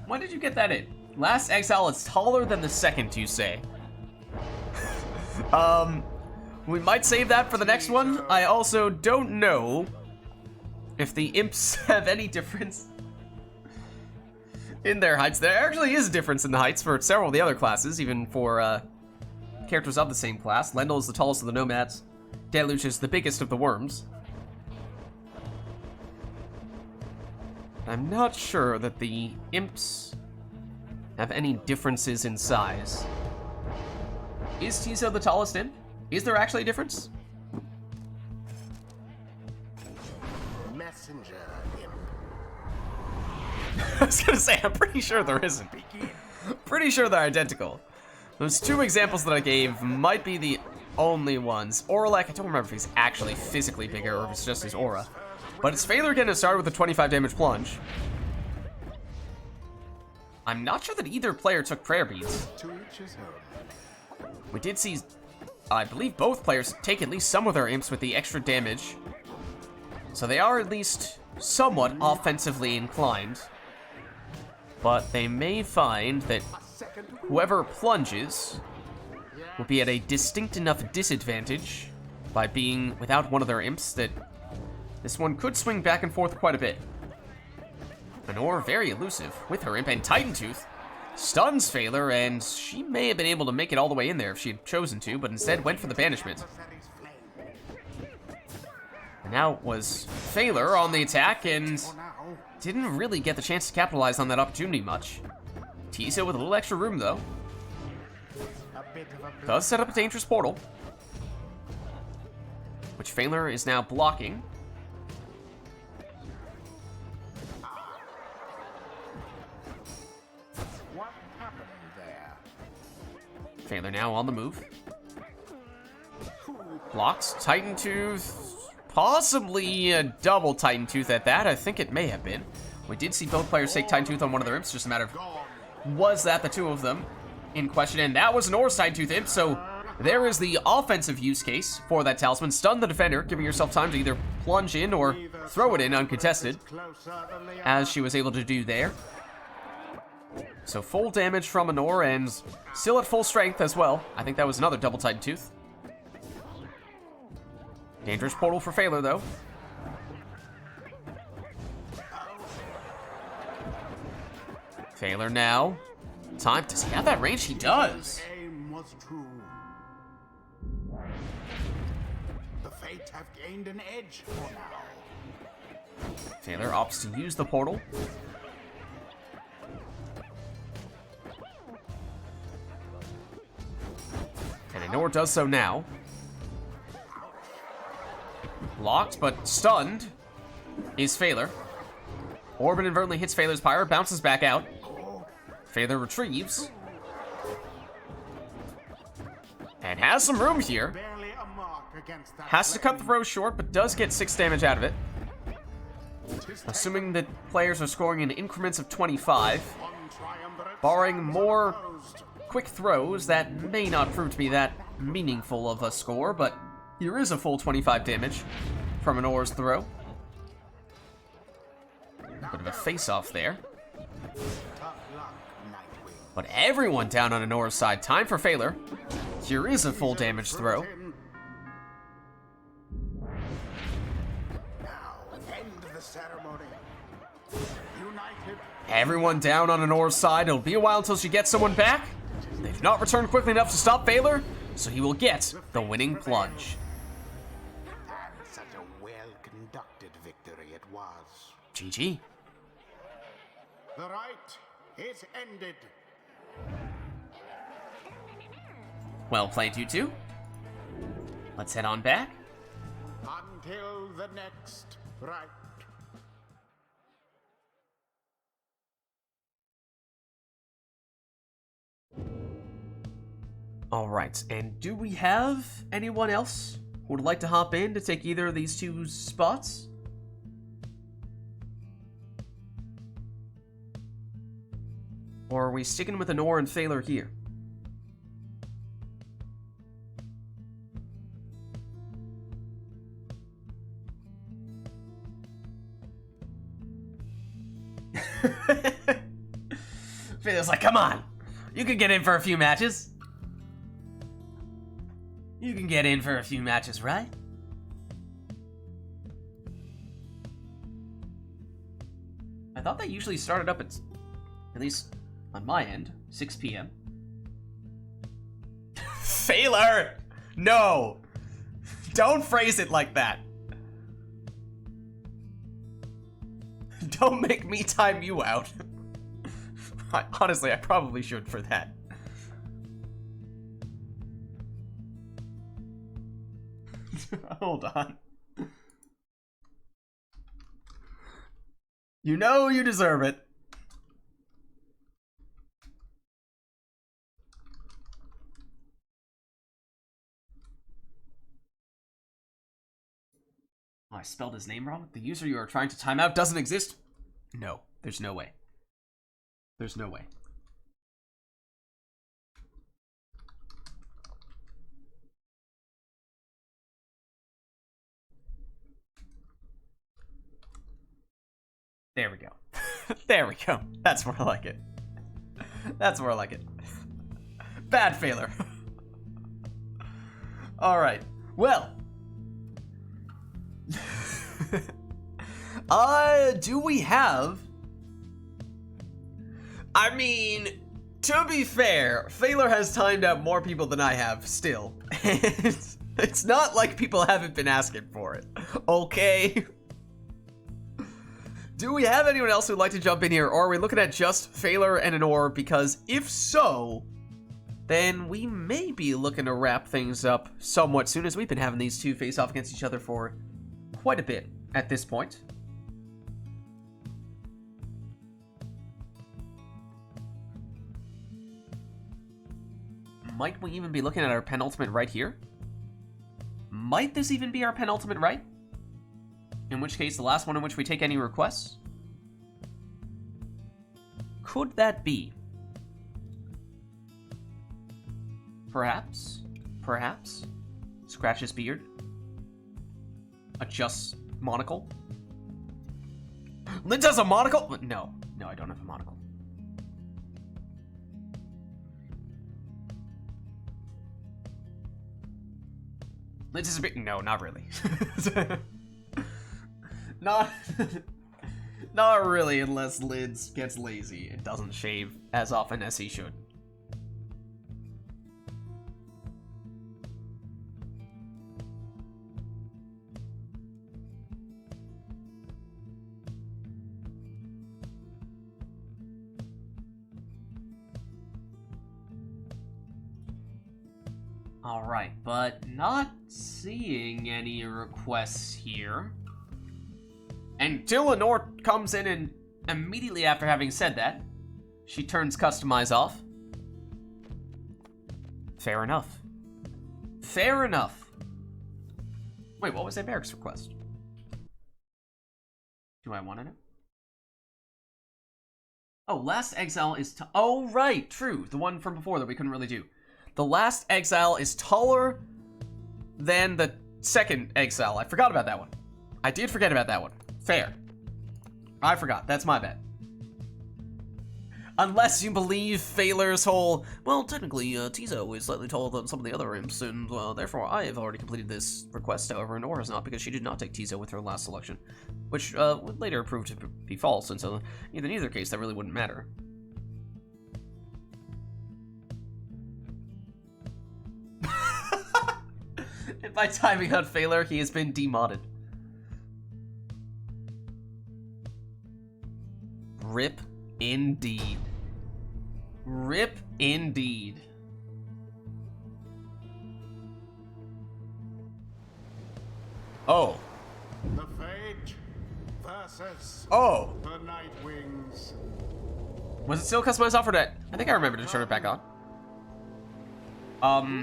when did you get that in? Last Exile is taller than the second, you say? We might save that for the next one. I also don't know if the imps have any difference in their heights. There actually is a difference in the heights for several of the other classes, even for characters of the same class. Lendl is the tallest of the nomads. Deluge is the biggest of the worms. I'm not sure that the imps have any differences in size. Is Tiso the tallest imp? Is there actually a difference? Messenger imp. I was gonna say, I'm pretty sure there isn't. Pretty sure they're identical. Those two examples that I gave might be the only ones. Oralek, I don't remember if he's actually physically bigger or if it's just his aura. But it's Phaler getting started with a 25 damage plunge. I'm not sure that either player took prayer beads. To each his own. We did see, I believe both players take at least some of their imps with the extra damage. So they are at least somewhat offensively inclined. But they may find that whoever plunges will be at a distinct enough disadvantage by being without one of their imps that this one could swing back and forth quite a bit. Anor very elusive with her imp, and Titan Tooth stuns Phaler, and she may have been able to make it all the way in there if she had chosen to, but instead went for the banishment. And now it was Phaler on the attack, and didn't really get the chance to capitalize on that opportunity much. Tiso with a little extra room, though. Does set up a dangerous portal, which Phaler is now blocking. What happened there? Phaler now on the move. Blocks, Titan Tooth, possibly a double Titan Tooth at that. I think it may have been. We did see both players take Titan Tooth on one of their imps, just a matter of was that the two of them in question, and that was Nor's Titan Tooth imp, so there is the offensive use case for that talisman. Stun the defender, giving yourself time to either plunge in or throw it in uncontested, as she was able to do there. So full damage from Anor, and still at full strength as well. I think that was another double Titan Tooth. Dangerous portal for Phaler, though. Phaler now. Time. Does he have that range? He does. Aim was true. The Fate have gained an edge for now. Phaler opts to use the portal. And Anor does so now. Blocked, but stunned is Phaler. Orb inadvertently hits Phaler's Pyre, bounces back out. Phaler retrieves. And has some room here. Barely a mark against that Has to cut the flame. throw short, but does get 6 damage out of it. Tis Assuming that players are scoring in increments of 25. one triumvirate Barring stands more unopposed. quick throws, that may not prove to be that meaningful of a score, but here is a full 25 damage from an Oar's throw. Bit of a face-off there. Tough luck, Nightwing. But everyone down on an Oar's side. Time for Phaler. Here is a full damage throw. Now, end the ceremony. United. Everyone down on an Oar's side. It'll be a while until she gets someone back. They've not returned quickly enough to stop Phaler, so he will get the winning plunge. And such a well-conducted victory it was. GG. The rite is ended. Well played, you two. Let's head on back. Until the next rite. Alright, and do we have anyone else who would like to hop in to take either of these two spots? Or are we sticking with Anor and Phaler here? Phaler's like, come on! You can get in for a few matches. You can get in for a few matches, right? I thought they usually started up at least on my end, 6 p.m. Phaler! No! Don't phrase it like that. Don't make me time you out. Honestly, I probably should for that. Hold on. You know you deserve it. Oh, I spelled his name wrong? The user you are trying to time out doesn't exist? No, there's no way. There's no way. There we go. There we go. That's more like it. That's more like it. Bad Phaler. Alright. Well. Do we have... I mean, to be fair, Phaler has timed out more people than I have, still. It's not like people haven't been asking for it. Okay? Do we have anyone else who'd like to jump in here, or are we looking at just Phaler and Anor? Because if so, then we may be looking to wrap things up somewhat soon, as we've been having these two face off against each other for quite a bit at this point. Might we even be looking at our penultimate right here? Might this even be our penultimate right? In which case, the last one in which we take any requests? Could that be? Perhaps? Perhaps? Scratch his beard? Adjust monocle? Lynn has a monocle? No. No, I don't have a monocle. Lids is a bit... No, not really. Not... Not really, unless Lids gets lazy and doesn't shave as often as he should. Alright, but not seeing any requests here. Until Anor comes in and immediately after having said that, she turns customize off. Fair enough. Fair enough. Wait, what was that barracks request? Do I want to know? Oh, last exile is... Oh, right, true. The one from before that we couldn't really do. The last exile is taller than the second exile. I forgot about that one. I did forget about that one. Fair. I forgot. That's my bad. Unless you believe Phaler's whole, well, technically, Tizo is slightly taller than some of the other imps, and, therefore I have already completed this request. However, Nora has not, because she did not take Tizo with her last selection, which, would later prove to be false, and so, in either case, that really wouldn't matter. And by timing out Phaler, he has been demodded. RIP indeed. RIP indeed. Oh. The Fate versus Oh. the Night Wings. Was it still customized off for that? I think I remember to turn it back on.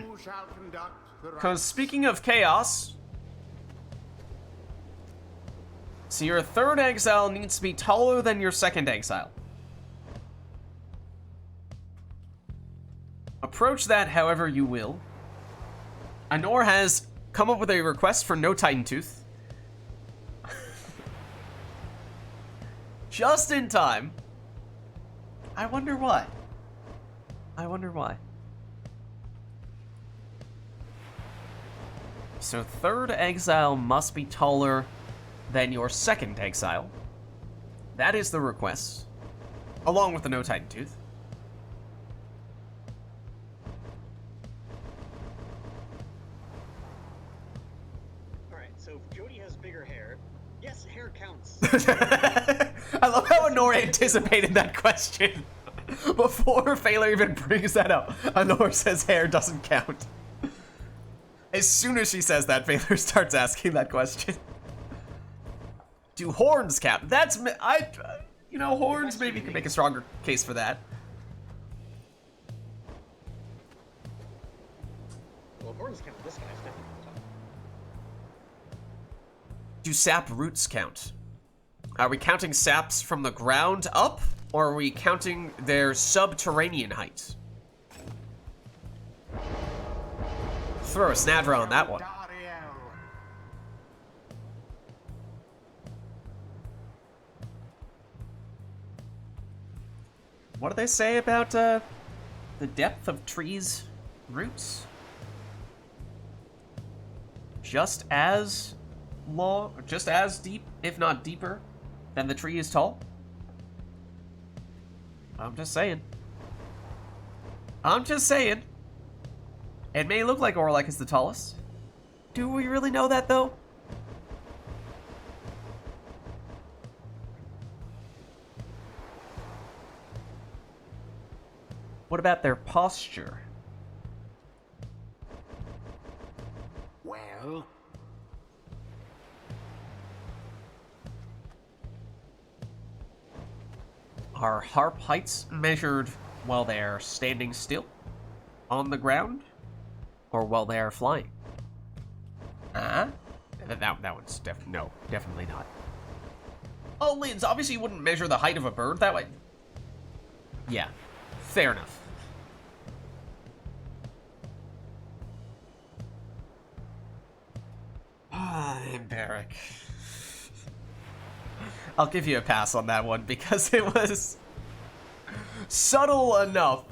Who shall conduct the Because speaking of chaos, so your third exile needs to be taller than your second exile. Approach that however you will. Anor has come up with a request for no Titan Tooth. Just in time. I wonder why. I wonder why. So third exile must be taller than your second exile. That is the request. Along with the no Titan Tooth. Alright, so if Jody has bigger hair, yes, hair counts. I love how Honor anticipated that question. Before Phaler even brings that up, Honor says hair doesn't count. As soon as she says that, Phaler starts asking that question. Do horns count? That's... you know, horns maybe could make a stronger case for that. Well, horns count. This guy's definitely on top. Do sap roots count? Are we counting saps from the ground up, or are we counting their subterranean height? Throw a Snadra on that one. Dariel. What do they say about the depth of trees' roots? Just as long, just as deep, if not deeper, than the tree is tall? I'm just saying. I'm just saying. It may look like Orlek is the tallest. Do we really know that, though? What about their posture? Well, Are harp heights measured while they're standing still on the ground, or while they are flying? That one's definitely not. Oh, Linz, obviously you wouldn't measure the height of a bird that way. Yeah, fair enough. Barrack. I'll give you a pass on that one because it was subtle enough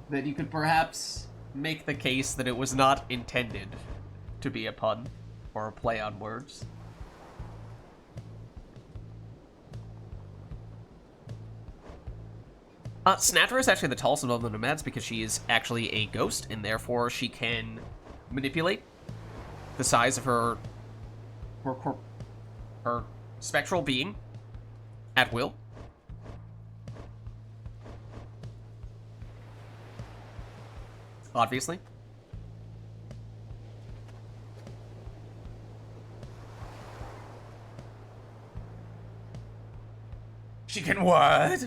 that you could perhaps make the case that it was not intended to be a pun or a play on words. Snatcher is actually the tallest of all the nomads because she is actually a ghost, and therefore she can manipulate the size of her spectral being at will. Obviously. She can what?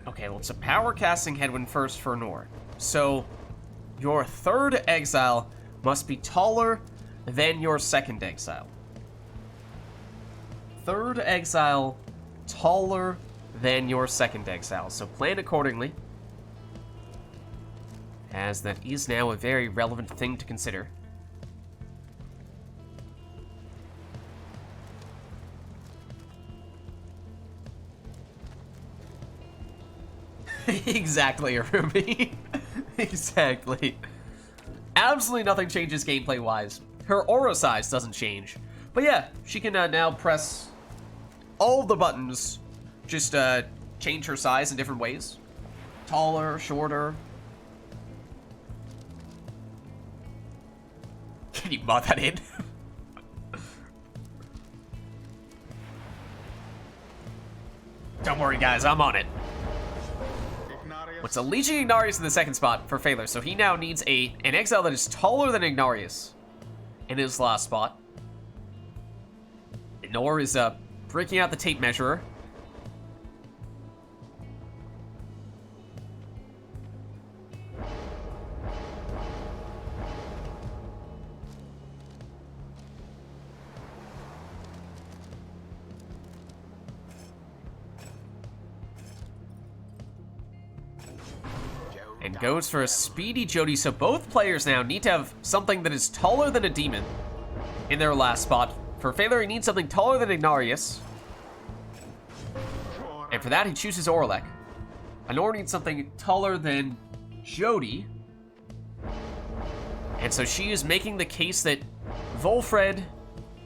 Okay, well, it's a power casting headwind first for Nor. So, your third exile must be taller than your second exile. Third exile taller than your second exile. So plan accordingly, as that is now a very relevant thing to consider. Exactly, Arumi. Exactly. Absolutely nothing changes gameplay-wise. Her aura size doesn't change. But yeah, she can now press all the buttons. Just change her size in different ways. Taller, shorter. Can you mod that in? Don't worry, guys, I'm on it. What's a Legion Ignarius in the second spot for Phaler, so he now needs an exile that is taller than Ignarius in his last spot. Nor is breaking out the tape measurer. And goes for a speedy Jody, so both players now need to have something that is taller than a demon in their last spot. For Phaler, he needs something taller than Ignarius. And for that, he chooses Orlek. Anor needs something taller than Jody. And so she is making the case that Volfred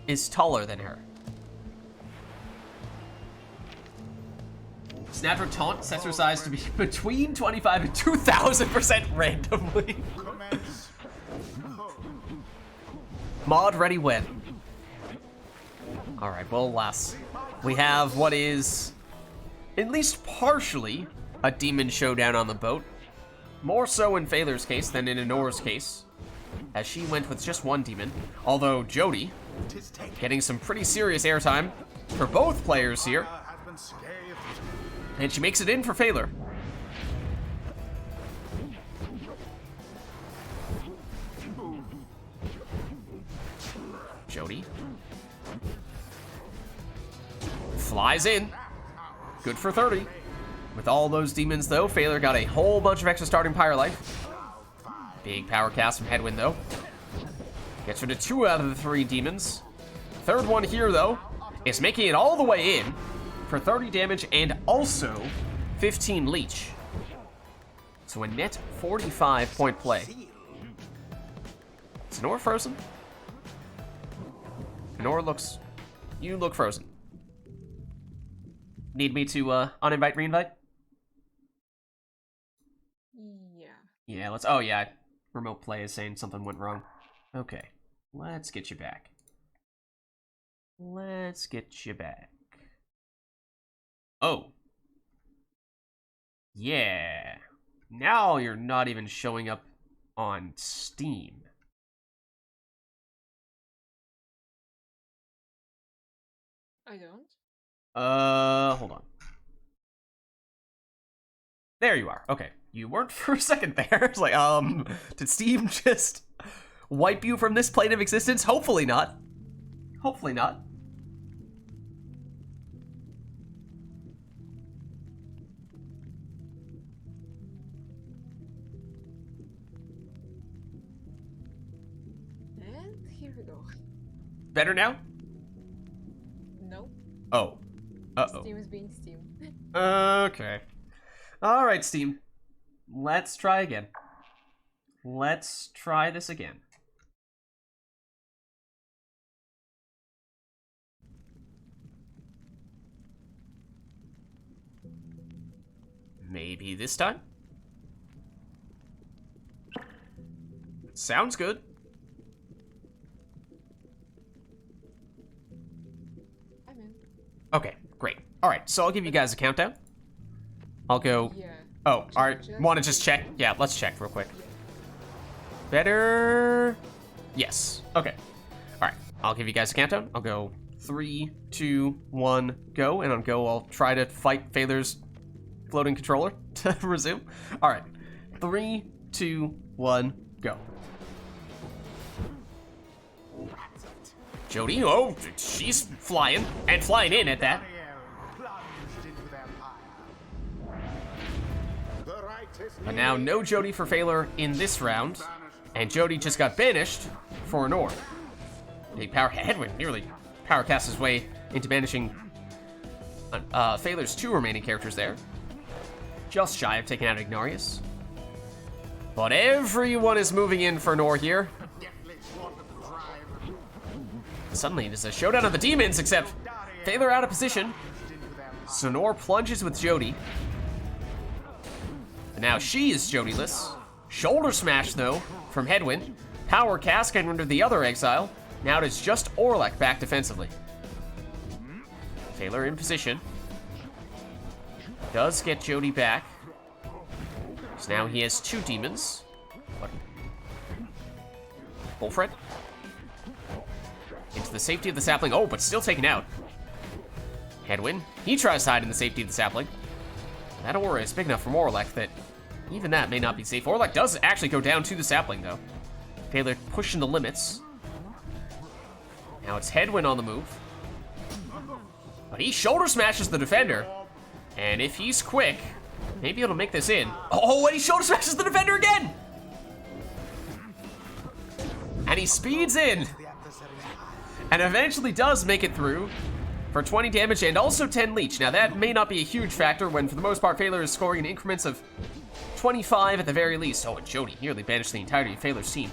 is taller than her. Snapper Taunt sets her size to be between 25 and 2,000% randomly. Mod ready when? Alright, well, alas. We have what is, at least partially, a demon showdown on the boat. More so in Phaler's case than in Anor's case, as she went with just one demon. Although Jody, getting some pretty serious airtime for both players here. And she makes it in for Phaler. Jody. Flies in. Good for 30. With all those demons, though, Phaler got a whole bunch of extra starting Pyre life. Big power cast from Headwind, though. Gets rid of 2 out of the 3 demons. Third one here, though, is making it all the way in for 30 damage and also 15 leech. So a net 45 point play. Is Anor frozen? Anor looks... You look frozen. Need me to uninvite, reinvite? Yeah. Yeah, let's... Oh, yeah. Remote play is saying something went wrong. Okay. Let's get you back. Let's get you back. Oh. Yeah. Now you're not even showing up on Steam. I don't. Hold on. There you are. Okay. You weren't for a second there. It's like, did Steam just wipe you from this plane of existence? Hopefully not. Hopefully not. And here we go. Better now? Nope. Oh. Uh-oh. Steam is being Steam. Okay. Alright, Steam. Let's try again. Let's try this again. Maybe this time? Sounds good. I'm in. Okay, great. Alright, so I'll give you guys a countdown. I'll go... Yeah. Oh, alright. Just- Want to just check? Yeah, let's check real quick. Better... Yes. Okay. Alright, I'll give you guys a countdown. I'll go 3, 2, 1, go. And on go, I'll try to fight Phaler's floating controller to resume. Alright. 3, 2, 1, go. Jody, oh, she's flying. And flying in at that. Plunged into their pyre. The right is But now no Jody for Phaler in this round. And Jody just got banished for an orb. The power Hedwig nearly power cast his way into banishing Phaler's 2 remaining characters there. Just shy of taking out Ignarius. But everyone is moving in for Nor here. deathly sword of the drive. Suddenly it is a showdown of the demons, except Phaler out of position. Into their So Nor plunges with Jody. And now she is Jodyless. Shoulder smash though from Hedwin. Power cast can render the other exile. Now it is just Orlek back defensively. Phaler in position. Does get Jody back. So now he has 2 demons. Bullfred. Into the safety of the sapling. Oh, but still taken out. Hedwin. He tries to hide in the safety of the sapling. That aura is big enough for Orlek that even that may not be safe. Orlek does actually go down to the sapling, though. Phaler pushing the limits. Now it's Hedwin on the move. But he shoulder smashes the defender. And if he's quick, maybe it'll make this in. Oh, and he shoulder smashes the defender again! And he speeds in. the adversary's pyre. And eventually does make it through for 20 damage and also 10 leech. Now that may not be a huge factor when for the most part Phaler is scoring in increments of 25 at the very least. Oh, and Jody nearly banished the entirety of Phaler's team.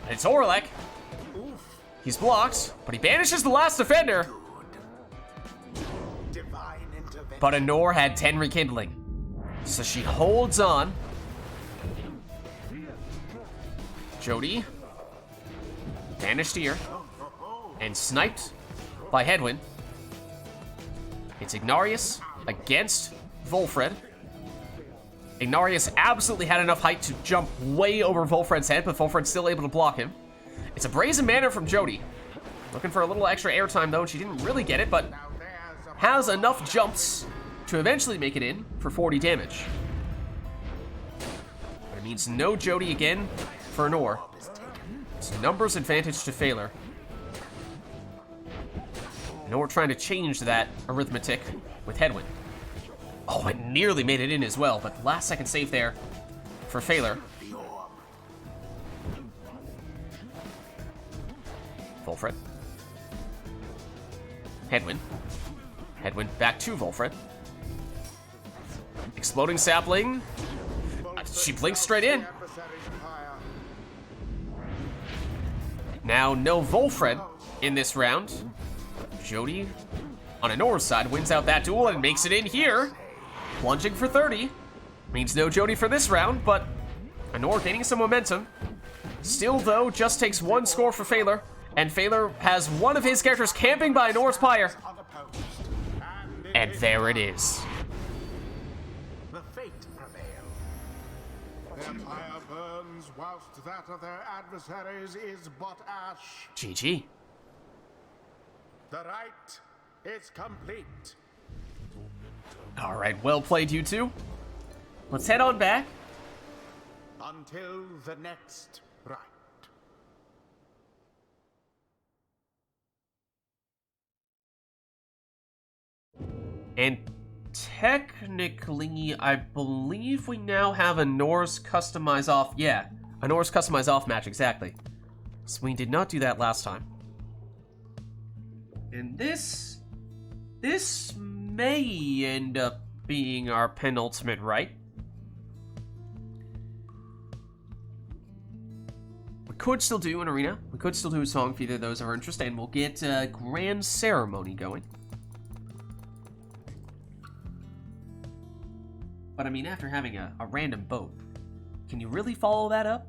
And it's Orlek. He's blocked, but he banishes the last defender. Divine intervention. But Anor had 10 rekindling. So she holds on. Jody. Banished here. And sniped by Hedwin. It's Ignarius against Volfred. Ignarius absolutely had enough height to jump way over Volfred's head, but Volfred's still able to block him. It's a brazen banner from Jody. Looking for a little extra airtime though, and she didn't really get it, but Now there's a has enough jumps to eventually make it in for 40 damage. But it means no Jody again for Anor. It's numbers advantage to Phaler. Anor trying to change that arithmetic with Hedwin. Oh, it nearly made it in as well, but last second save there for Phaler. Volfred. Hedwin. Hedwin back to Volfred. Exploding sapling. She blinks straight in. adversary's pyre. Now no Volfred in this round. Jody on Anor's side wins out that duel and makes it in here. Plunging for 30. Means no Jody for this round, but Anor gaining some momentum. Still though, just takes 1 score for Phaler. And Phaler has one of his characters camping by Anor's pyre. Unopposed. And there it is. The fate prevail. Their pyre burns whilst that of their adversaries is but ash. GG. The right is complete. All right, well played, you two. Let's head on back. Until the next right. And technically, I believe we now have a Norse customize off. Yeah, a Norse customize off match, exactly. So we did not do that last time. And this may end up being our penultimate right. We could still do an arena. We could still do a song if either of those are interested, and we'll get a grand ceremony going. But I mean, after having a random boat, can you really follow that up?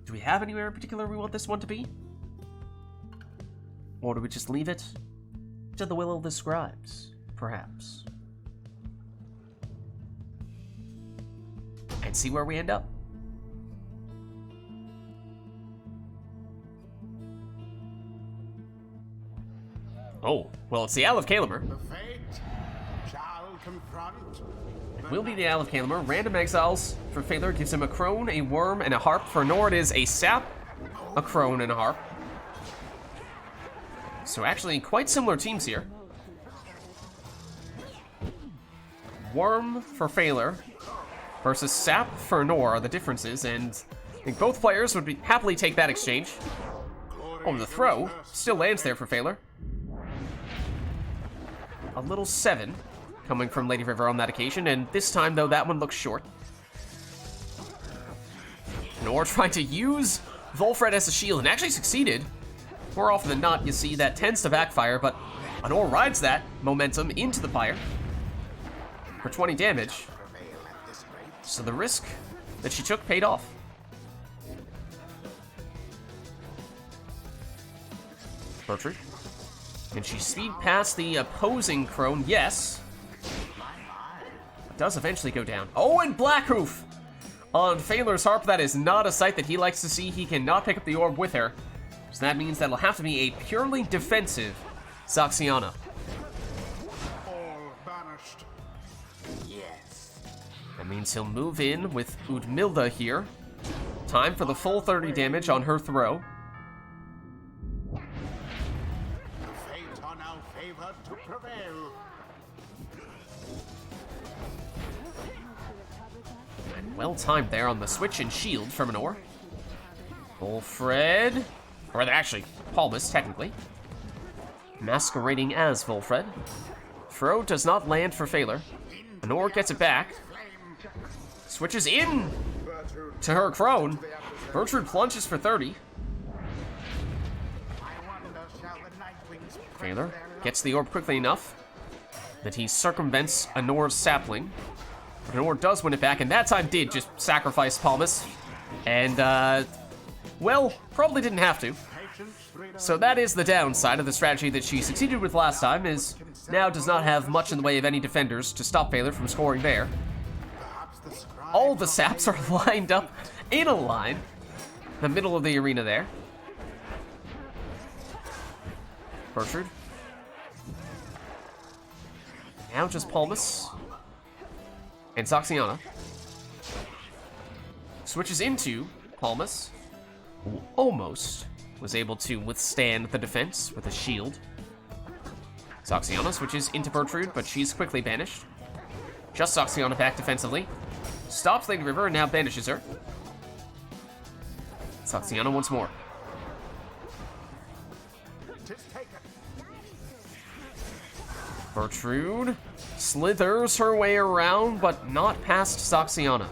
Do we have anywhere in particular we want this one to be? Or do we just leave it to the will of the scribes, perhaps? And see where we end up. Oh, well, it's the Owl of Kalamer. The fate shall confront. It will be the Owl of Kalamer. Random exiles for Phaler gives him a crone, a worm, and a harp. For Nord is a sap, a crone, and a harp. So actually, quite similar teams here. Worm for Phaler versus sap for Nor are the differences, and I think both players would happily take that exchange. Oh, the throw still lands there for Phaler. A little 7 coming from Lady River on that occasion, and this time, though, that one looks short. Nor trying to use Volfred as a shield, and actually succeeded. More often than not, you see that tends to backfire, but Nor rides that momentum into the Pyre for 20 damage. So the risk that she took paid off. Bertrude. Can she speed past the opposing crone? Yes. It does eventually go down. Oh, and Blackhoof on Phaler's harp. That is not a sight that he likes to see. He cannot pick up the orb with her. So that means that'll have to be a purely defensive Zaxiana. All banished. Yes. That means he'll move in with Udmilda here. Time for the full 30 damage on her throw. Fate are now favored to prevail. And well timed there on the switch and shield from Nor. Volfred, or actually, Palmas, technically. Masquerading as Volfred. Throw does not land for Phaler. Nor gets it back. Switches in to her crone. Bertrude plunges for 30. Phaler gets the orb quickly enough that he circumvents Anor's sapling. But Anor does win it back, and that time did just sacrifice Palmas. And, well, probably didn't have to. So that is the downside of the strategy that she succeeded with last time, is now does not have much in the way of any defenders to stop Phaler from scoring there. All the saps are lined up in a line, the middle of the arena there. Bertrude. Now just Palmas and Zaxiana. Switches into Palmas, who almost was able to withstand the defense with a shield. Zaxiana switches into Bertrude, but she's quickly banished. Just Zaxiana back defensively. Stops Lady River and now banishes her. Zaxiana once more. Bertrude slithers her way around, but not past Zaxiana.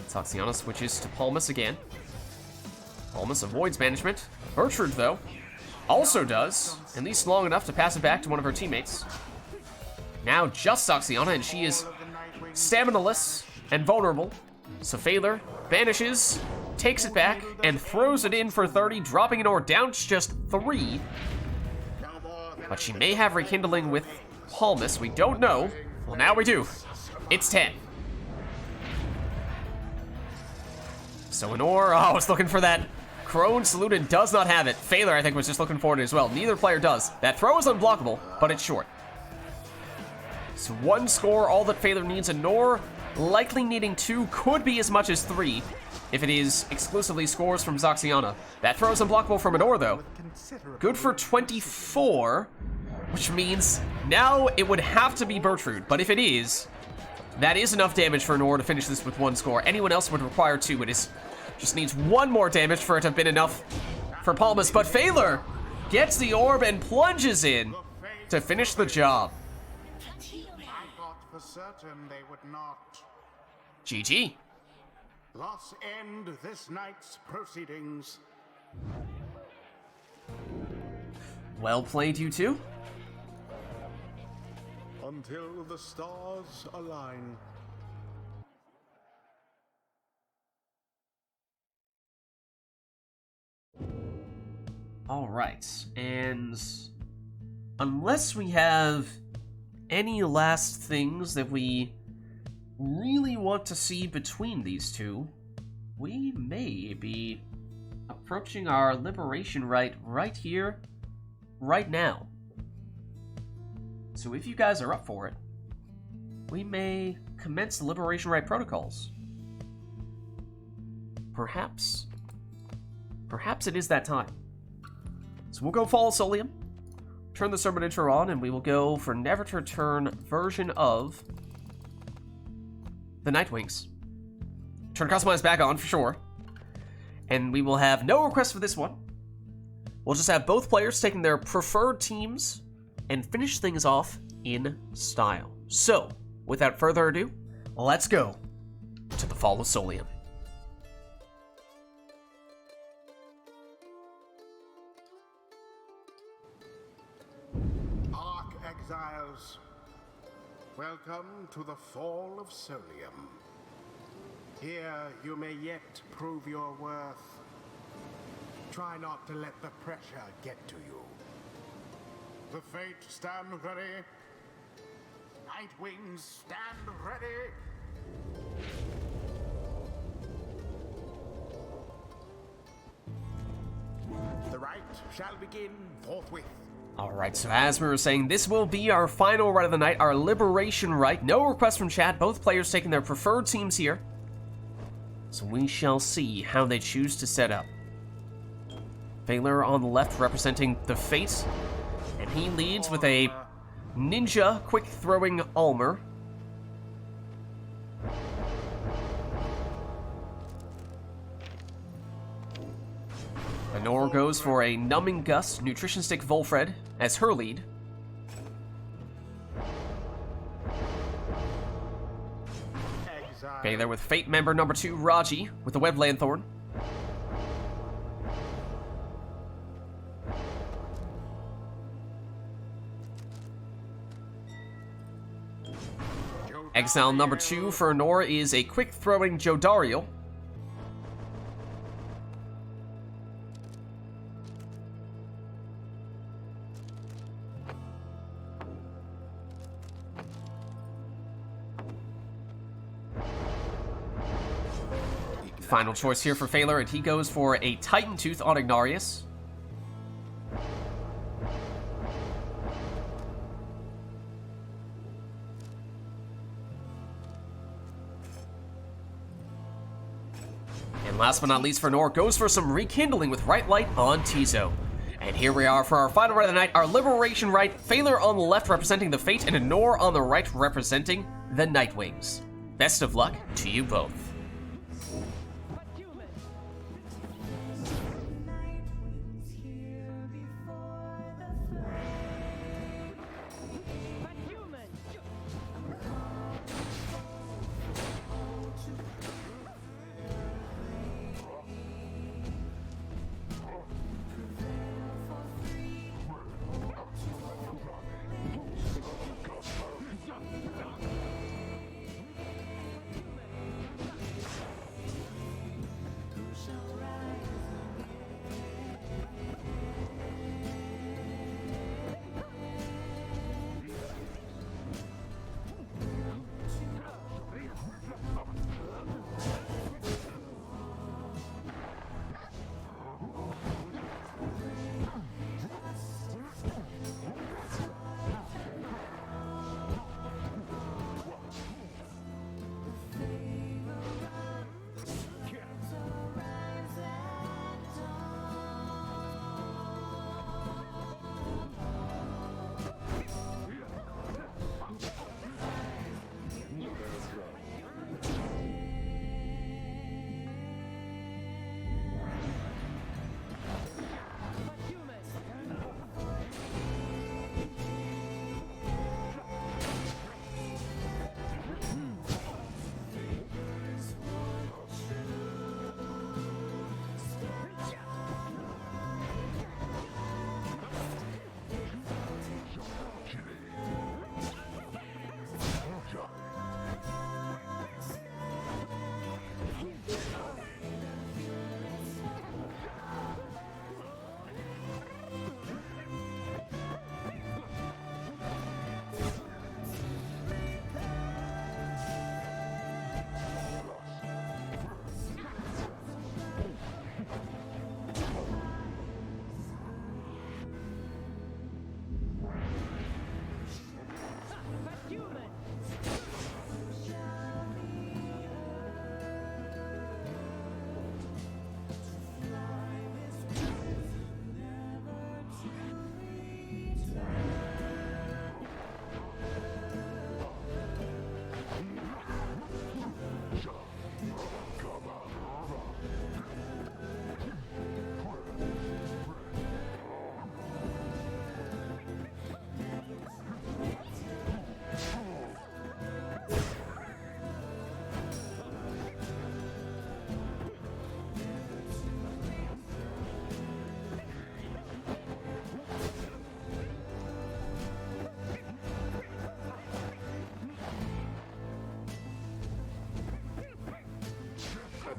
Zaxiana switches to Palmas again. Palmas avoids banishment. Bertrude, though, also does, at least long enough to pass it back to one of her teammates. Now just Zaxiana, and she is stamina-less and vulnerable. So Phaler banishes, takes it back, and throws it in for 30, dropping an orb down to just 3. But she may have rekindling with Palmas, we don't know. Well, now we do. It's 10. So Anor, I was looking for that. Crone saluted, does not have it. Phaler, I think, was just looking for it as well. Neither player does. That throw is unblockable, but it's short. So 1 score, all that Phaler needs. Anor likely needing 2, could be as much as 3, if it is exclusively scores from Zaxiana. That throw is unblockable from Anor, though. Good for 24, which means now it would have to be Bertrude. But if it is, that is enough damage for Anor to finish this with 1 score. Anyone else would require 2. It is just needs 1 more damage for it to have been enough for Palmas. But Phaler gets the orb and plunges in to finish the job. I thought for certain they would not. GG. Thus end this night's proceedings. Well played, you two. until the stars align. Alright, and unless we have any last things that we really want to see between these two, we may be approaching our liberation rite right here, right now. So if you guys are up for it, we may commence the liberation rite protocols. Perhaps it is that time. So we'll go follow Solium, turn the sermon intro on, and we will go for Never to Return version of the Nightwings. Turn Customize back on for sure. And we will have no requests for this one. We'll just have both players taking their preferred teams and finish things off in style. So, without further ado, let's go to the Fall of Solium. Exiles, welcome to the Fall of Solium. Here you may yet prove your worth. Try not to let the pressure get to you. The Fate stand ready. Nightwings stand ready. The rite shall begin forthwith. Alright, so as we were saying, this will be our final rite of the night, our liberation rite. No requests from chat, both players taking their preferred teams here. So we shall see how they choose to set up. Valor on the left representing the Fate, and he leads with a ninja quick-throwing Almer. Honor goes for a Numbing Gust Nutrition Stick Volfred as her lead. Valor with Fate member number 2, Raji, with the Web Lanthorn. Exile number 2 for Honor is a quick-throwing Jodariel. Final choice here for Phalar, and he goes for a Titan Tooth on Ignarius. And last but not least for Nor, goes for some Rekindling with Right Light on Tizo. And here we are for our final rite of the night, our Liberation Rite. Phalar on the left representing the Fate, and Nor on the right representing the Nightwings. Best of luck to you both.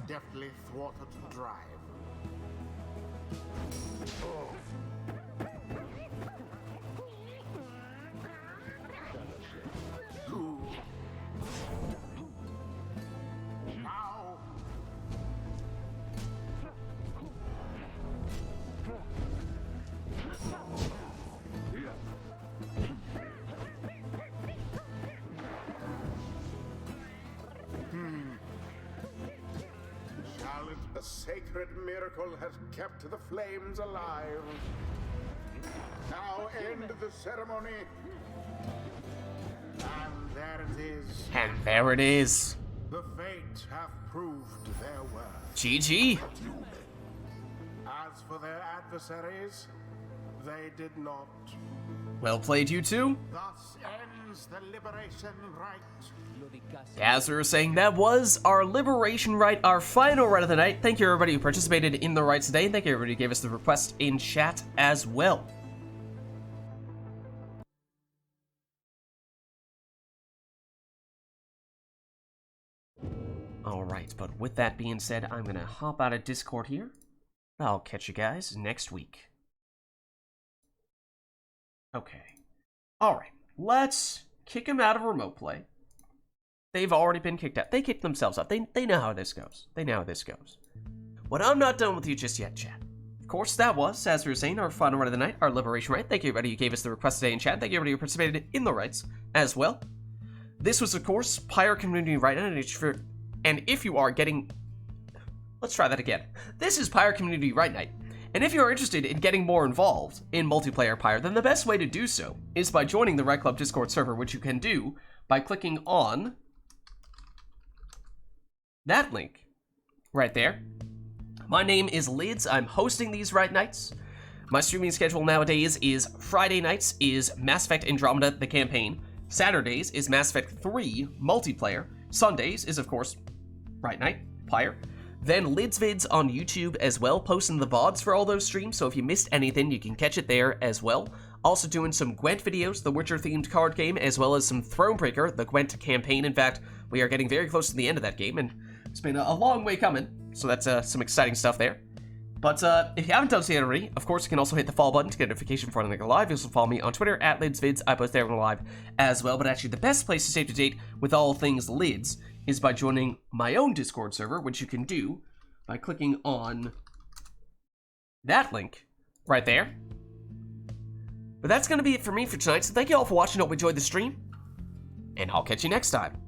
deftly thwarted drive. Who? Now. Shall it? The sacred miracle has kept the flames alive. Now end the ceremony. And there it is. And there it is. The fate have proved their worth. GG. As for their adversaries, they did not. Well played, you two. Thus ends the liberation rite. As we were saying, that was our liberation rite, our final rite of the night. Thank you everybody who participated in the rites today. Thank you everybody who gave us the request in chat as well. Alright, but with that being said, I'm gonna hop out of Discord here. I'll catch you guys next week. Okay. Alright, let's kick them out of remote play. They've already been kicked out. They kicked themselves out. They know how this goes. They know how this goes. But I'm not done with you just yet, chat. Of course, that was, as we were saying, our final rite of the night, our liberation rite. Thank you everybody who gave us the request today in chat. Thank you everybody who participated in the rites as well. This was, of course, Pyre Community Rite Night. And if you are getting... Let's try that again. This is Pyre Community Rite Night. And if you are interested in getting more involved in multiplayer Pyre, then the best way to do so is by joining the RITE Club Discord server, which you can do by clicking on that link right there. My name is Lids. I'm hosting these RITE Nights. My streaming schedule nowadays is Friday nights is Mass Effect Andromeda, the campaign. Saturdays is Mass Effect 3 multiplayer. Sundays is, of course, RITE Night, Pyre. Then Lids Vids on YouTube as well, posting the VODs for all those streams, so if you missed anything, you can catch it there as well. Also doing some Gwent videos, the Witcher-themed card game, as well as some Thronebreaker, the Gwent campaign. In fact, we are getting very close to the end of that game, and it's been a long way coming, so that's some exciting stuff there. But if you haven't done so yet already, of course, you can also hit the follow button to get a notification for when I go live. You also follow me on Twitter, @LidsVids. I post there when I'm live as well. But actually, the best place to stay up to date with all things Lids is by joining my own Discord server, which you can do by clicking on that link right there. But that's going to be it for me for tonight. So thank you all for watching. Hope you enjoyed the stream, and I'll catch you next time.